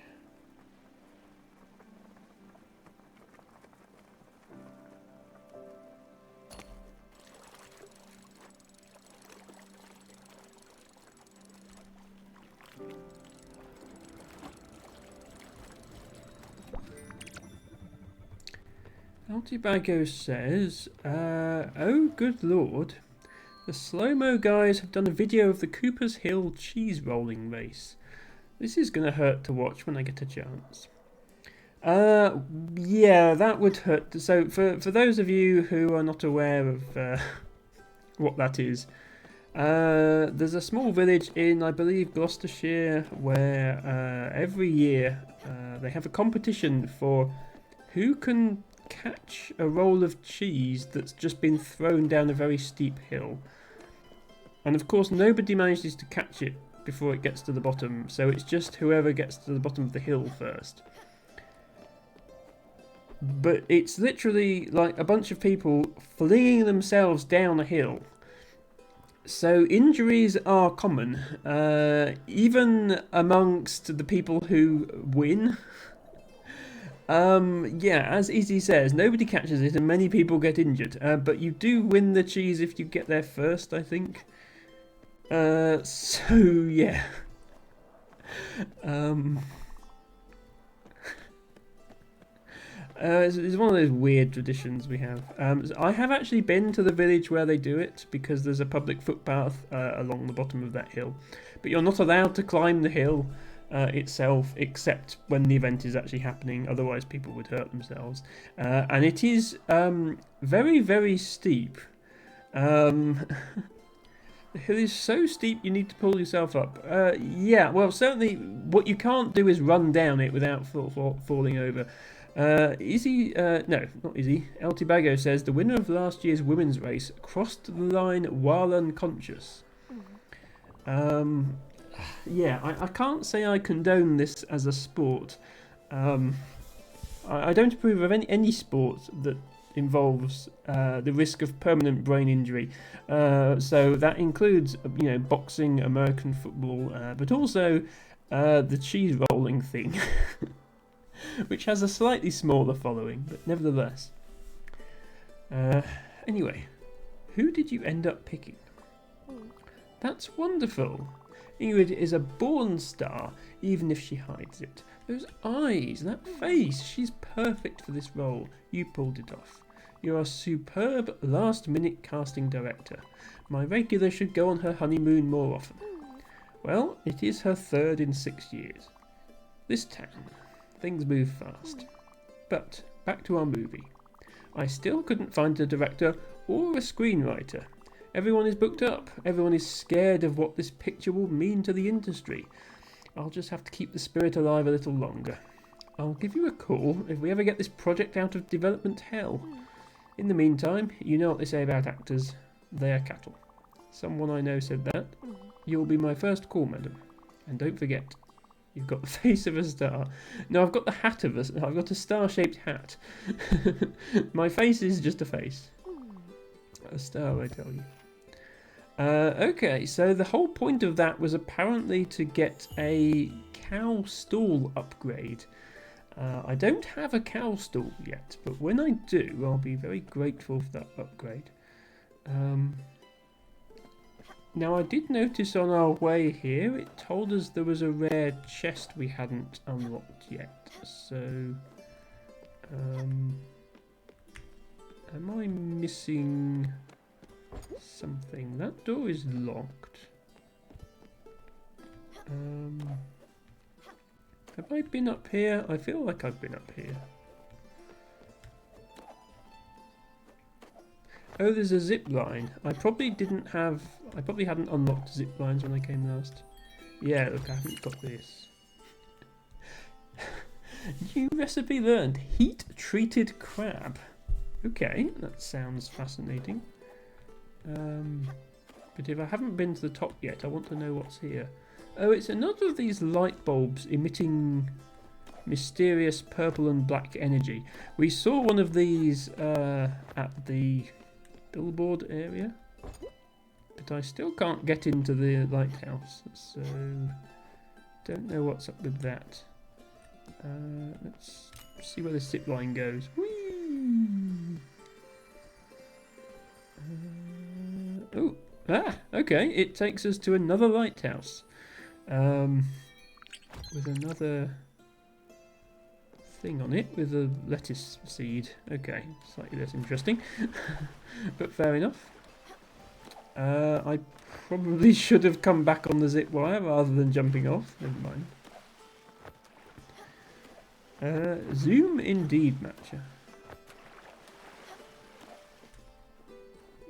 Altibago says, oh good lord, the slow-mo guys have done a video of the Cooper's Hill cheese rolling race. This is going to hurt to watch when I get a chance. Yeah, that would hurt. So for those of you who are not aware of what that is, there's a small village in, I believe, Gloucestershire, where every year they have a competition for who can catch a roll of cheese that's just been thrown down a very steep hill. And of course, nobody manages to catch it before it gets to the bottom, so it's just whoever gets to the bottom of the hill first. But it's literally like a bunch of people flinging themselves down a hill. So injuries are common, even amongst the people who win. Yeah, as Izzy says, nobody catches it and many people get injured. But you do win the cheese if you get there first, I think. So yeah. It's one of those weird traditions we have. I have actually been to the village where they do it because there's a public footpath along the bottom of that hill. But you're not allowed to climb the hill itself except when the event is actually happening. Otherwise, people would hurt themselves. And it is very, very steep. The hill is so steep you need to pull yourself up. Yeah, well, certainly what you can't do is run down it without falling over. Izzy, no, not Izzy. El Tibago says the winner of last year's women's race crossed the line while unconscious. Yeah, I can't say I condone this as a sport. I don't approve of any sport that involves the risk of permanent brain injury. So that includes, boxing, American football, but also the cheese rolling thing, which has a slightly smaller following, but nevertheless. Anyway, who did you end up picking? That's wonderful. Ingrid is a born star, even if she hides it. Those eyes, that face, she's perfect for this role. You pulled it off. You're a superb last-minute casting director. My regular should go on her honeymoon more often. Well, it is her third in 6 years. This town, things move fast. But, back to our movie. I still couldn't find a director or a screenwriter. Everyone is booked up. Everyone is scared of what this picture will mean to the industry. I'll just have to keep the spirit alive a little longer. I'll give you a call if we ever get this project out of development hell. In the meantime, you know what they say about actors. They are cattle. Someone I know said that. You'll be my first call, madam. And don't forget, you've got the face of a star. No, I've got the hat of I've got a star-shaped hat. My face is just a face. A star, I tell you. Okay, so the whole point of that was apparently to get a cow stall upgrade. I don't have a cow stall yet, but when I do, I'll be very grateful for that upgrade. Now, I did notice on our way here, it told us there was a rare chest we hadn't unlocked yet. So, am I missing something? That door is locked. Have I been up here? I feel like I've been up here. Oh, there's a zip line. I probably hadn't unlocked zip lines when I came last. Yeah, look, I haven't got this. New recipe learned. Heat-treated crab. Okay, that sounds fascinating. But if I haven't been to the top yet, I want to know what's here. Oh, it's another of these light bulbs emitting mysterious purple and black energy. We saw one of these at the billboard area, but I still can't get into the lighthouse, so don't know what's up with that. Let's see where the zip line goes. Whee! Okay, it takes us to another lighthouse. With another thing on it with a lettuce seed. Okay, slightly less interesting, but fair enough. I probably should have come back on the zip wire rather than jumping off. Never mind. Zoom indeed, Matcha.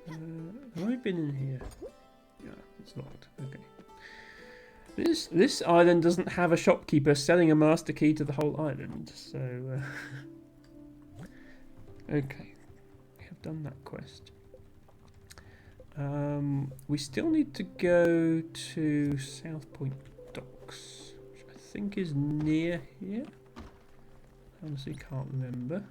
Have I been in here? Yeah, it's locked. Okay. This island doesn't have a shopkeeper selling a master key to the whole island, so okay, we have done that quest. We still need to go to South Point Docks, which I think is near here. I honestly can't remember.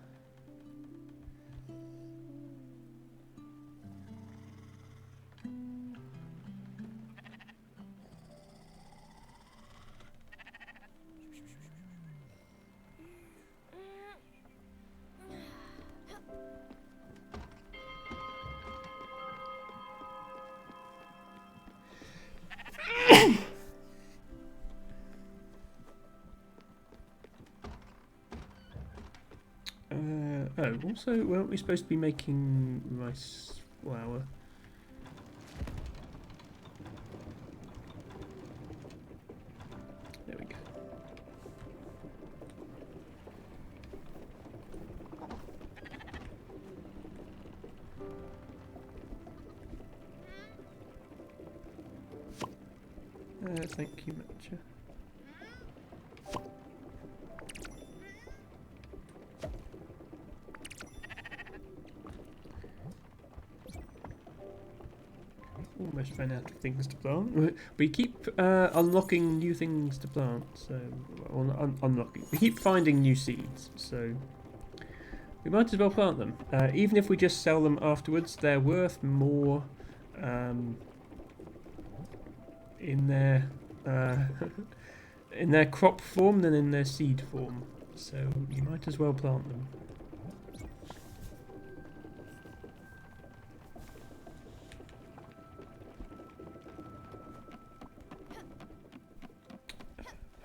Oh, also, weren't we supposed to be making rice flour? There we go. Thank you, Matcha. Almost ran out of things to plant. We keep unlocking new things to plant, so unlocking. We keep finding new seeds, so we might as well plant them. Even if we just sell them afterwards, they're worth more in their in their crop form than in their seed form. So you might as well plant them.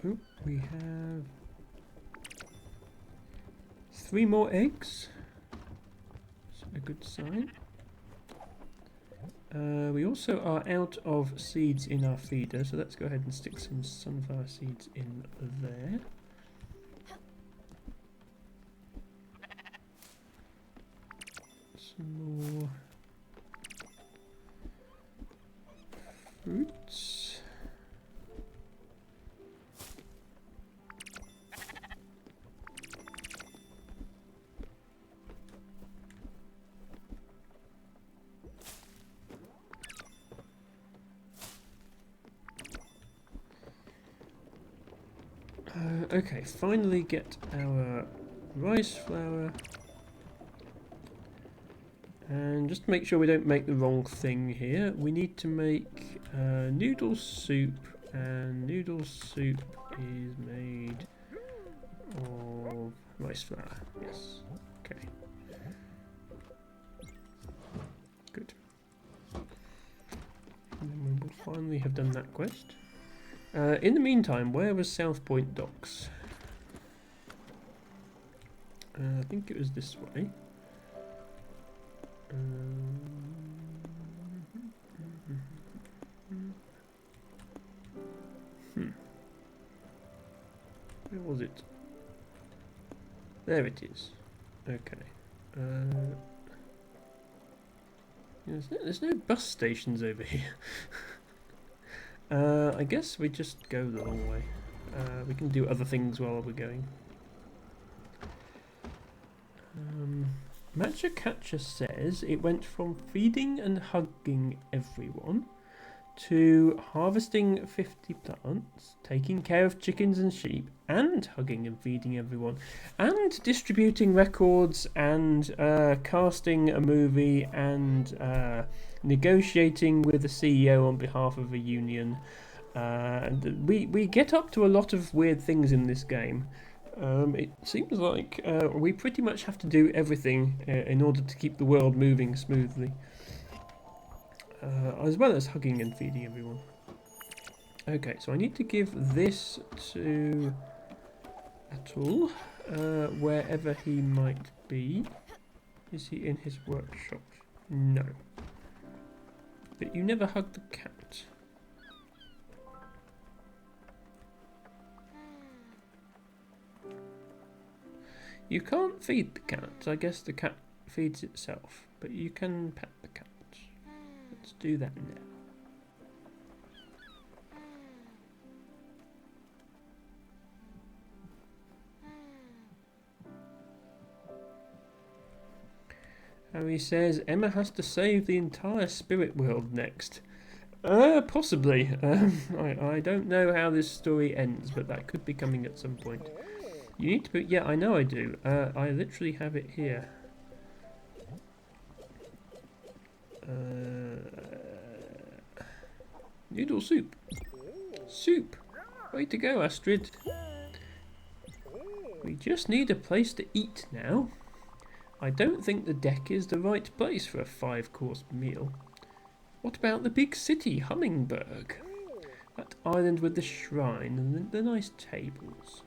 Oh, we have 3 more eggs. That's a good sign. We also are out of seeds in our feeder, so let's go ahead and stick some sunflower seeds in there. Some more fruits. Okay, finally get our rice flour. And just to make sure we don't make the wrong thing here, we need to make noodle soup, and noodle soup is made of rice flour. Yes. Okay. Good. And then we will finally have done that quest. In the meantime, where was South Point Docks? I think it was this way. Where was it? There it is. Okay. There's no bus stations over here. I guess we just go the long way. We can do other things while we're going. Matcha Catcher says it went from feeding and hugging everyone to harvesting 50 plants, taking care of chickens and sheep, and hugging and feeding everyone, and distributing records, and casting a movie, and negotiating with the CEO on behalf of a union. And we get up to a lot of weird things in this game. It seems like we pretty much have to do everything in order to keep the world moving smoothly. As well as hugging and feeding everyone. Okay, so I need to give this to Atul, wherever he might be. Is he in his workshop? No. But you never hug the cat. You can't feed the cat. I guess the cat feeds itself, but you can pet the cat. Let's do that now. Harry says Emma has to save the entire spirit world next. Possibly. I don't know how this story ends, but that could be coming at some point. You need to put... Yeah, I know I do. I literally have it here. Noodle soup. Soup. Way to go, Astrid. We just need a place to eat now. I don't think the deck is the right place for a 5-course meal. What about the big city, Hummingberg? That island with the shrine and the nice tables.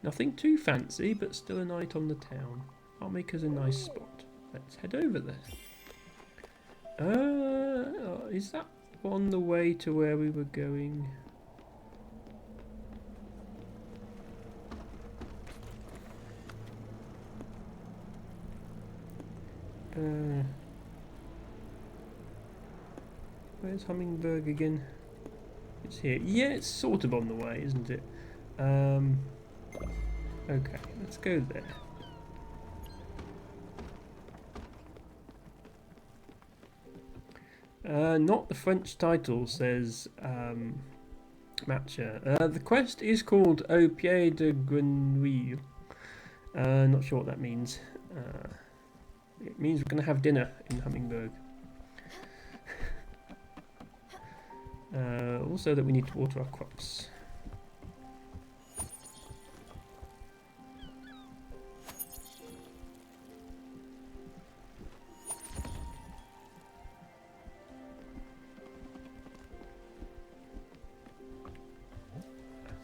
Nothing too fancy, but still a night on the town. I'll make us a nice spot. Let's head over there. Is that on the way to where we were going? Where's Hummingberg again? It's here. Yeah, it's sort of on the way, isn't it? Okay, let's go there. Not the French title, says Matcha. The quest is called Au Pied de Grenouille. Not sure what that means. It means we're going to have dinner in Hummingberg. Also that we need to water our crops.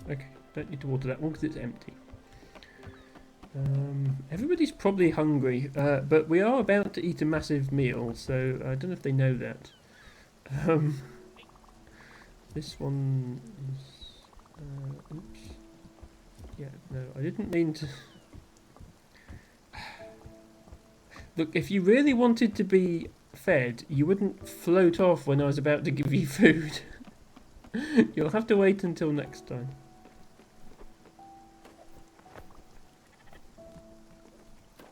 Okay, don't need to water that one because it's empty. Everybody's probably hungry, but we are about to eat a massive meal, so I don't know if they know that. This one is... oops. Yeah, no, I didn't mean to... Look, if you really wanted to be fed, you wouldn't float off when I was about to give you food. You'll have to wait until next time.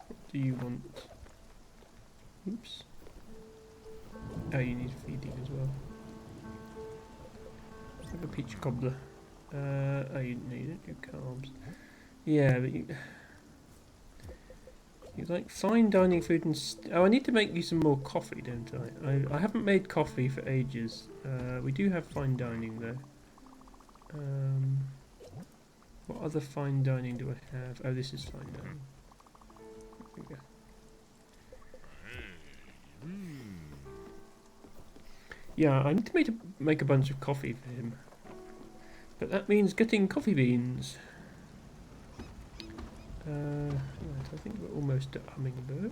What do you want? Oops. Oh, you need feeding as well. Have a peach cobbler. Oh, you need it. Your carbs. Yeah, but you like fine dining food and... oh, I need to make you some more coffee, don't I? I haven't made coffee for ages. We do have fine dining, though. What other fine dining do I have? Oh, this is fine dining. There we go. Yeah, I need to make a bunch of coffee for him. But that means getting coffee beans. Right, I think we're almost at Hummingberg.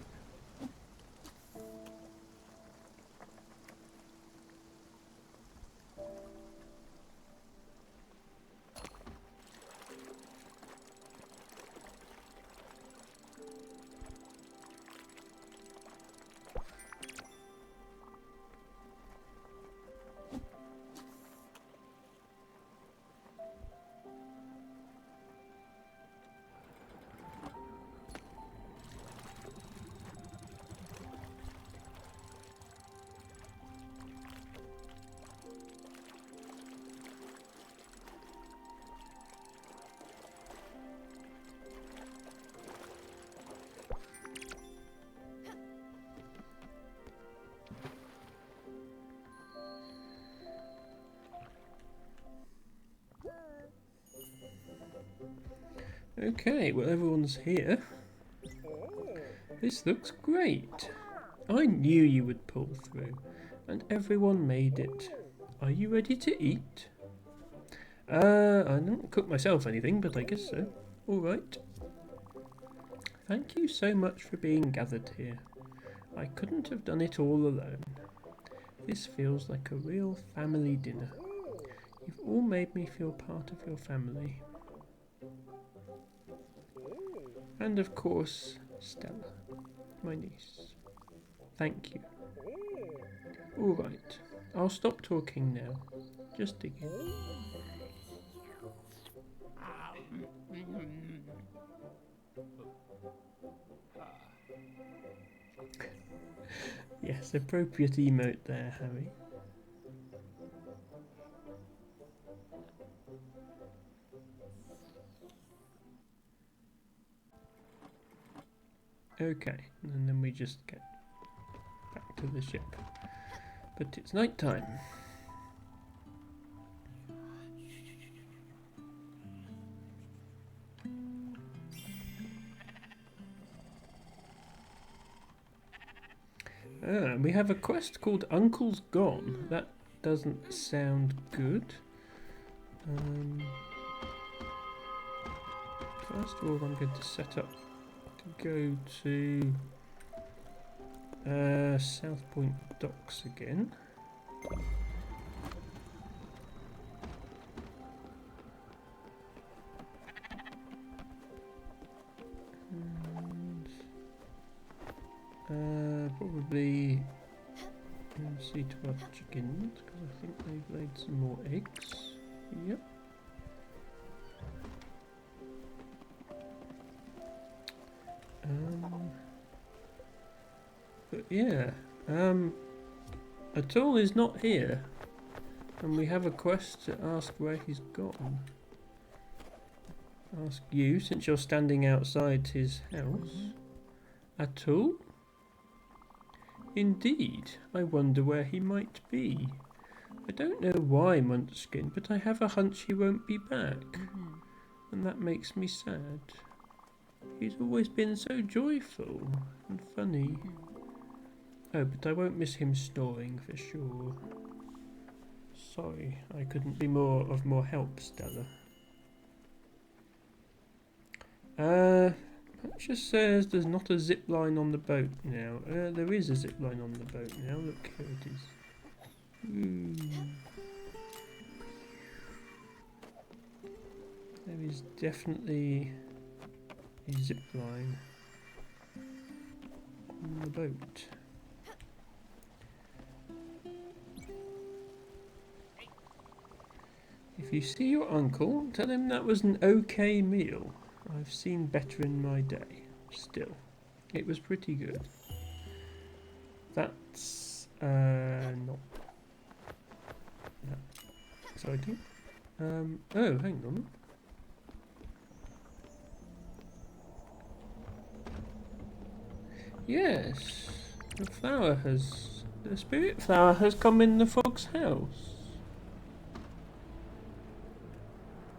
Okay, well everyone's here. This looks great. I knew you would pull through, and everyone made it. Are you ready to eat? I don't cook myself anything, but I guess so. Alright. Thank you so much for being gathered here. I couldn't have done it all alone. This feels like a real family dinner. You've all made me feel part of your family. And of course, Stella, my niece. Thank you. Alright, I'll stop talking now. Just dig in. Yes, appropriate emote there, Harry. Okay, and then we just get back to the ship. But it's night time. We have a quest called Uncle's Gone. That doesn't sound good. First of all, I'm going to set up to go to South Point Docks again. And probably see to our chickens because I think they've laid some more eggs. Yep. But yeah, Atul is not here, and we have a quest to ask where he's gone. Ask you, since you're standing outside his house. Atul? Indeed, I wonder where he might be. I don't know why, Munchkin, but I have a hunch he won't be back, and that makes me sad. He's always been so joyful and funny. Oh, but I won't miss him snoring for sure. Sorry, I couldn't be more help, Stella. It just says there's not a zip line on the boat now. There is a zip line on the boat now. Look, here it is. Ooh. There is definitely a zip line on the boat. If you see your uncle, tell him that was an okay meal. I've seen better in my day. Still, it was pretty good. That's not that exciting. Oh, hang on. Yes, the spirit flower has come in the frog's house.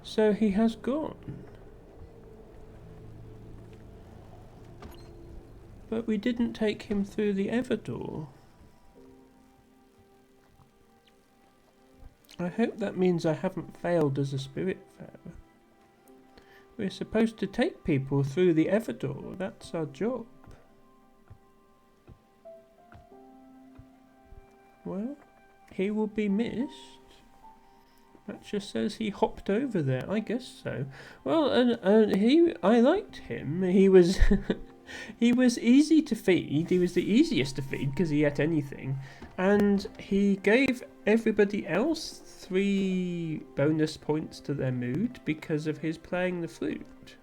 So he has gone. But we didn't take him through the Everdoor. I hope that means I haven't failed as a spiritfarer. We're supposed to take people through the Everdoor. That's our job. Well, he will be missed. That just says he hopped over there. I guess so. Well, I liked him. He was he was easy to feed. He was the easiest to feed because he ate anything, and he gave everybody else 3 bonus points to their mood because of his playing the flute.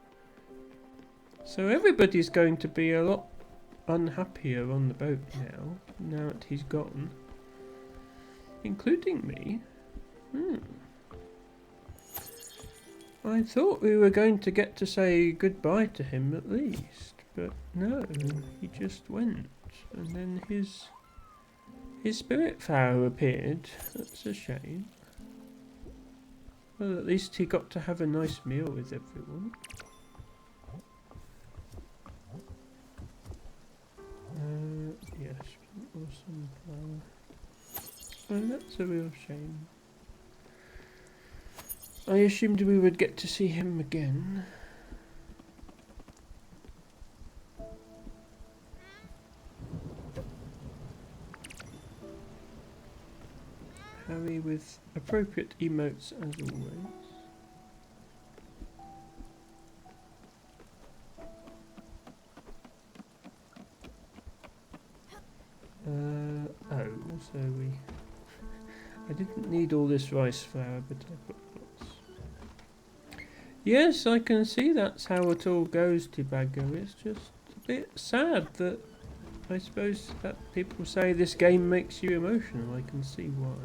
So everybody's going to be a lot unhappier on the boat now that he's gone, including me. I thought we were going to get to say goodbye to him at least, but no, he just went, and then his spiritfarer appeared. That's a shame. Well, at least he got to have a nice meal with everyone. Yes, awesome flower. Oh, that's a real shame. I assumed we would get to see him again. Harry with appropriate emotes as always. I didn't need all this rice flour, but I put lots. Yes, I can see that's how it all goes, Tibago. It's just a bit sad that I suppose that people say this game makes you emotional. I can see why.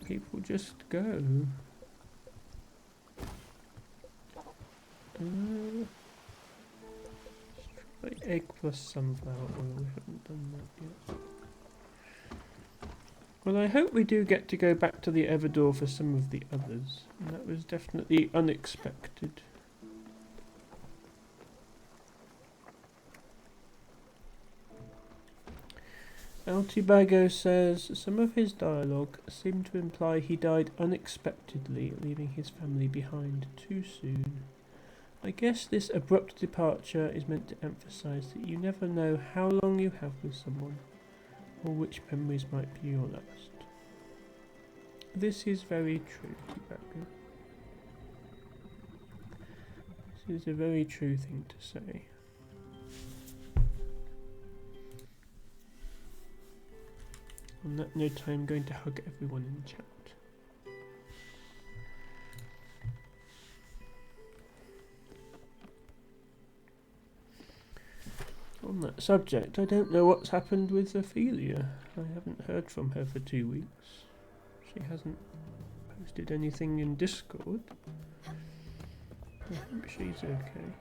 People just go. Try egg plus sunflower oil. We haven't done that yet. Well, I hope we do get to go back to the Everdor for some of the others. And that was definitely unexpected. Altibago says some of his dialogue seemed to imply he died unexpectedly, leaving his family behind too soon. I guess this abrupt departure is meant to emphasise that you never know how long you have with someone, or which memories might be your last. This is very true, Tibago. This is a very true thing to say. On that note, I'm going to hug everyone in chat. On that subject, I don't know what's happened with Ophelia. I haven't heard from her for 2 weeks. She hasn't posted anything in Discord. I hope she's okay.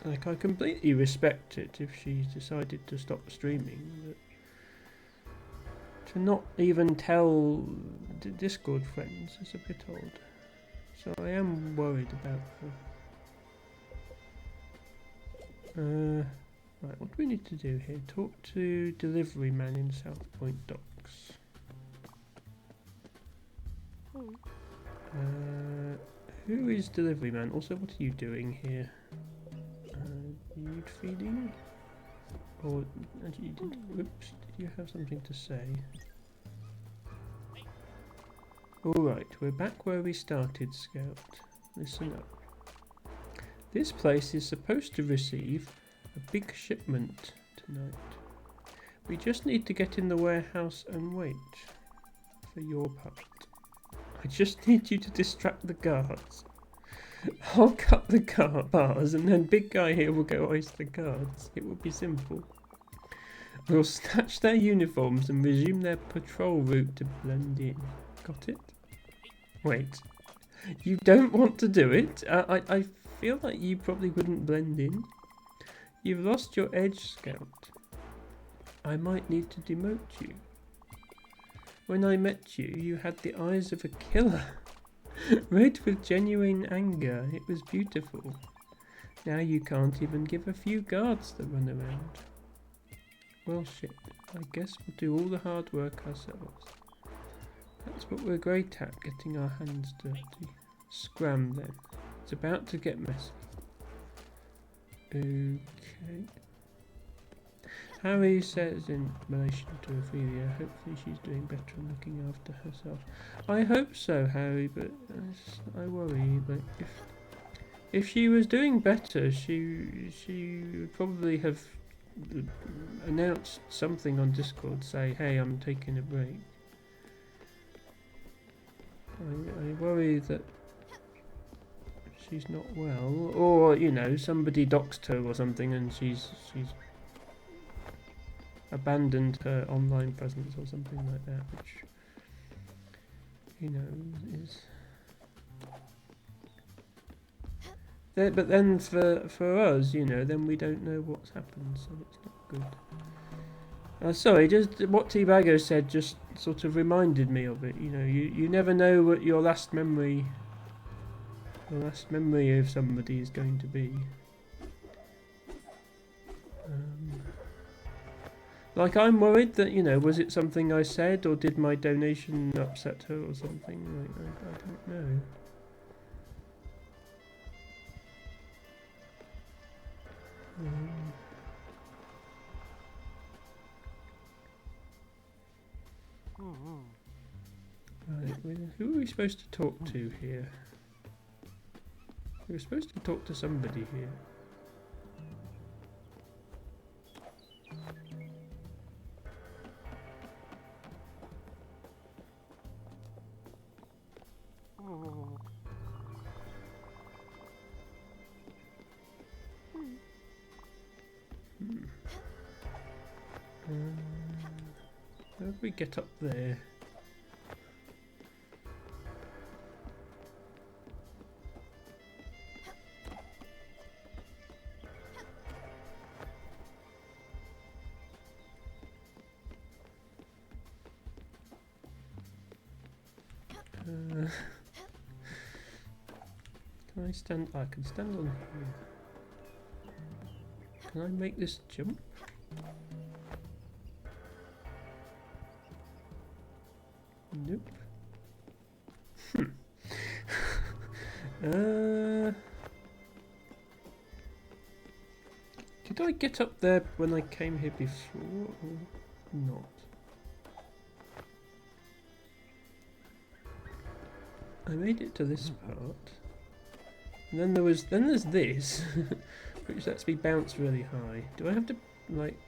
Like, I completely respect it if she's decided to stop streaming, but to not even tell the Discord friends is a bit odd. So I am worried about her. Right, what do we need to do here? Talk to delivery man in South Point Docks. Who is delivery man? Also, what are you doing here? Need feeding? Or actually, did you have something to say? Alright, we're back where we started, Scout. Listen up. This place is supposed to receive a big shipment tonight. We just need to get in the warehouse and wait for your part. I just need you to distract the guards. I'll cut the bars and then big guy here will go ice the guards. It will be simple. We'll snatch their uniforms and resume their patrol route to blend in. Got it? Wait. You don't want to do it? I feel like you probably wouldn't blend in. You've lost your edge, Scout. I might need to demote you. When I met you, you had the eyes of a killer. Red with genuine anger. It was beautiful. Now you can't even give a few guards the run around. Well, shit. I guess we'll do all the hard work ourselves. That's what we're great at, getting our hands dirty. Scram then. It's about to get messy. Okay. Harry says in relation to Ophelia, hopefully she's doing better and looking after herself. I hope so, Harry, but I worry. But if she was doing better, she would probably have announced something on Discord, say, "Hey, I'm taking a break." I worry that she's not well, or you know, somebody doxed her or something, and she's abandoned her online presence or something like that, which, you know, is... But then for us, you know, then we don't know what's happened, so it's not good. Sorry, just what Tibago said just sort of reminded me of it. You know, you never know what your last memory of somebody is going to be. Like, I'm worried that, you know, was it something I said, or did my donation upset her or something? Like, I don't know. Right, Who are we supposed to talk to here? We were supposed to talk to somebody here. How do we get up there? Can I stand? I can stand on here. Can I make this jump? Nope. Did I get up there when I came here before or not? I made it to this part. And then there's this, which lets me bounce really high. Do I have to like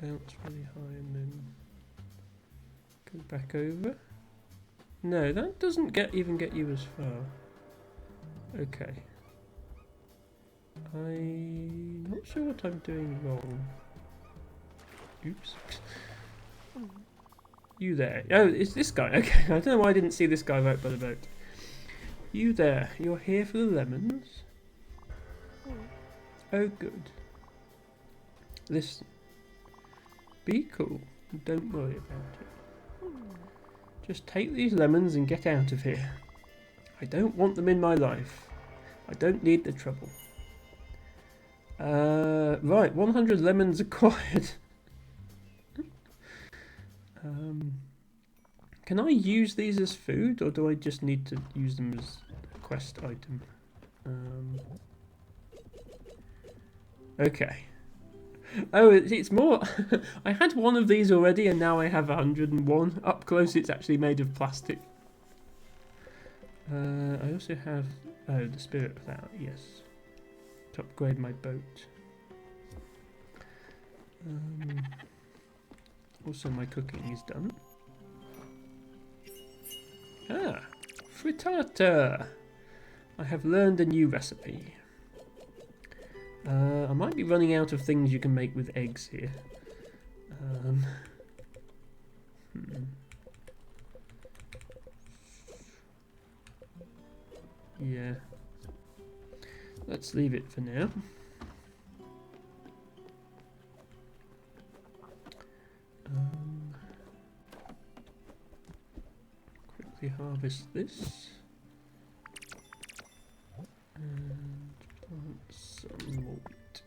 bounce really high and then go back over? No, that doesn't even get you as far. Okay. I'm not sure what I'm doing wrong. Oops. You there. Oh, it's this guy. Okay, I don't know why I didn't see this guy right by the boat. You there. You're here for the lemons? Oh, good. Listen. Be cool. Don't worry about it. Just take these lemons and get out of here. I don't want them in my life. I don't need the trouble. Right, 100 lemons acquired. Can I use these as food, or do I just need to use them as a quest item? Okay. Oh, it's more. I had one of these already, and now I have 101. Up close, it's actually made of plastic. I also have the spiritfarer. Yes, to upgrade my boat. Also, my cooking is done. Ah, frittata! I have learned a new recipe. I might be running out of things you can make with eggs here. Yeah. Let's leave it for now. Quickly harvest this. And plant some more wheat.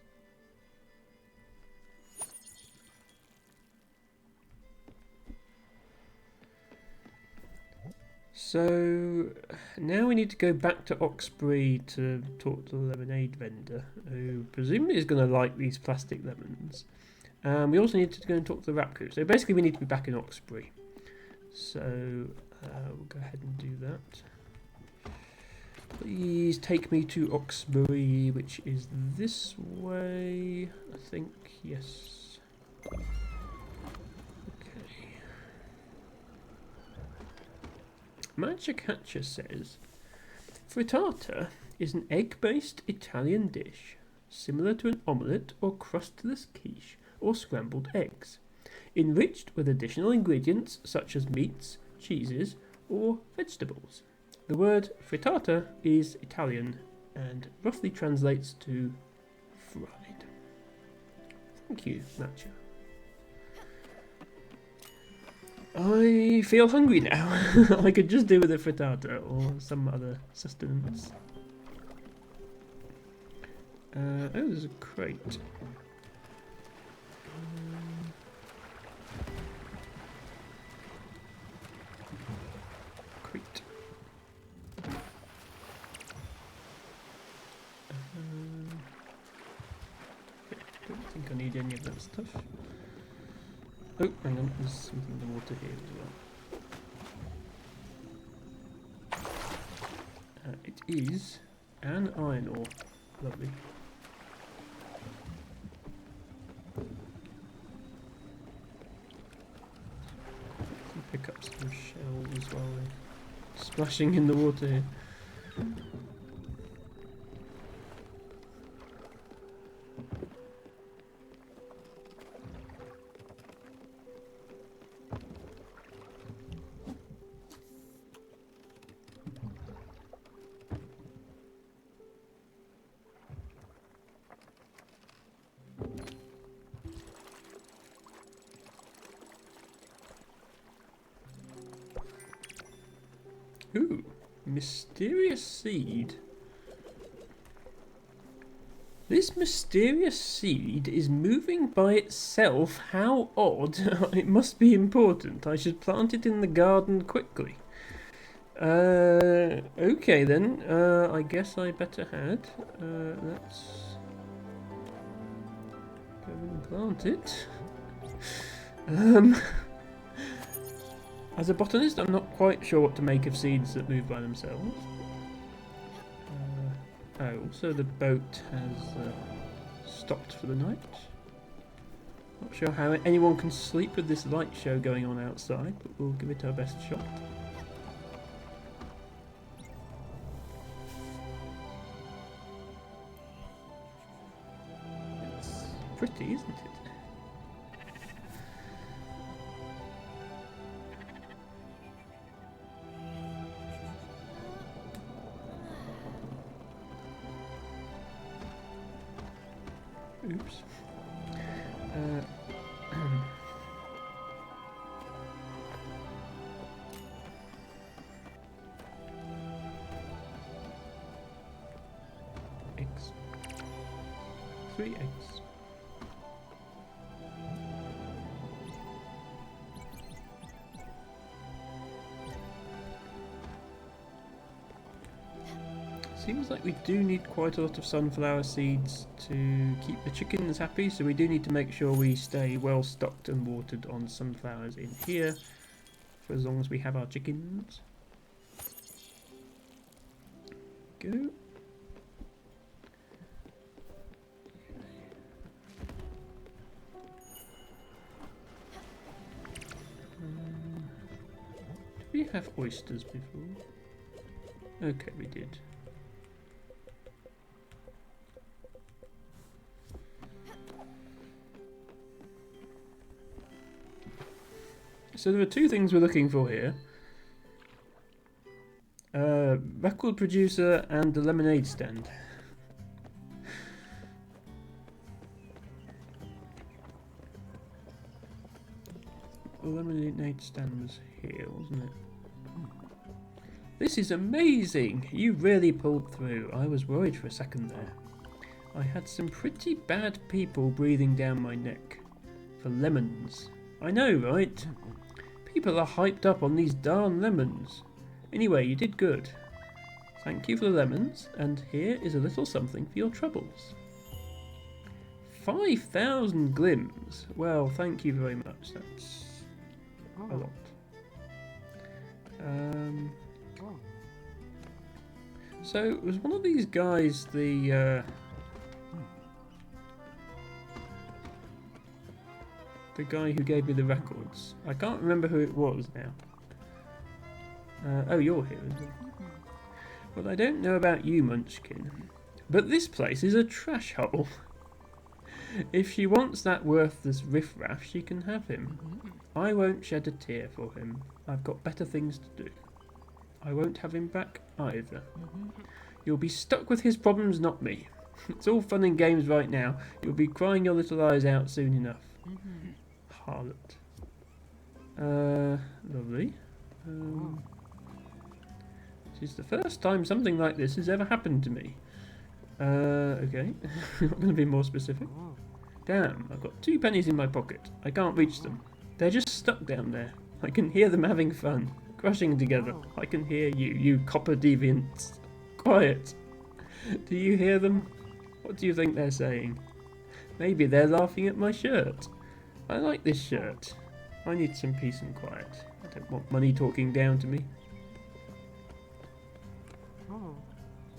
So now we need to go back to Oxbury to talk to the lemonade vendor, who presumably is going to like these plastic lemons. We also need to go and talk to the raccoon. So basically we need to be back in Oxbury. So we'll go ahead and do that. Please take me to Oxbury, which is this way, I think. Yes. Okay. Matcha says, frittata is an egg-based Italian dish, similar to an omelette or crustless quiche or scrambled eggs, enriched with additional ingredients such as meats, cheeses, or vegetables. The word frittata is Italian and roughly translates to fried. Thank you, Matcha. I feel hungry now. I could just do with a frittata or some other sustenance. Oh, there's a crate. Crate. I don't think I need any of that stuff. Oh, hang on, there's something in the water here as well. It is an iron ore. Lovely. Can pick up some shells while we're splashing in the water here. Ooh, mysterious seed. This mysterious seed is moving by itself. How odd. It must be important. I should plant it in the garden quickly. Okay then. I guess I better head. Let's go and plant it. As a botanist, I'm not quite sure what to make of seeds that move by themselves. Also the boat has stopped for the night. Not sure how anyone can sleep with this light show going on outside, but we'll give it our best shot. It's pretty, isn't it? Oops. Eggs. 3 eggs. Seems like we do need quite a lot of sunflower seeds to keep the chickens happy, so we do need to make sure we stay well stocked and watered on sunflowers in here for as long as we have our chickens. Go. Did we have oysters before? Okay, we did. So there are 2 things we're looking for here. Record producer and the lemonade stand. The lemonade stand was here, wasn't it? This is amazing! You really pulled through. I was worried for a second there. I had some pretty bad people breathing down my neck. For lemons. I know, right? People are hyped up on these darn lemons. Anyway, you did good. Thank you for the lemons, and here is a little something for your troubles. 5,000 glims. Well, thank you very much. That's a lot. So, it was one of these guys, the guy who gave me the records. I can't remember who it was now. Oh, you're here as well. Well, I don't know about you, Munchkin, but this place is a trash hole. If she wants that worthless riffraff, she can have him. I won't shed a tear for him. I've got better things to do. I won't have him back either. You'll be stuck with his problems, not me. It's all fun and games right now. You'll be crying your little eyes out soon enough. Harlot. Lovely. This is the first time something like this has ever happened to me. Okay. I'm not going to be more specific. Damn, I've got 2 pennies in my pocket. I can't reach them. They're just stuck down there. I can hear them having fun, crushing together. I can hear you, you copper deviants. Quiet. Do you hear them? What do you think they're saying? Maybe they're laughing at my shirt. I like this shirt. I need some peace and quiet. I don't want money talking down to me.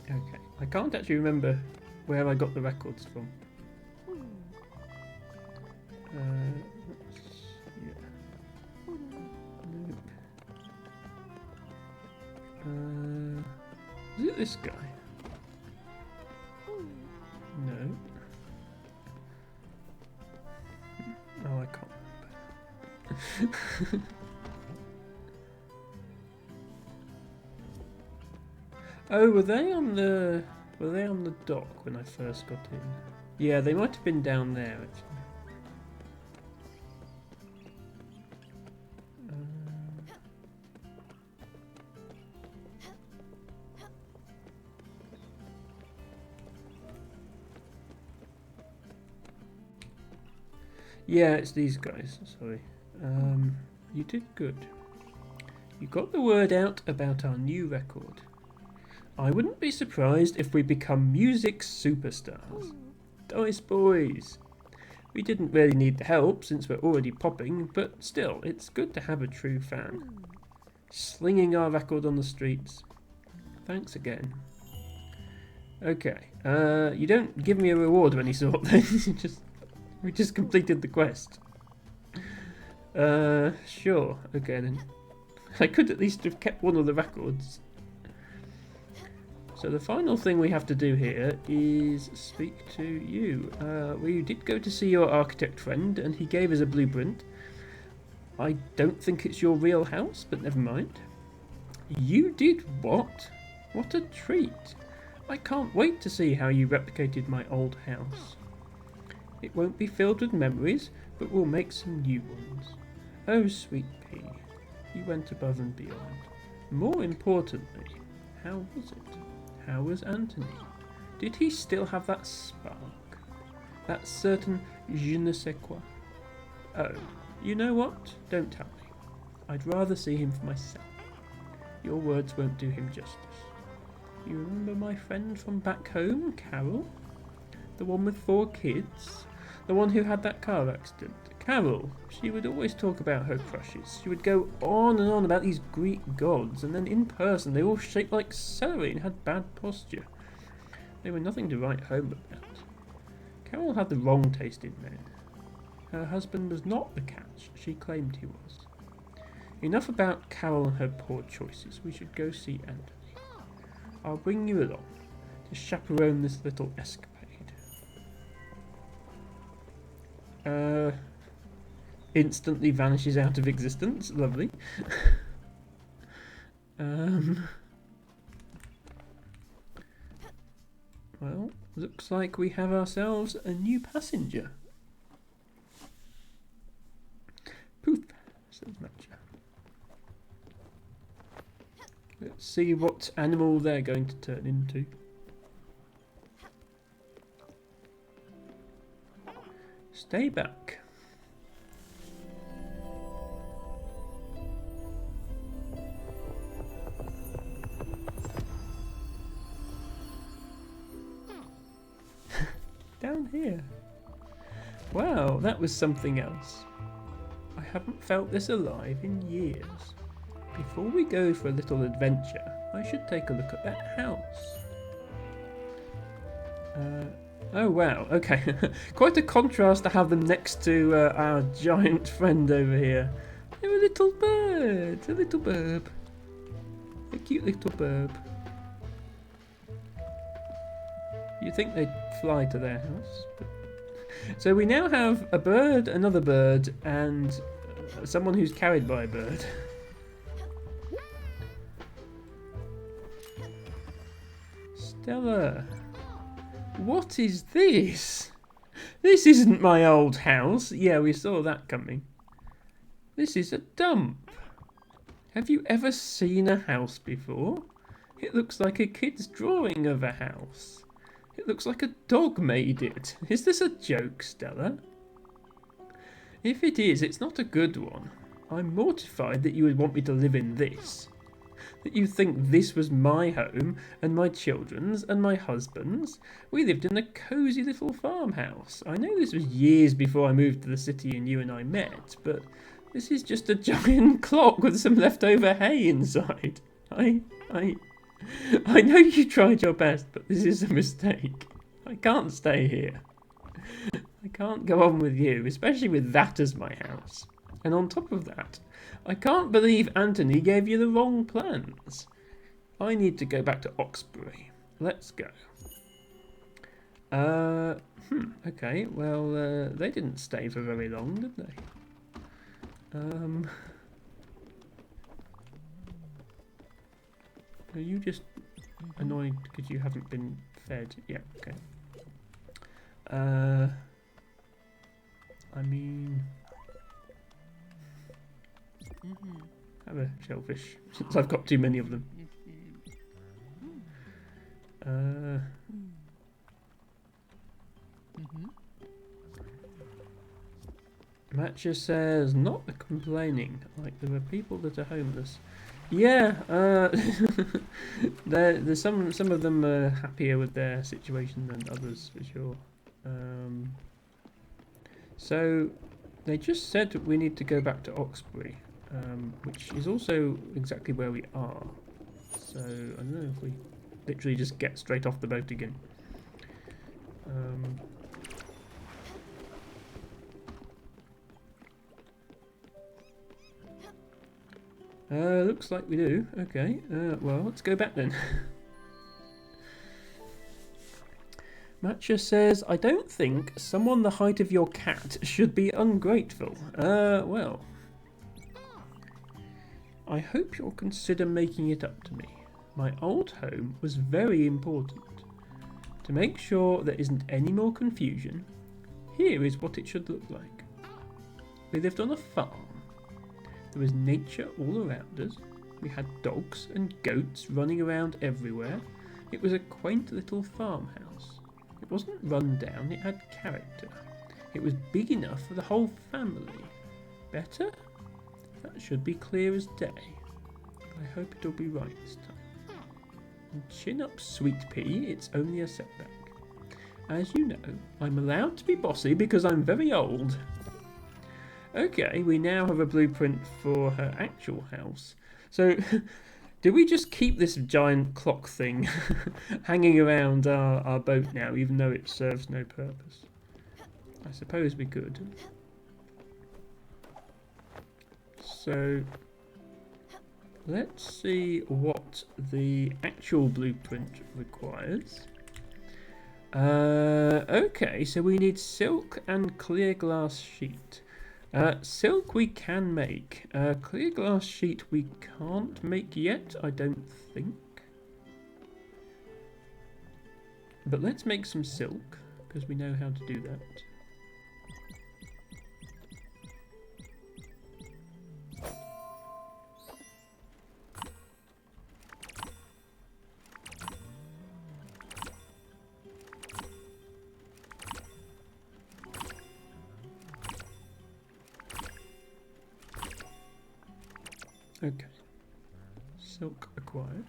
Okay, I can't actually remember where I got the records from. Yeah. Nope. Is it this guy? No. Oh, I can't remember. Oh, were they on the dock when I first got in? Yeah, they might have been down there actually. Yeah, it's these guys. Sorry. You did good. You got the word out about our new record. I wouldn't be surprised if we become music superstars. Dice boys. We didn't really need the help since we're already popping, but still, it's good to have a true fan. Slinging our record on the streets. Thanks again. Okay, you don't give me a reward of any sort then. We just completed the quest. Sure, okay then. I could at least have kept one of the records. So the final thing we have to do here is speak to you. We did go to see your architect friend and he gave us a blueprint. I don't think it's your real house, but never mind. You did what? What a treat. I can't wait to see how you replicated my old house. It won't be filled with memories, but we'll make some new ones. Oh, sweet pea, you went above and beyond. More importantly, how was it? How was Anthony? Did he still have that spark? That certain je ne sais quoi? Oh, you know what? Don't tell me. I'd rather see him for myself. Your words won't do him justice. You remember my friend from back home, Carol? The one with 4 kids? The one who had that car accident? Carol, she would always talk about her crushes. She would go on and on about these Greek gods, and then in person they all shaped like celery and had bad posture. They were nothing to write home about. Carol had the wrong taste in men. Her husband was not the catch she claimed he was. Enough about Carol and her poor choices. We should go see Anthony. I'll bring you along to chaperone this little escapade. Instantly vanishes out of existence. Lovely. Well, looks like we have ourselves a new passenger. Poof, says Matcha. Let's see what animal they're going to turn into. Stay back. Down here. Wow, that was something else. I haven't felt this alive in years. Before we go for a little adventure, I should take a look at that house. Oh wow, okay. Quite a contrast to have them next to our giant friend over here. They're a little bird, a little burb. A cute little burb. You'd think they'd fly to their house. But... So we now have a bird, another bird, and someone who's carried by a bird. Stella, what is this? This isn't my old house. Yeah, we saw that coming. This is a dump. Have you ever seen a house before? It looks like a kid's drawing of a house. It looks like a dog made it. Is this a joke, Stella? If it is, it's not a good one. I'm mortified that you would want me to live in this. That you think this was my home, and my children's, and my husband's. We lived in a cosy little farmhouse. I know this was years before I moved to the city and you and I met, but This is just a giant clock with some leftover hay inside. I know you tried your best, but this is a mistake. I can't stay here. I can't go on with you, especially with that as my house. And on top of that, I can't believe Anthony gave you the wrong plans. I need to go back to Oxbury. Let's go. Okay, well, they didn't stay for very long, did they? Are you just annoyed because you haven't been fed? Yeah, okay. I mean... have a shellfish, since I've got too many of them. Matcha says, not complaining, like there are people that are homeless. Yeah, there's some of them are happier with their situation than others, for sure. So, they just said that we need to go back to Oxbury, which is also exactly where we are. So, I don't know if we literally just get straight off the boat again. Looks like we do. Okay, well, let's go back then. Matcha says, I don't think someone the height of your cat should be ungrateful. Well. I hope you'll consider making it up to me. My old home was very important. To make sure there isn't any more confusion, here is what it should look like. We lived on a farm. There was nature all around us. We had dogs and goats running around everywhere. It was a quaint little farmhouse. It wasn't run down, it had character. It was big enough for the whole family. Better? That should be clear as day. I hope it'll be right this time. And chin up, sweet pea, it's only a setback. As you know, I'm allowed to be bossy because I'm very old. Okay, we now have a blueprint for her actual house. So, do we just keep this giant clock thing hanging around our boat now, even though it serves no purpose? I suppose we could. So, let's see what the actual blueprint requires. Okay, so we need silk and clear glass sheet. Silk we can make. Clear glass sheet we can't make yet, I don't think. But let's make some silk, because we know how to do that. Okay, silk acquired.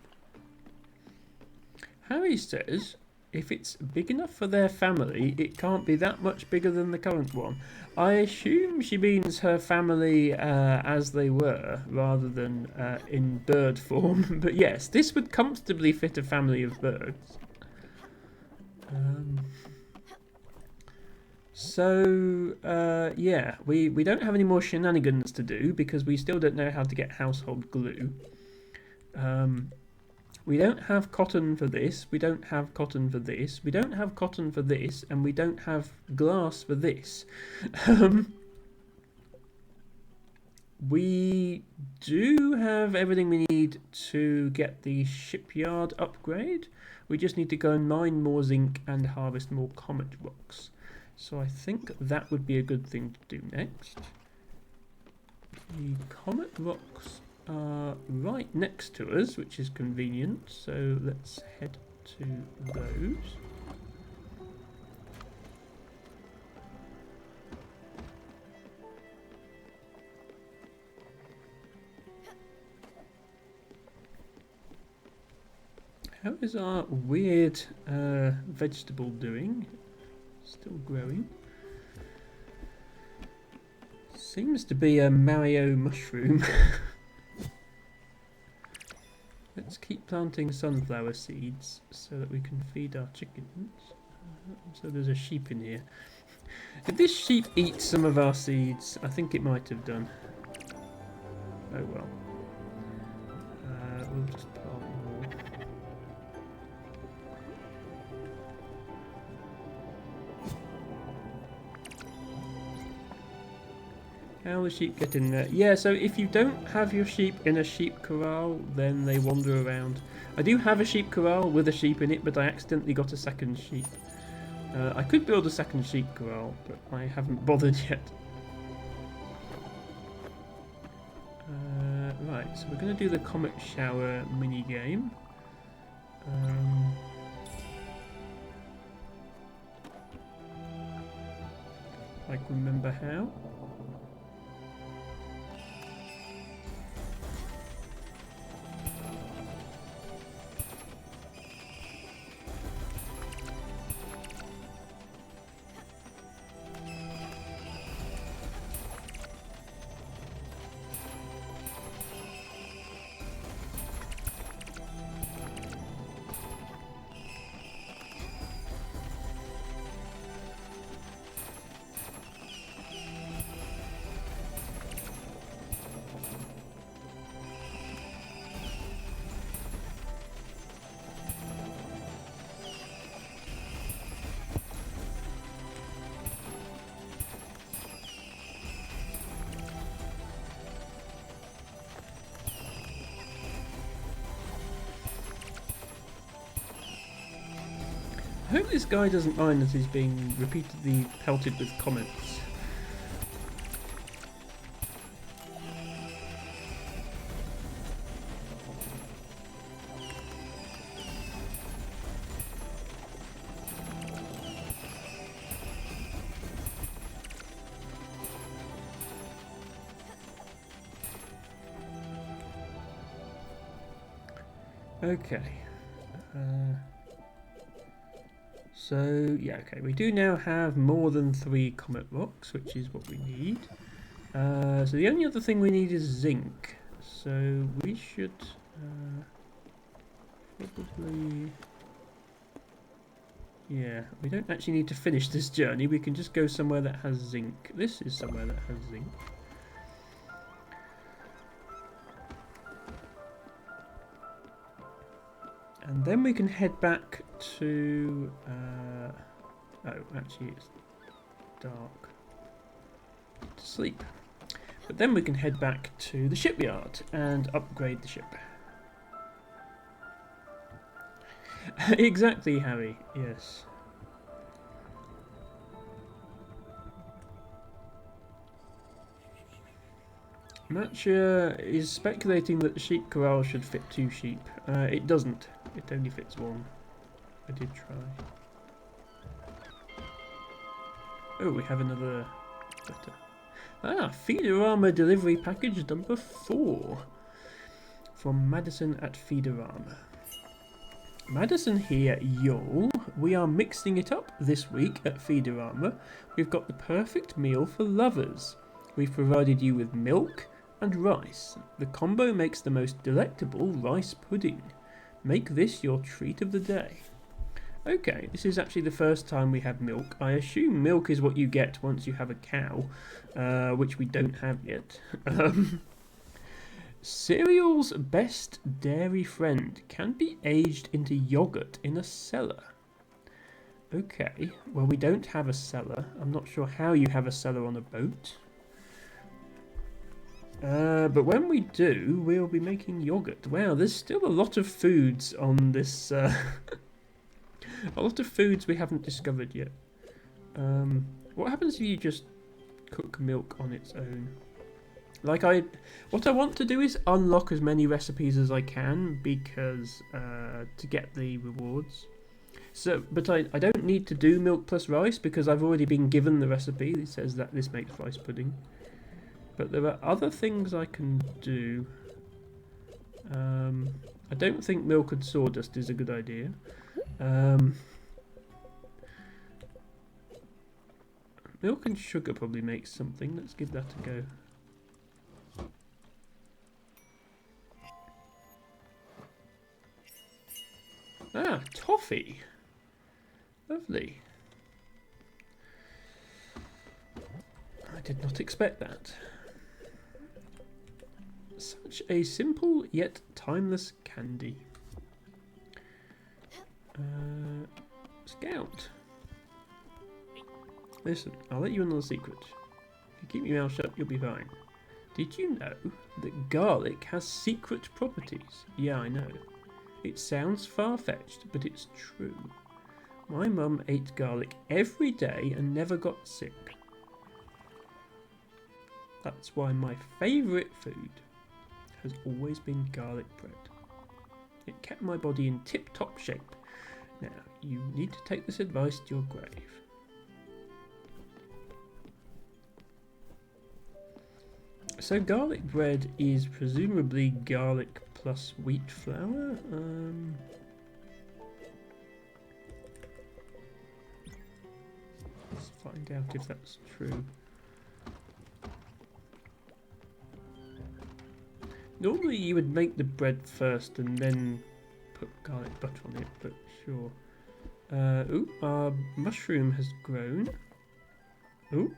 Harry says if it's big enough for their family, it can't be that much bigger than the current one. I assume she means her family as they were, rather than in bird form. But yes, this would comfortably fit a family of birds. Yeah, we don't have any more shenanigans to do because we still don't know how to get household glue. We don't have cotton for this, we don't have cotton for this, we don't have cotton for this, and we don't have glass for this. We do have everything we need to get the shipyard upgrade. We just need to go and mine more zinc and harvest more comet rocks. So I think that would be a good thing to do next. The comet rocks are right next to us, which is convenient. So let's head to those. How is our weird vegetable doing? Still growing. Seems to be a Mario mushroom. Let's keep planting sunflower seeds so that we can feed our chickens. So there's a sheep in here. Did this sheep eat some of our seeds? I think it might have done. Oh well. We'll just plant more. How will the sheep get in there? Yeah, so if you don't have your sheep in a sheep corral, then they wander around. I do have a sheep corral with a sheep in it, but I accidentally got a second sheep. I could build a second sheep corral, but I haven't bothered yet. Right, so we're going to do the comet shower mini game. I can remember how. I hope this guy doesn't mind that he's being repeatedly pelted with comments. Okay. So, yeah, okay, we do now have more than 3 comet rocks, which is what we need. So the only other thing we need is zinc. So we should probably... Yeah, we don't actually need to finish this journey, we can just go somewhere that has zinc. This is somewhere that has zinc. And then we can head back to... oh, actually it's dark. To sleep. But then we can head back to the shipyard and upgrade the ship. Exactly, Harry, yes. Matcha is speculating that the sheep corral should fit 2 sheep. It doesn't. It only fits 1. I did try. Oh, we have another letter. Ah, Feederama delivery package number 4. From Madison at Feederama. Madison here, y'all. We are mixing it up this week at Feederama. We've got the perfect meal for lovers. We've provided you with milk and rice. The combo makes the most delectable rice pudding. Make this your treat of the day. Okay, this is actually the first time we have milk. I assume milk is what you get once you have a cow, which we don't have yet. Cereal's best dairy friend can be aged into yogurt in a cellar. Okay, well we don't have a cellar. I'm not sure how you have a cellar on a boat. But when we do, we'll be making yogurt. Wow, there's still a lot of foods on this... a lot of foods we haven't discovered yet. What happens if you just cook milk on its own? Like what I want to do is unlock as many recipes as I can because to get the rewards. So, but I don't need to do milk plus rice because I've already been given the recipe. It says that this makes rice pudding. But there are other things I can do. I don't think milk and sawdust is a good idea. Milk and sugar probably makes something. Let's give that a go. Ah, toffee. Lovely. I did not expect that. Such a simple yet timeless candy. Scout. Listen, I'll let you in on a secret. If you keep your mouth shut, you'll be fine. Did you know that garlic has secret properties? Yeah, I know. It sounds far-fetched, but it's true. My mum ate garlic every day and never got sick. That's why my favourite food has always been garlic bread. It kept my body in tip-top shape. Now, you need to take this advice to your grave. So garlic bread is presumably garlic plus wheat flour. Let's find out if that's true. Normally you would make the bread first and then put garlic butter on it, but sure. Ooh, our mushroom has grown. Ooh.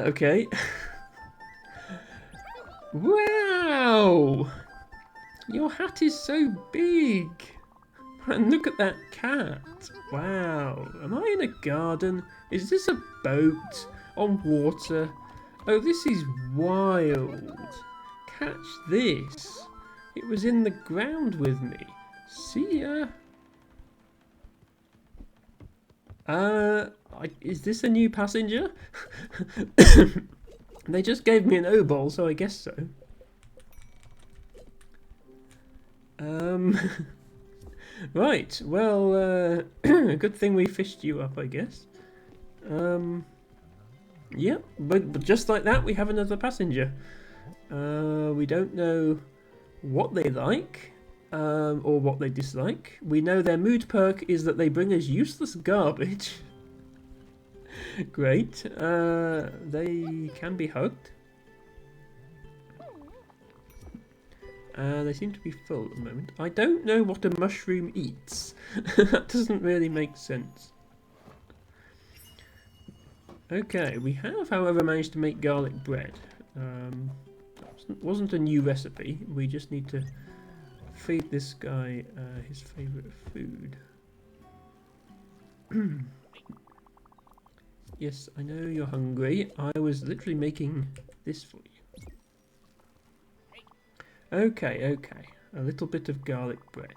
Okay. Wow! Your hat is so big! And look at that cat! Wow! Am I in a garden? Is this a boat? On water? Oh, this is wild! Catch this! It was in the ground with me. See ya! Is this a new passenger? They just gave me an O-bowl, so I guess so. Right, well, good thing we fished you up, I guess. Yeah, but just like that, we have another passenger. We don't know what they like, or what they dislike. We know their mood perk is that they bring us useless garbage. Great. They can be hugged. They seem to be full at the moment. I don't know what a mushroom eats. That doesn't really make sense. Okay, we have, however, managed to make garlic bread. Wasn't a new recipe. We just need to feed this guy his favourite food. Yes, I know you're hungry. I was literally making this for you. Okay. A little bit of garlic bread.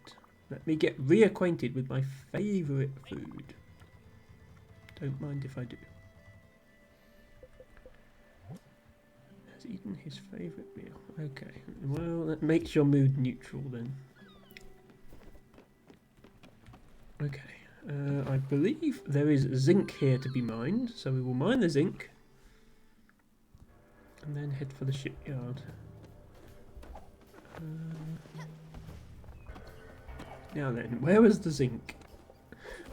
Let me get reacquainted with my favourite food. Don't mind if I do. Has eaten his favourite meal. Okay, well, that makes your mood neutral then. Okay. I believe there is zinc here to be mined, so we will mine the zinc and then head for the shipyard. Now then, where was the zinc?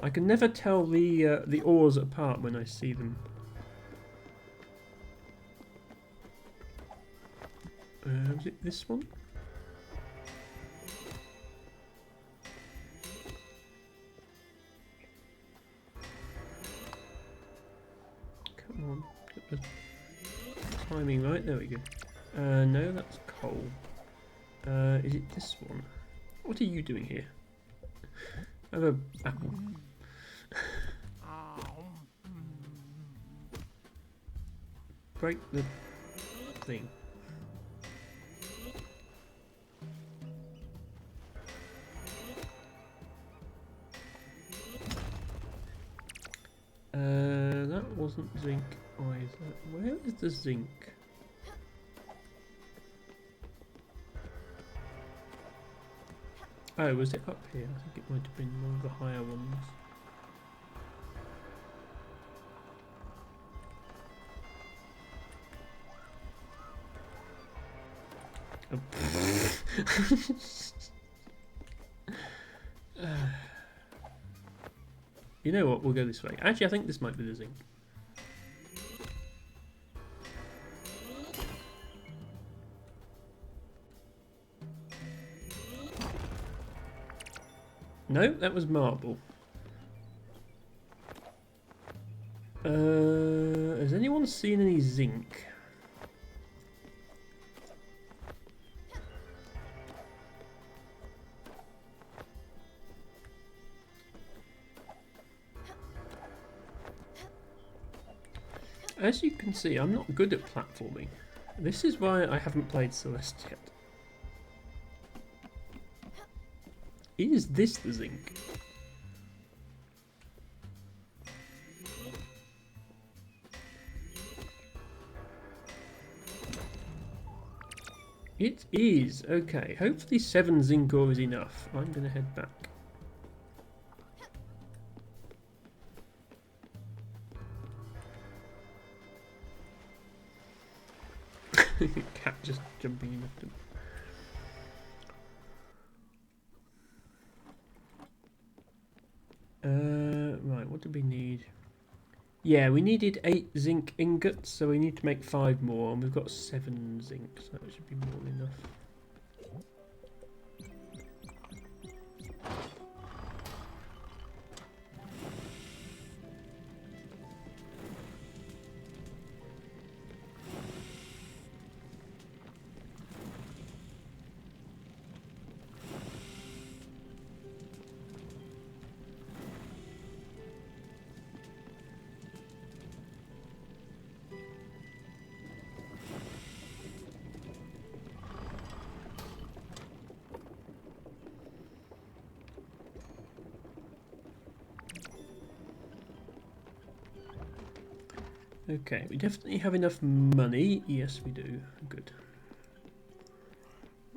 I can never tell the ores apart when I see them. Was it this one? Come on, get the timing right. There we go. No, that's coal. Is it this one? What are you doing here? I have an apple. Break the thing. That wasn't zinc either. Where is the zinc? Oh, was it up here? I think it might have been one of the higher ones. Oh. You know what? We'll go this way. Actually, I think this might be the zinc. No, that was marble. Has anyone seen any zinc? As you can see, I'm not good at platforming. This is why I haven't played Celeste yet. Is this the zinc? It is. Okay, hopefully 7 zinc ore is enough. I'm going to head back. Cat just jumping in after me. Right, what do we need? Yeah, we needed 8 zinc ingots, so we need to make 5 more, and we've got 7 zinc, so that should be more than enough. Okay, we definitely have enough money. Yes, we do. Good.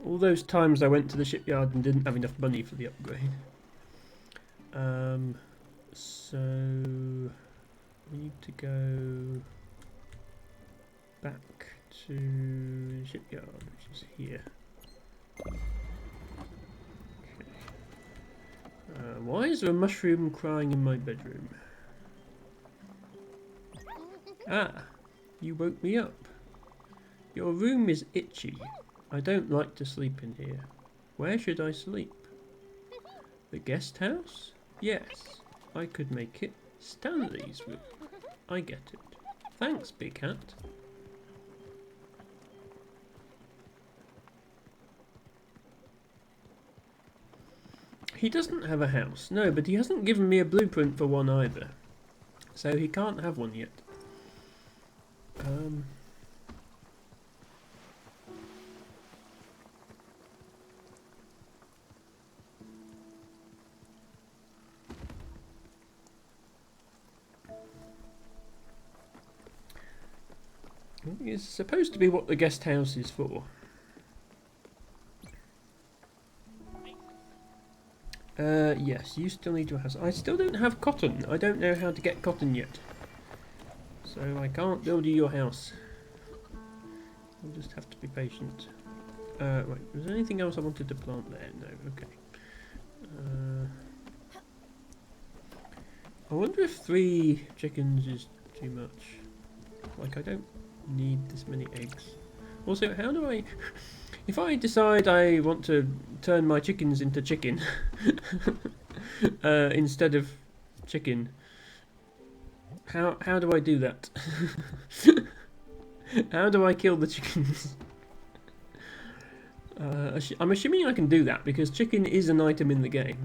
All those times I went to the shipyard and didn't have enough money for the upgrade. So we need to go back to the shipyard, which is here. Okay. Why is there a mushroom crying in my bedroom? Ah, you woke me up. Your room is itchy. I don't like to sleep in here. Where should I sleep? The guest house? Yes, I could make it Stanley's room. I get it. Thanks, Big Cat. He doesn't have a house. No, but he hasn't given me a blueprint for one either. So he can't have one yet. It's supposed to be what the guest house is for. Yes, you still need your house. I still don't have cotton. I don't know how to get cotton yet. So I can't build you your house. I'll just have to be patient. Right, was there anything else I wanted to plant there? No, okay. I wonder if 3 chickens is too much. Like, I don't need this many eggs. Also, how do I... If I decide I want to turn my chickens into chicken instead of chicken, how do I do that? How do I kill the chickens? I'm assuming I can do that because chicken is an item in the game.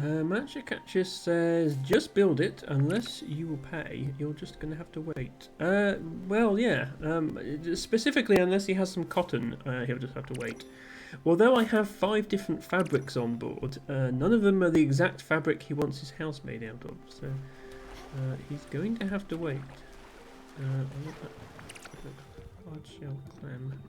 Matcha Catcher says, just build it, unless you will pay, you're just going to have to wait. Well, yeah, specifically unless he has some cotton, he'll just have to wait. Although I have 5 different fabrics on board, none of them are the exact fabric he wants his house made out of, so he's going to have to wait. Hard shell clam.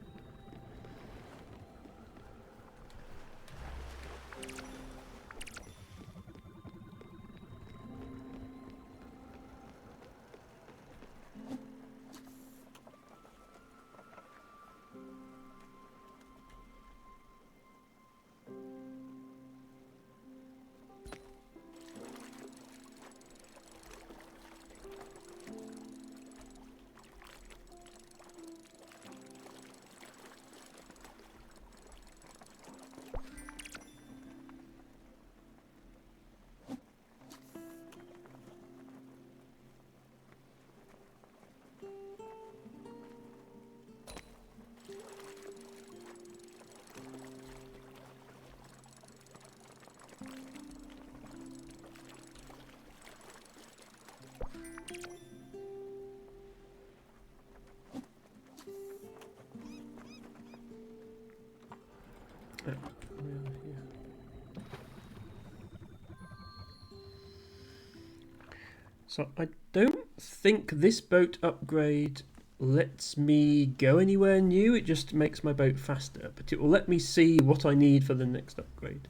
So I don't think this boat upgrade lets me go anywhere new. It just makes my boat faster, but it will let me see what I need for the next upgrade.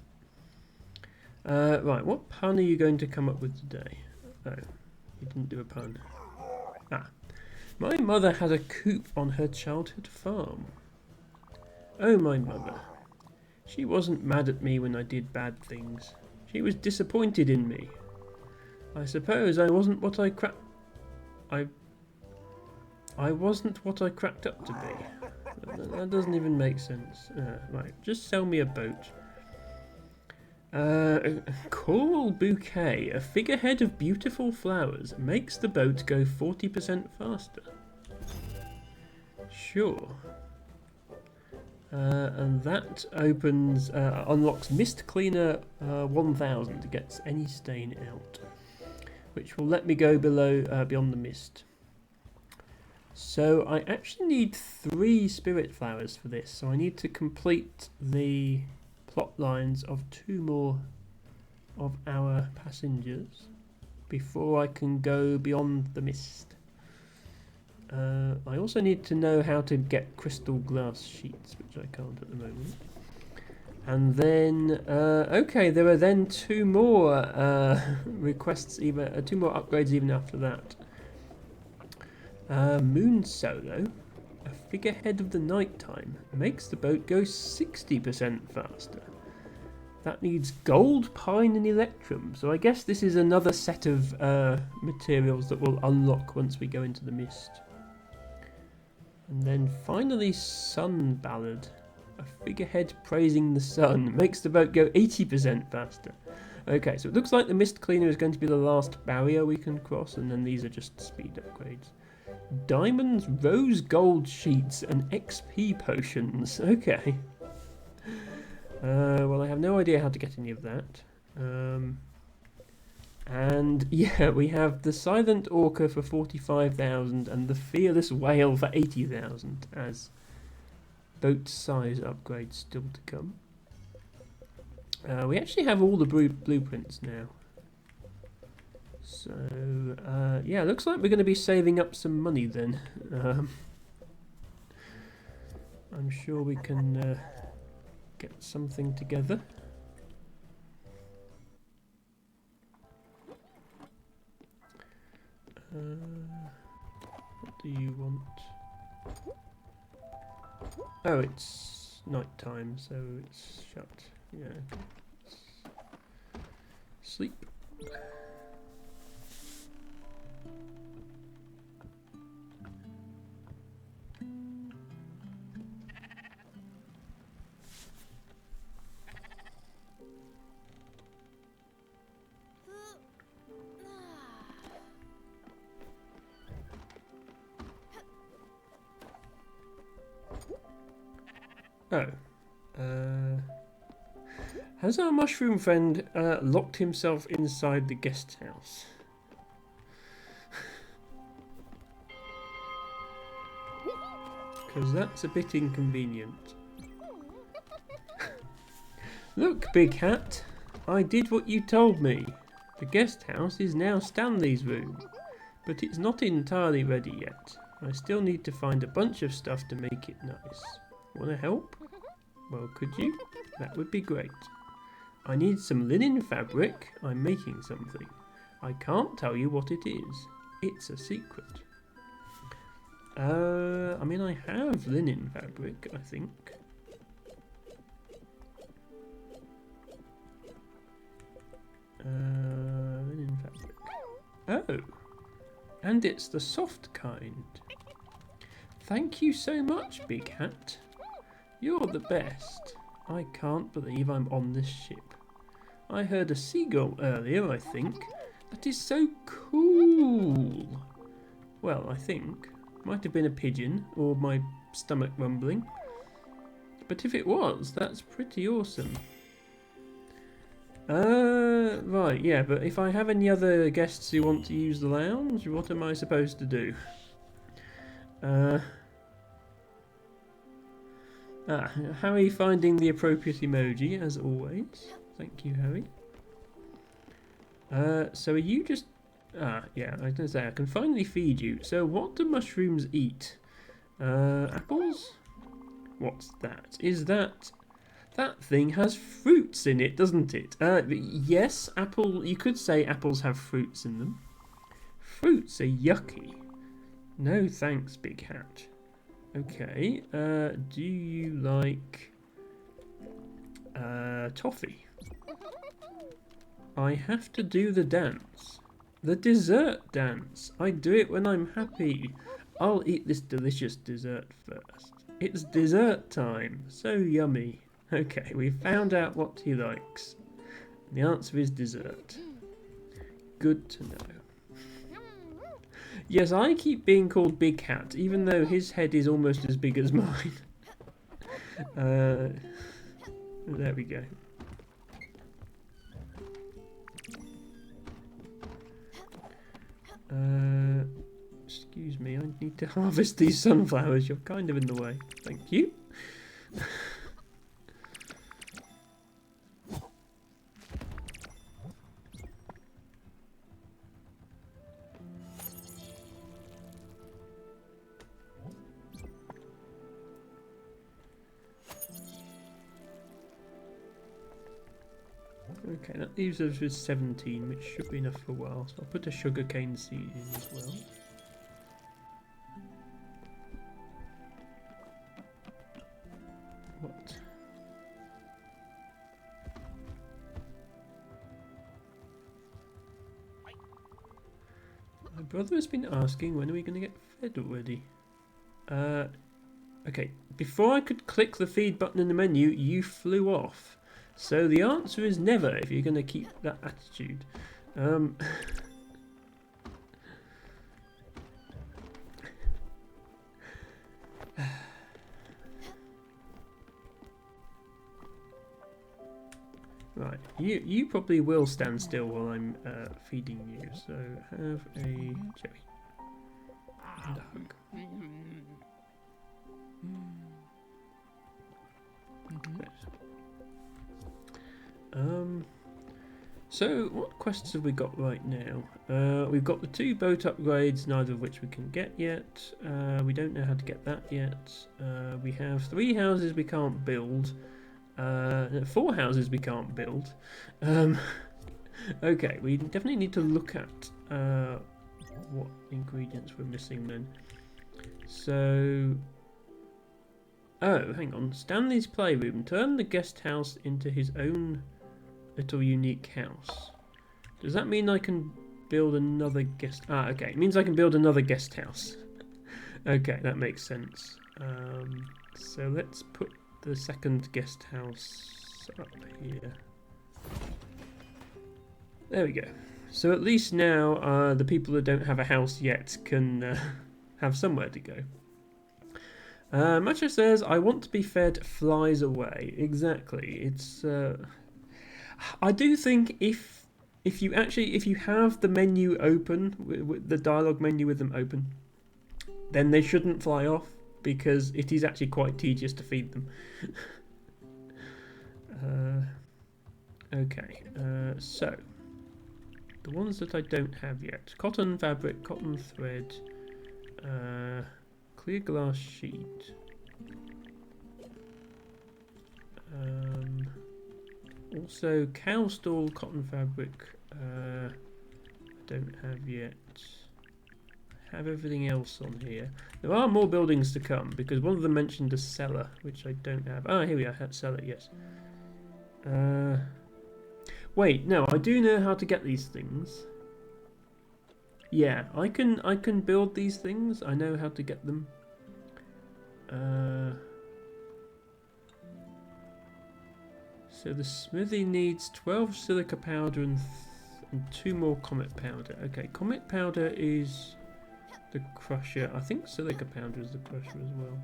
Right, what pun are you going to come up with today? Oh, you didn't do a pun. Ah, my mother had a coop on her childhood farm. Oh, my mother. She wasn't mad at me when I did bad things. She was disappointed in me. I suppose I wasn't what I wasn't what I cracked up to be. That doesn't even make sense. Right, just sell me a boat. Coral bouquet. A figurehead of beautiful flowers makes the boat go 40% faster. Sure. And that opens, unlocks Mist Cleaner 1000. Gets any stain out, which will let me go below beyond the mist. So I actually need 3 spirit flowers for this. So I need to complete the plot lines of 2 more of our passengers before I can go beyond the mist. I also need to know how to get crystal glass sheets, which I can't at the moment. And then, okay, there are then 2 more requests, even 2 more upgrades even after that. Moon Solo, a figurehead of the nighttime, makes the boat go 60% faster. That needs gold, pine and electrum, so I guess this is another set of materials that will unlock once we go into the mist. And then finally Sun Ballad, a figurehead praising the sun, makes the boat go 80% faster. Okay, so it looks like the Mist Cleaner is going to be the last barrier we can cross, and then these are just speed upgrades. Diamonds, rose gold sheets, and XP potions. Okay. Well, I have no idea how to get any of that. And yeah, we have the Silent Orca for 45,000 and the Fearless Whale for 80,000 as boat size upgrades still to come. We actually have all the blueprints now. So, yeah, looks like we're going to be saving up some money then. I'm sure we can get something together. What do you want? Oh, it's night time, so it's shut. Yeah. Sleep. Oh. Has our mushroom friend locked himself inside the guest house? Because that's a bit inconvenient. Look, Big Hat, I did what you told me. The guest house is now Stanley's room, but it's not entirely ready yet. I still need to find a bunch of stuff to make it nice. Wanna help? Well, could you? That would be great. I need some linen fabric. I'm making something. I can't tell you what it is. It's a secret. I mean, I have linen fabric, I think. Linen fabric. Oh, and it's the soft kind. Thank you so much, Big Hat. You're the best. I can't believe I'm on this ship. I heard a seagull earlier, I think. That is so cool. Well, I think. Might have been a pigeon, or my stomach rumbling. But if it was, that's pretty awesome. Right, yeah, but if I have any other guests who want to use the lounge, what am I supposed to do? Harry finding the appropriate emoji, as always. Thank you, Harry. So are you just... yeah, I was going to say, I can finally feed you. So what do mushrooms eat? Apples? What's that? Is that... That thing has fruits in it, doesn't it? Yes, apple... You could say apples have fruits in them. Fruits are yucky. No thanks, Big Hat. Okay, do you like... toffee? I have to do the dance. The dessert dance. I do it when I'm happy. I'll eat this delicious dessert first. It's dessert time. So yummy. Okay, we found out what he likes. The answer is dessert. Good to know. Yes, I keep being called Big Hat, even though his head is almost as big as mine. There we go. Excuse me, I need to harvest these sunflowers. You're kind of in the way. Thank you. Okay, that leaves us with 17, which should be enough for a while. So I'll put a sugarcane seed in as well. What? My brother has been asking when are we going to get fed already. Okay, before I could click the feed button in the menu, you flew off. So the answer is never if you're going to keep that attitude. Right, you probably will stand still while I'm feeding you. So have a cherry and a hug. So what quests have we got right now? We've got the 2 boat upgrades, neither of which we can get yet. We don't know how to get that yet. We have 3 houses we can't build. 4 houses we can't build. Okay, we definitely need to look at what ingredients we're missing then. So... Oh, hang on. Stanley's playroom. Turn the guest house into his own little unique house. Does that mean I can build another guest... okay. It means I can build another guest house. Okay, that makes sense. So let's put the second guest house up here. There we go. So at least now the people that don't have a house yet can have somewhere to go. Matcha says, I want to be fed flies away. Exactly. It's... I do think if you have the menu open, with the dialogue menu with them open, then they shouldn't fly off, because it is actually quite tedious to feed them. Okay, so the ones that I don't have yet: cotton fabric, cotton thread, clear glass sheet. Also, cow stall, cotton fabric. Don't have yet. Have everything else on here. There are more buildings to come because one of them mentioned a cellar, which I don't have. Ah, here we are. Cellar, yes. Wait, no, I do know how to get these things. Yeah, I can build these things. I know how to get them. So the smithy needs 12 silica powder and 2 more comet powder. Okay, comet powder is the crusher. I think silica powder is the crusher as well.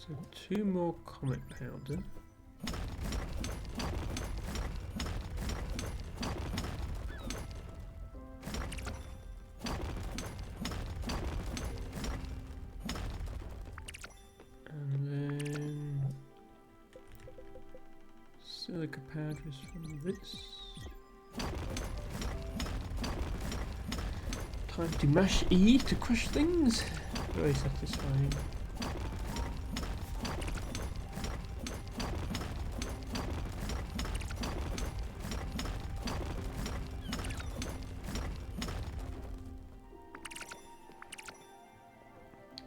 So 2 more comet powder. And then silica powder is from this. Time to mash E to crush things. Very satisfying.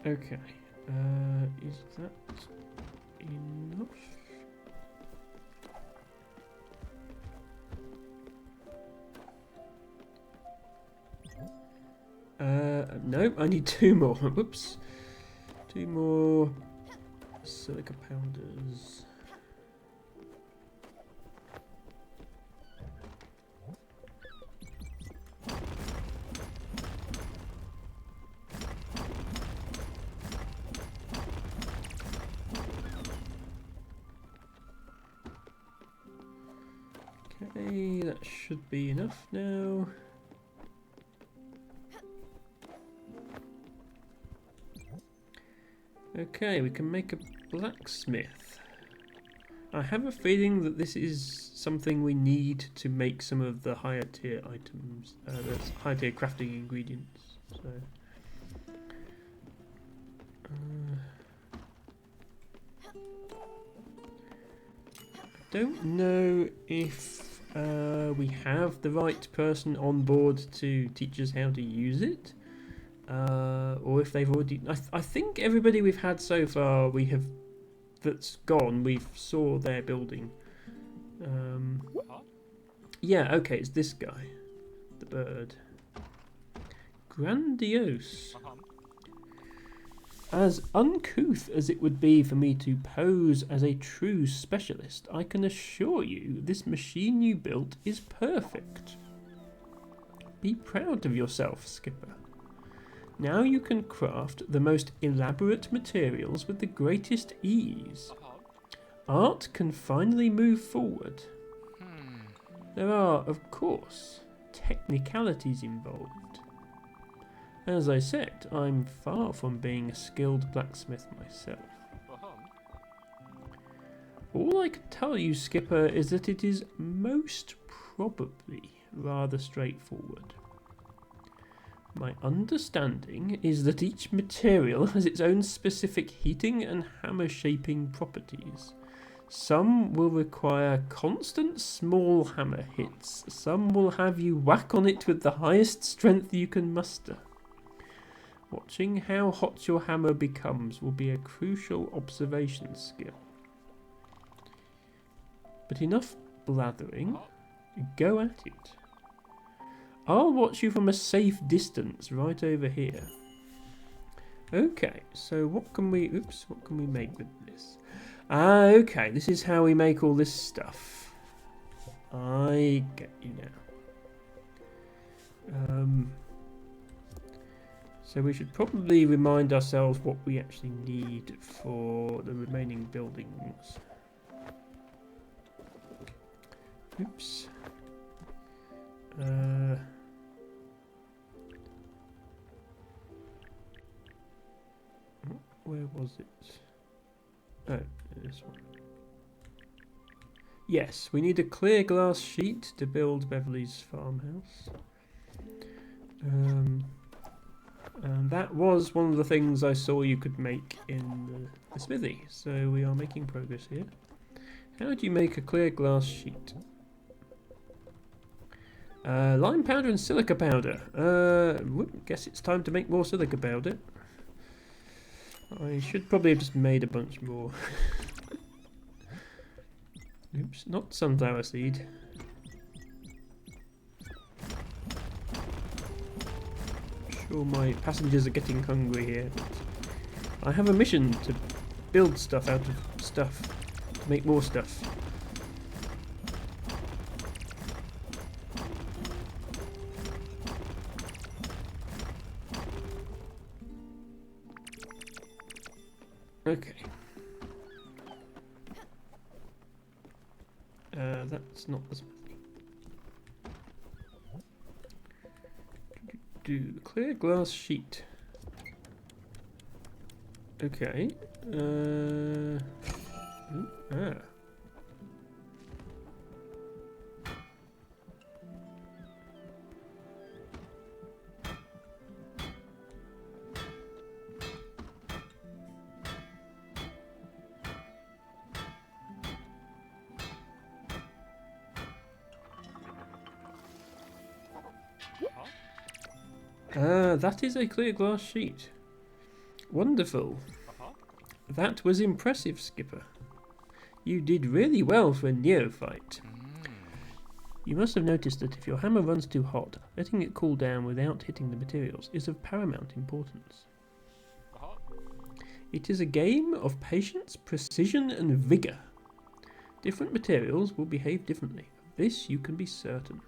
Okay, is that enough? No, I need 2 more. Whoops. 2 more silica powders. Okay, that should be enough now. Okay, we can make a blacksmith. I have a feeling that this is something we need to make some of the higher tier items, the higher tier crafting ingredients. So, I don't know if we have the right person on board to teach us how to use it. Or if they've already... I think everybody we've had so far, that's gone, we've saw their building. Yeah, okay, it's this guy. The bird. Grandiose. As uncouth as it would be for me to pose as a true specialist, I can assure you this machine you built is perfect. Be proud of yourself, Skipper. Now you can craft the most elaborate materials with the greatest ease. Art can finally move forward. There are, of course, technicalities involved. As I said, I'm far from being a skilled blacksmith myself. All I can tell you, Skipper, is that it is most probably rather straightforward. My understanding is that each material has its own specific heating and hammer shaping properties. Some will require constant small hammer hits. Some will have you whack on it with the highest strength you can muster. Watching how hot your hammer becomes will be a crucial observation skill. But enough blathering. Go at it. I'll watch you from a safe distance right over here. Okay, so what can we make with this? Okay, this is how we make all this stuff. I get you now. So we should probably remind ourselves what we actually need for the remaining buildings. Oops. Where was it? Oh, this one. Yes, we need a clear glass sheet to build Beverly's farmhouse. And that was one of the things I saw you could make in the smithy. So we are making progress here. How do you make a clear glass sheet? Lime powder and silica powder. Guess it's time to make more silica powder. I should probably have just made a bunch more. Oops, not sunflower seed. Sure, my passengers are getting hungry here, but I have a mission to build stuff out of stuff, to make more stuff. Okay. That's not the smithy. Do clear glass sheet. Okay. Ooh, ah. That is a clear glass sheet. Wonderful. That was impressive, Skipper. You did really well for a neophyte. You must have noticed that if your hammer runs too hot, letting it cool down without hitting the materials is of paramount importance. It is a game of patience, precision, and vigour. Different materials will behave differently. Of this you can be certain.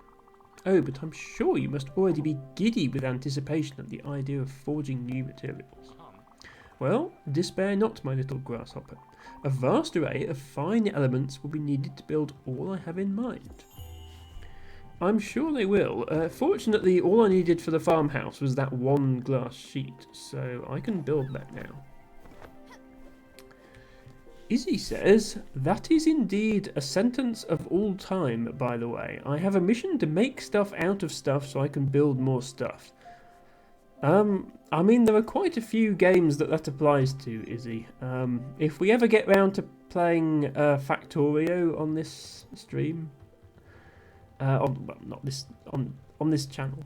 Oh, but I'm sure you must already be giddy with anticipation at the idea of forging new materials. Well, despair not, my little grasshopper. A vast array of fine elements will be needed to build all I have in mind. I'm sure they will. Fortunately, all I needed for the farmhouse was that one glass sheet, so I can build that now. Izzy says, that is indeed a sentence of all time, by the way. I have a mission to make stuff out of stuff so I can build more stuff. I mean, there are quite a few games that applies to, Izzy. If we ever get round to playing Factorio on this stream, on this channel,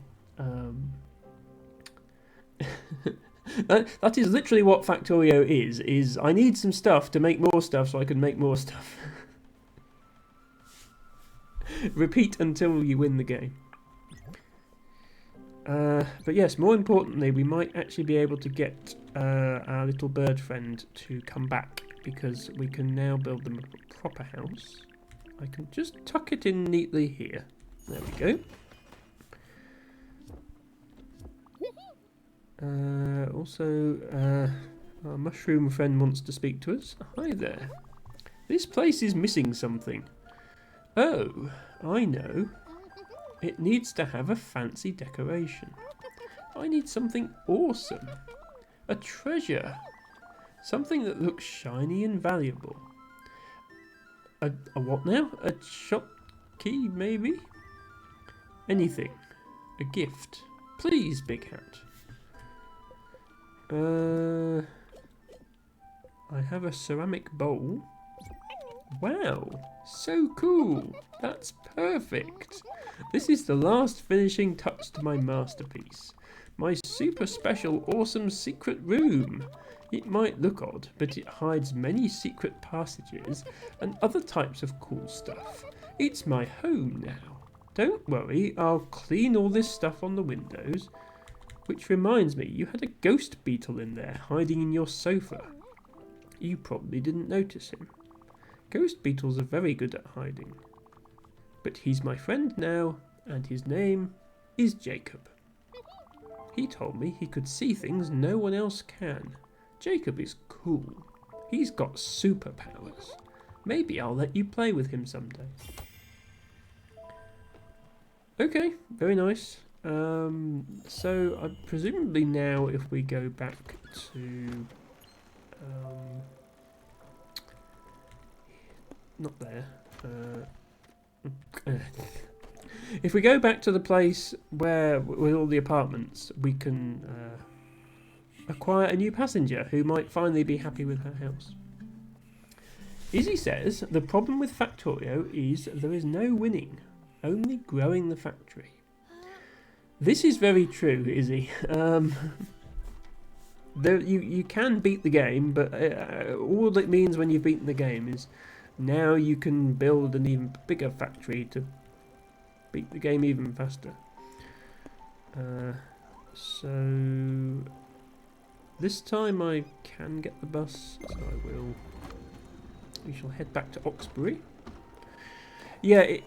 that is literally what Factorio is I need some stuff to make more stuff so I can make more stuff. Repeat until you win the game. But yes, more importantly, we might actually be able to get our little bird friend to come back, because we can now build them a proper house. I can just tuck it in neatly here. There we go. Also, our mushroom friend wants to speak to us. Hi there. This place is missing something. Oh, I know. It needs to have a fancy decoration. I need something awesome. A treasure. Something that looks shiny and valuable. A what now? A shop key, maybe? Anything. A gift. Please, Big Hat. I have a ceramic bowl. Wow, so cool. That's perfect. This is the last finishing touch to my masterpiece. My super special, awesome secret room. It might look odd, but it hides many secret passages and other types of cool stuff. It's my home now. Don't worry, I'll clean all this stuff on the windows. Which reminds me, you had a ghost beetle in there, hiding in your sofa. You probably didn't notice him. Ghost beetles are very good at hiding. But he's my friend now, and his name is Jacob. He told me he could see things no one else can. Jacob is cool. He's got superpowers. Maybe I'll let you play with him someday. Okay, very nice. So presumably now if we go back to not there. If we go back to the place where with all the apartments, we can acquire a new passenger who might finally be happy with her house. Izzy says the problem with Factorio is there is no winning, only growing the factory. This is very true, Izzy. You can beat the game, but all it means when you've beaten the game is now you can build an even bigger factory to beat the game even faster. So this time I can get the bus, so I will. We shall head back to Oxbury. Yeah,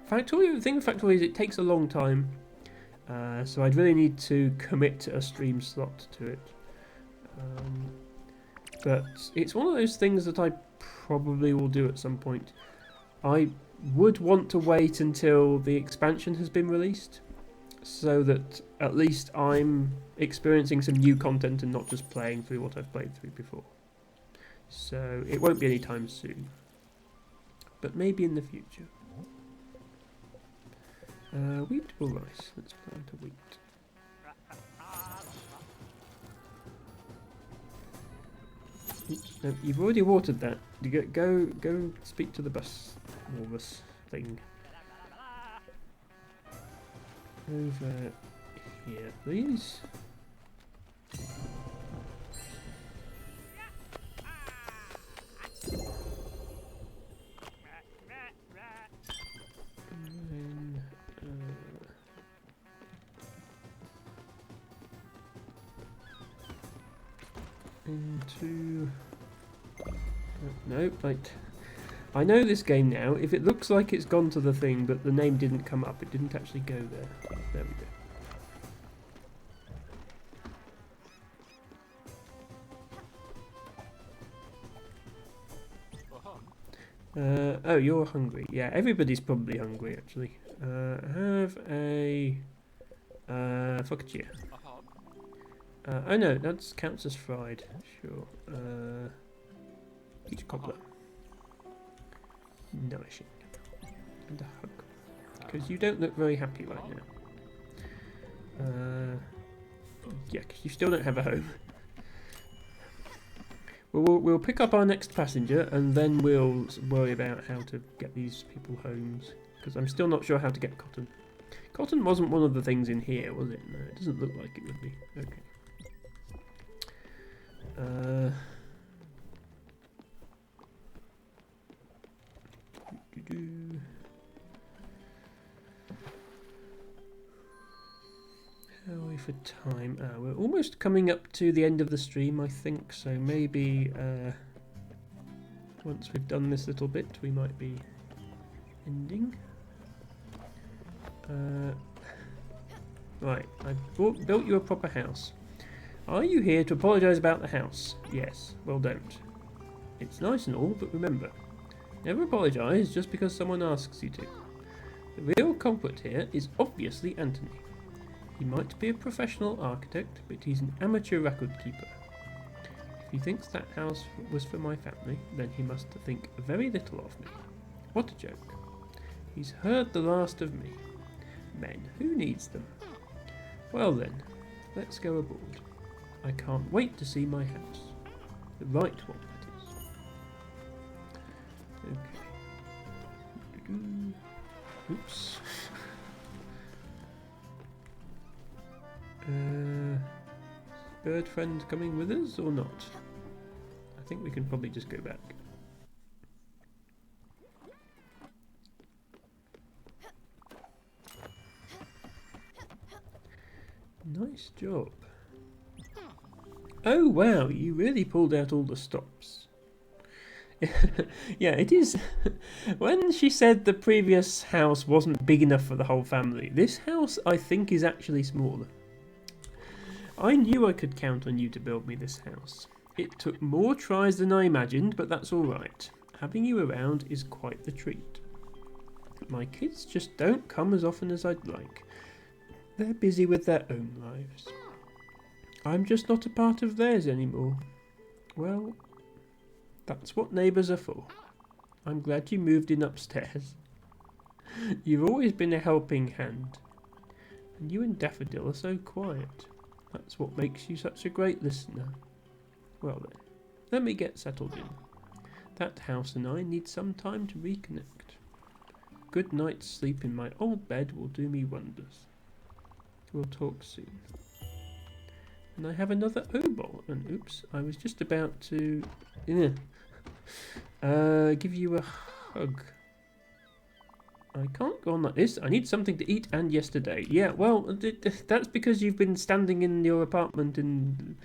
Factorio. The thing with Factorio is it takes a long time, so I'd really need to commit a stream slot to it. But it's one of those things that I probably will do at some point. I would want to wait until the expansion has been released, so that at least I'm experiencing some new content and not just playing through what I've played through before. So it won't be anytime soon, but maybe in the future. Wheat or rice? Let's plant a wheat. Oops, no, you've already watered that. You go and speak to the bus walrus thing. Over here, please. And then, into... No, right. I know this game now. If it looks like it's gone to the thing, but the name didn't come up, it didn't actually go there. There we go. Oh, you're hungry. Yeah, everybody's probably hungry, actually. Have a focaccia. Oh no, that counts as fried. Sure. Each cobbler. Nourishing. And a hug. Because you don't look very happy right now. Yeah, because you still don't have a home. We'll pick up our next passenger and then we'll worry about how to get these people homes. Because I'm still not sure how to get cotton. Cotton wasn't one of the things in here, was it? No, it doesn't look like it would be. Okay. How are we for time? We're almost coming up to the end of the stream, I think, so maybe once we've done this little bit we might be ending. Right, I've built you a proper house. Are you here to apologise about the house? Yes, well don't. It's nice and all, but remember, never apologise just because someone asks you to. The real culprit here is obviously Anthony. He might be a professional architect, but he's an amateur record keeper. If he thinks that house was for my family, then he must think very little of me. What a joke. He's heard the last of me. Men, who needs them? Well then, let's go aboard. I can't wait to see my house. The right one, that is. Okay. Oops. Bird friend coming with us or not? I think we can probably just go back. Nice job. Oh wow, you really pulled out all the stops. Yeah, it is. When she said the previous house wasn't big enough for the whole family, this house I think is actually smaller. I knew I could count on you to build me this house. It took more tries than I imagined, but that's alright. Having you around is quite the treat. My kids just don't come as often as I'd like. They're busy with their own lives. I'm just not a part of theirs anymore. Well, that's what neighbours are for. I'm glad you moved in upstairs. You've always been a helping hand. And you and Daffodil are so quiet. That's what makes you such a great listener. Well then, let me get settled in. That house and I need some time to reconnect. Good night's sleep in my old bed will do me wonders. We'll talk soon. And I have another obol, and oops, I was just about to give you a hug. I can't go on like this. I need something to eat and yesterday. Yeah, well, that's because you've been standing in your apartment and...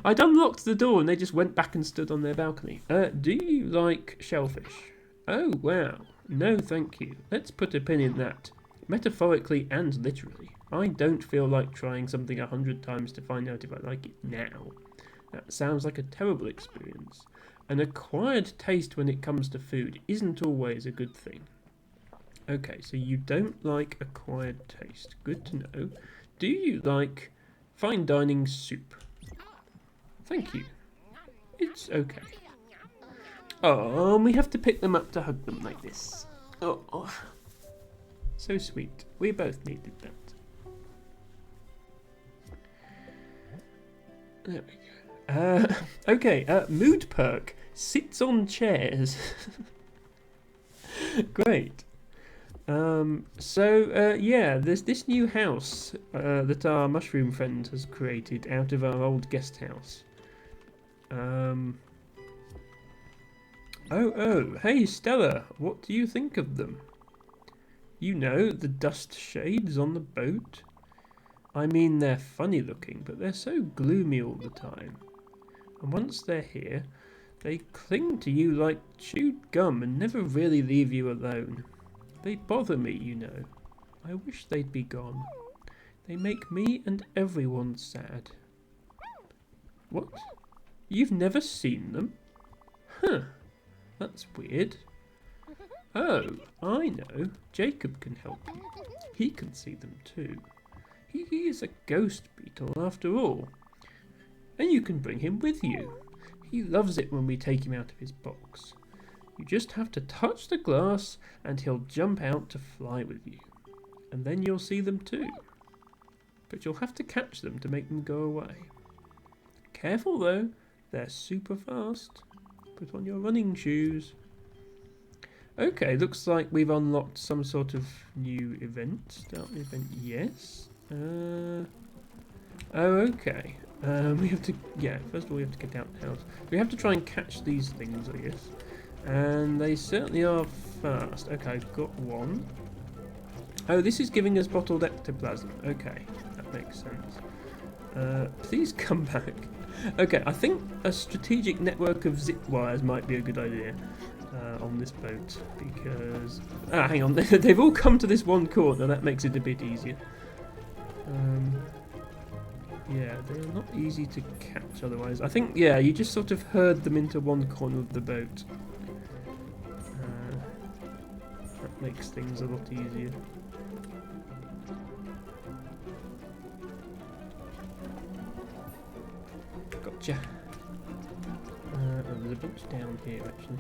I'd unlocked the door and they just went back and stood on their balcony. Do you like shellfish? Oh, wow. No, thank you. Let's put a pin in that. Metaphorically and literally. I don't feel like trying something 100 times to find out if I like it now. That sounds like a terrible experience. An acquired taste when it comes to food isn't always a good thing. Okay, so you don't like acquired taste. Good to know. Do you like fine dining soup? Thank you. It's okay. Oh, and we have to pick them up to hug them like this. Oh, so sweet. We both needed that. There we go. Okay, mood perk. Sits on chairs. Great. Yeah, there's this new house that our mushroom friend has created out of our old guest house. Hey Stella, what do you think of them? You know, the dust shades on the boat? I mean, they're funny looking, but they're so gloomy all the time. And once they're here, they cling to you like chewed gum and never really leave you alone. They bother me, you know. I wish they'd be gone. They make me and everyone sad. What? You've never seen them? Huh. That's weird. Oh, I know. Jacob can help you. He can see them too. He is a ghost beetle after all. And you can bring him with you. He loves it when we take him out of his box. You just have to touch the glass and he'll jump out to fly with you. And then you'll see them too. But you'll have to catch them to make them go away. Careful though, they're super fast. Put on your running shoes. Okay, looks like we've unlocked some sort of new event. Start the event, yes. Okay. We have to, first of all we have to get out the house. We have to try and catch these things, I guess. And they certainly are fast. Okay, I've got one. Oh, this is giving us bottled ectoplasm. Okay, that makes sense. Please come back. Okay, I think a strategic network of zip wires might be a good idea on this boat because... hang on, they've all come to this one corner. That makes it a bit easier. Yeah, they're not easy to catch otherwise. I think, yeah, you just sort of herd them into one corner of the boat. That makes things a lot easier. Gotcha. There's a bunch down here actually.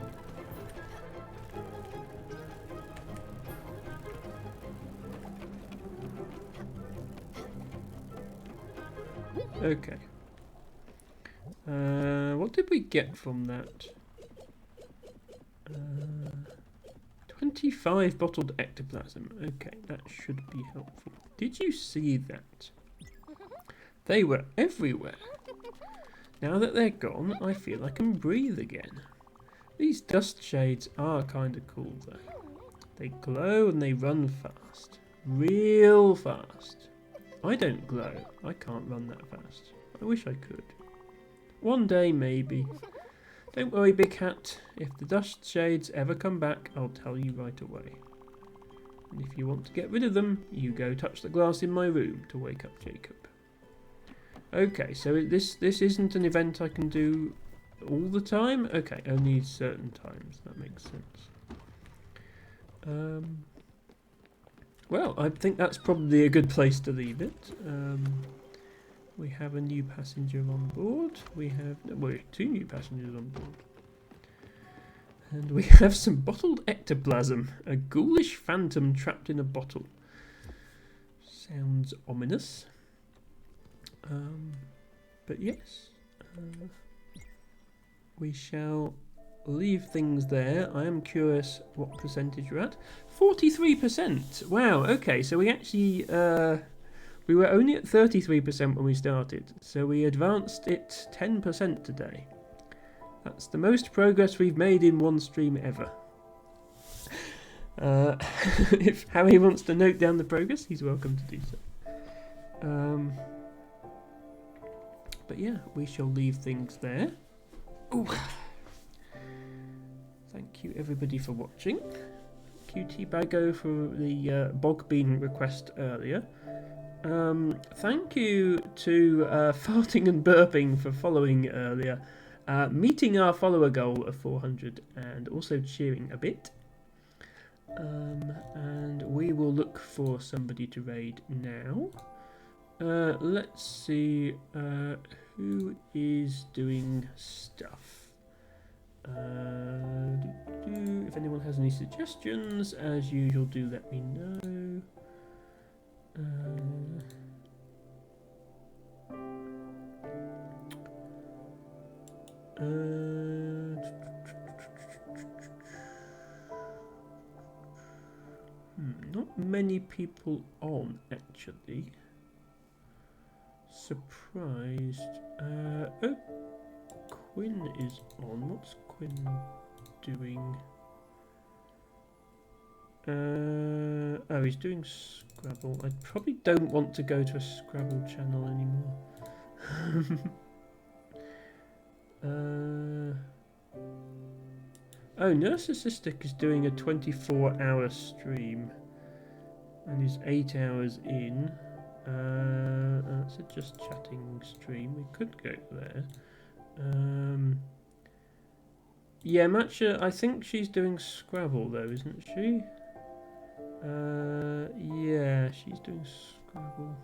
Okay. What did we get from that? 25 bottled ectoplasm. Okay, that should be helpful. Did you see that? They were everywhere. Now that they're gone, I feel I can breathe again. These dust shades are kind of cool though. They glow and they run fast. Real fast. I don't glow. I can't run that fast. I wish I could. One day, maybe. Don't worry, Big Hat. If the dust shades ever come back, I'll tell you right away. And if you want to get rid of them, you go touch the glass in my room to wake up Jacob. Okay, so this isn't an event I can do all the time? Okay, only certain times. That makes sense. Well, I think that's probably a good place to leave it. We have a new passenger on board. We have two new passengers on board. And we have some bottled ectoplasm. A ghoulish phantom trapped in a bottle. Sounds ominous. But yes. We shall leave things there. I am curious what percentage we're at. 43%. Wow, okay, so we actually we were only at 33% when we started, so we advanced it 10% today. That's the most progress we've made in one stream ever. If Harry wants to note down the progress, he's welcome to do so. But yeah, we shall leave things there. Ooh. Thank you everybody for watching. QT Bago for the bog bean request earlier. Thank you to Farting and Burping for following earlier. meeting our follower goal of 400 and also cheering a bit. And we will look for somebody to raid now. Let's see who is doing stuff. If anyone has any suggestions, as usual, do let me know. Not many people on, actually. Surprised. Oh, Quinn is on. What's Quinn doing? Oh, he's doing Scrabble. I probably don't want to go to a Scrabble channel anymore. Oh, Narcissistic is doing a 24-hour stream and is 8 hours in. That's a just chatting stream. We could go there. Yeah, Matcha, I think she's doing Scrabble though, isn't she? Yeah, she's doing Scrabble.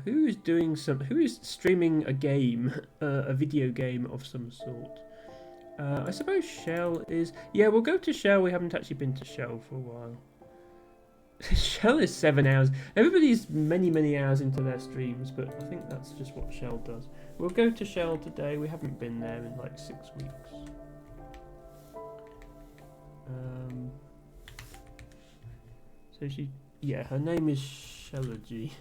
Who is streaming a game, a video game of some sort? I suppose Shell is. Yeah, we'll go to Shell. We haven't actually been to Shell for a while. Shell is 7 hours. Everybody's many hours into their streams, but I think that's just what Shell does. We'll go to Shell today. We haven't been there in like 6 weeks. So yeah, her name is Shellagy.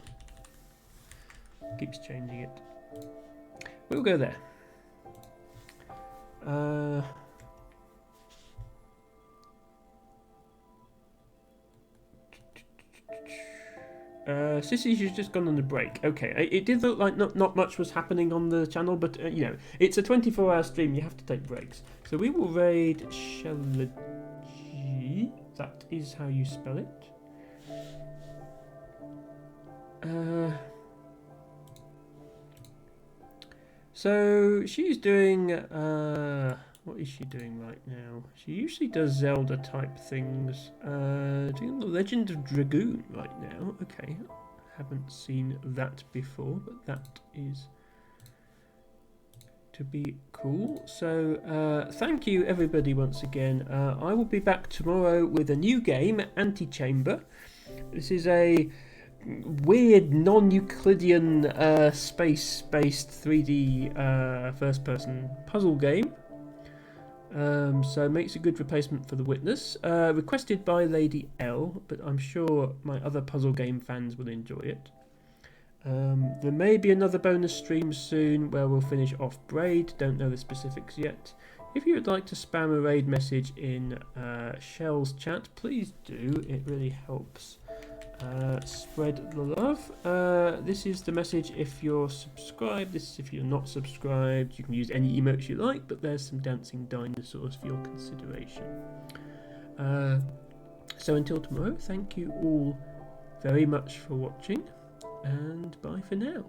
Keeps changing it. We'll go there. Sissy, she's just gone on a break. Okay, it did look like not much was happening on the channel, but you know, it's a 24-hour stream. You have to take breaks. So we will raid Shellagy. That is how you spell it. So she's doing. What is she doing right now? She usually does Zelda type things. Doing the Legend of Dragoon right now. Okay, haven't seen that before, but that is to be cool. So thank you everybody once again. I will be back tomorrow with a new game, Antechamber. This is a weird non-Euclidean space-based 3D first-person puzzle game. So it makes a good replacement for The Witness. Requested by Lady L, but I'm sure my other puzzle game fans will enjoy it. There may be another bonus stream soon where we'll finish off Braid. Don't know the specifics yet. If you would like to spam a raid message in Shell's chat, please do. It really helps spread the love. This is the message if you're subscribed. This is if you're not subscribed. You can use any emotes you like, but there's some dancing dinosaurs for your consideration. So until tomorrow, thank you all very much for watching, and bye for now.